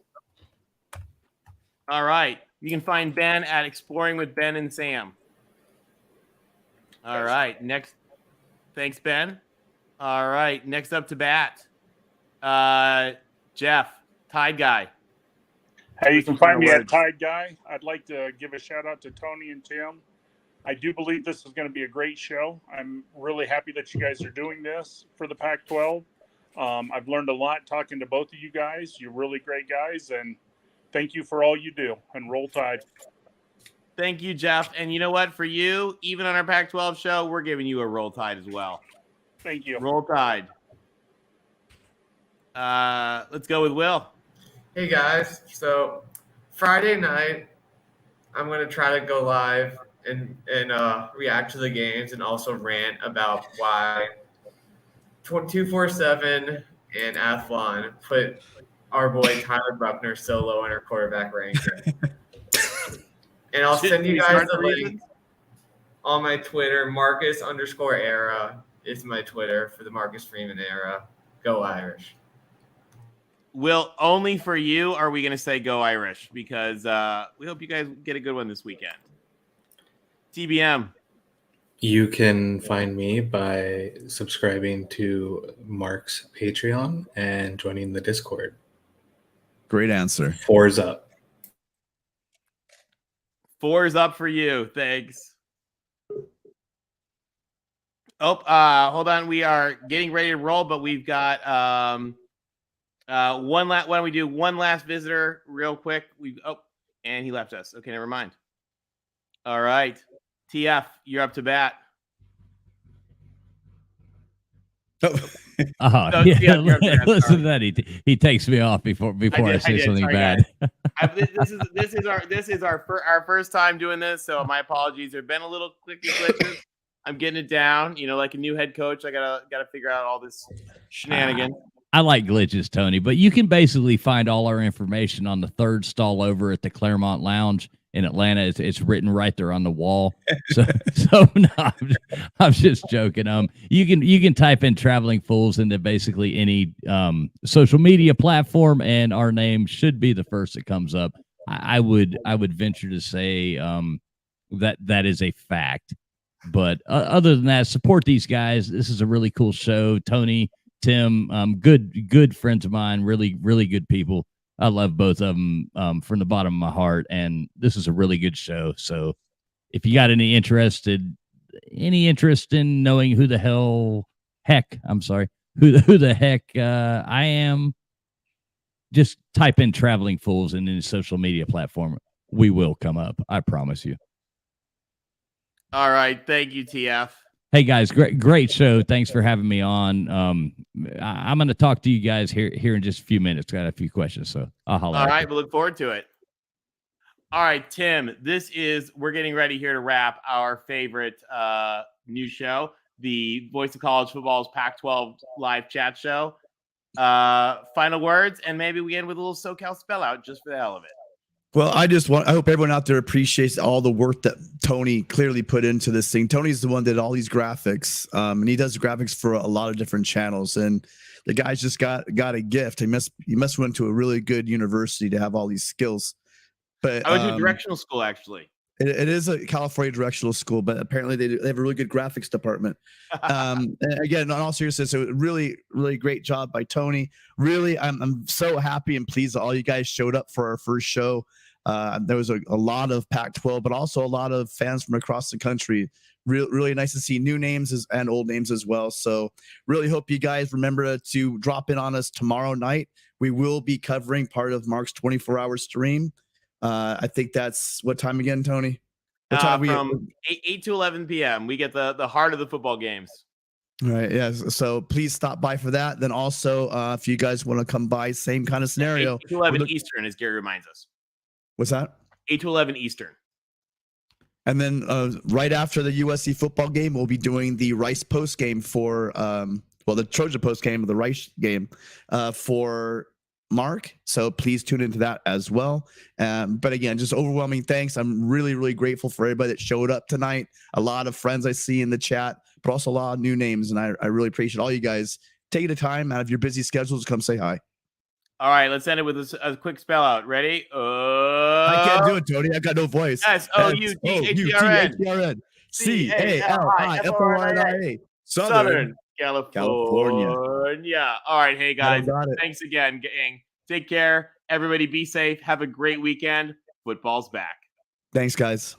All right. You can find Ben at Exploring with Ben and Sam. All right. Next. Thanks, Ben. All right. Next up to bat. Jeff, Tide Guy. Hey, you can find me at Tide Guy. I'd like to give a shout out to Tony and Tim. I do believe this is going to be a great show. I'm really happy that you guys are doing this for the Pac-12. I've learned a lot talking to both of you guys. You're really great guys, and thank you for all you do, and roll Tide. Thank you, Jeff. And you know what? For you, even on our Pac-12 show, we're giving you a roll Tide as well. Thank you. Roll Tide. Let's go with Will. Hey, guys. So Friday night, I'm going to try to go live and react to the games and also rant about why 247 and Athlon put our boy Tyler Buckner so low in our quarterback ranking. And I'll send you guys the link on my Twitter. Marcus_era is my Twitter for the Marcus Freeman era. Go Irish. Will, only for you are we going to say go Irish, because we hope you guys get a good one this weekend. TBM. You can find me by subscribing to Mark's Patreon and joining the Discord. Great answer. 4's up. 4's up for you. Thanks. Oh, hold on. We are getting ready to roll, but we've got why don't we do one last visitor real quick? And he left us. Okay, never mind. All right. TF, you're up to bat. Oh. Oh, So, yeah. I'm Listen sorry. to that. He takes me off before I say something Sorry, bad. This is our first time doing this, so my apologies. There've been a little clicky glitches. I'm getting it down. You know, like a new head coach, I gotta figure out all this shenanigans. I like glitches, Tony, but you can basically find all our information on the third stall over at the Claremont Lounge in Atlanta. It's written right there on the wall. So no, I'm just joking. You can type in Traveling Fools into basically any social media platform, and our name should be the first that comes up. I would venture to say that is a fact. But other than that, support these guys. This is a really cool show. Tony, Tim, good friends of mine, really good people. I love both of them from the bottom of my heart, and this is a really good show. So if you got any interest in knowing who the heck I am, just type in Traveling Fools in any social media platform. We will come up. I promise you. All right, thank you, TF. Hey guys, great show. Thanks for having me on. I'm going to talk to you guys here in just a few minutes. Got a few questions, so I'll holler. All right, we look forward to it. All right, Tim, we're getting ready here to wrap our favorite new show, the Voice of College Football's Pac-12 live chat show. Final words, and maybe we end with a little SoCal spell out just for the hell of it. Well, I hope everyone out there appreciates all the work that Tony clearly put into this thing. Tony's the one that did all these graphics, and he does graphics for a lot of different channels. And the guy's just got a gift. He must went to a really good university to have all these skills. But I went to a directional school, actually. It is a California directional school, but apparently they have a really good graphics department. And again, on all seriousness, a really great job by Tony. Really, I'm so happy and pleased that all you guys showed up for our first show. There was a lot of Pac-12, but also a lot of fans from across the country. Really nice to see new names and old names as well. So really hope you guys remember to drop in on us tomorrow night. We will be covering part of Mark's 24-hour stream. I think that's what time again, Tony? What time from 8 to 11 p.m. We get the heart of the football games. All right. Yeah. So please stop by for that. Then also, if you guys want to come by, same kind of scenario. 8 to 11 Eastern, as Gary reminds us. What's that? 8 to 11 Eastern. And then right after the USC football game, we'll be doing the Rice post game for the Trojan post game, the Rice game for Mark. So please tune into that as well. But again, just overwhelming thanks. I'm really grateful for everybody that showed up tonight. A lot of friends I see in the chat, but also a lot of new names. And I really appreciate all you guys taking the time out of your busy schedules to come say hi. All right, let's end it with a quick spell out. Ready? I can't do it, Tony. I got no voice. SOUTHRN CALIFORNIA Southern California. All right, hey guys, thanks again, gang. Take care. Everybody be safe. Have a great weekend. Football's back. Thanks, guys.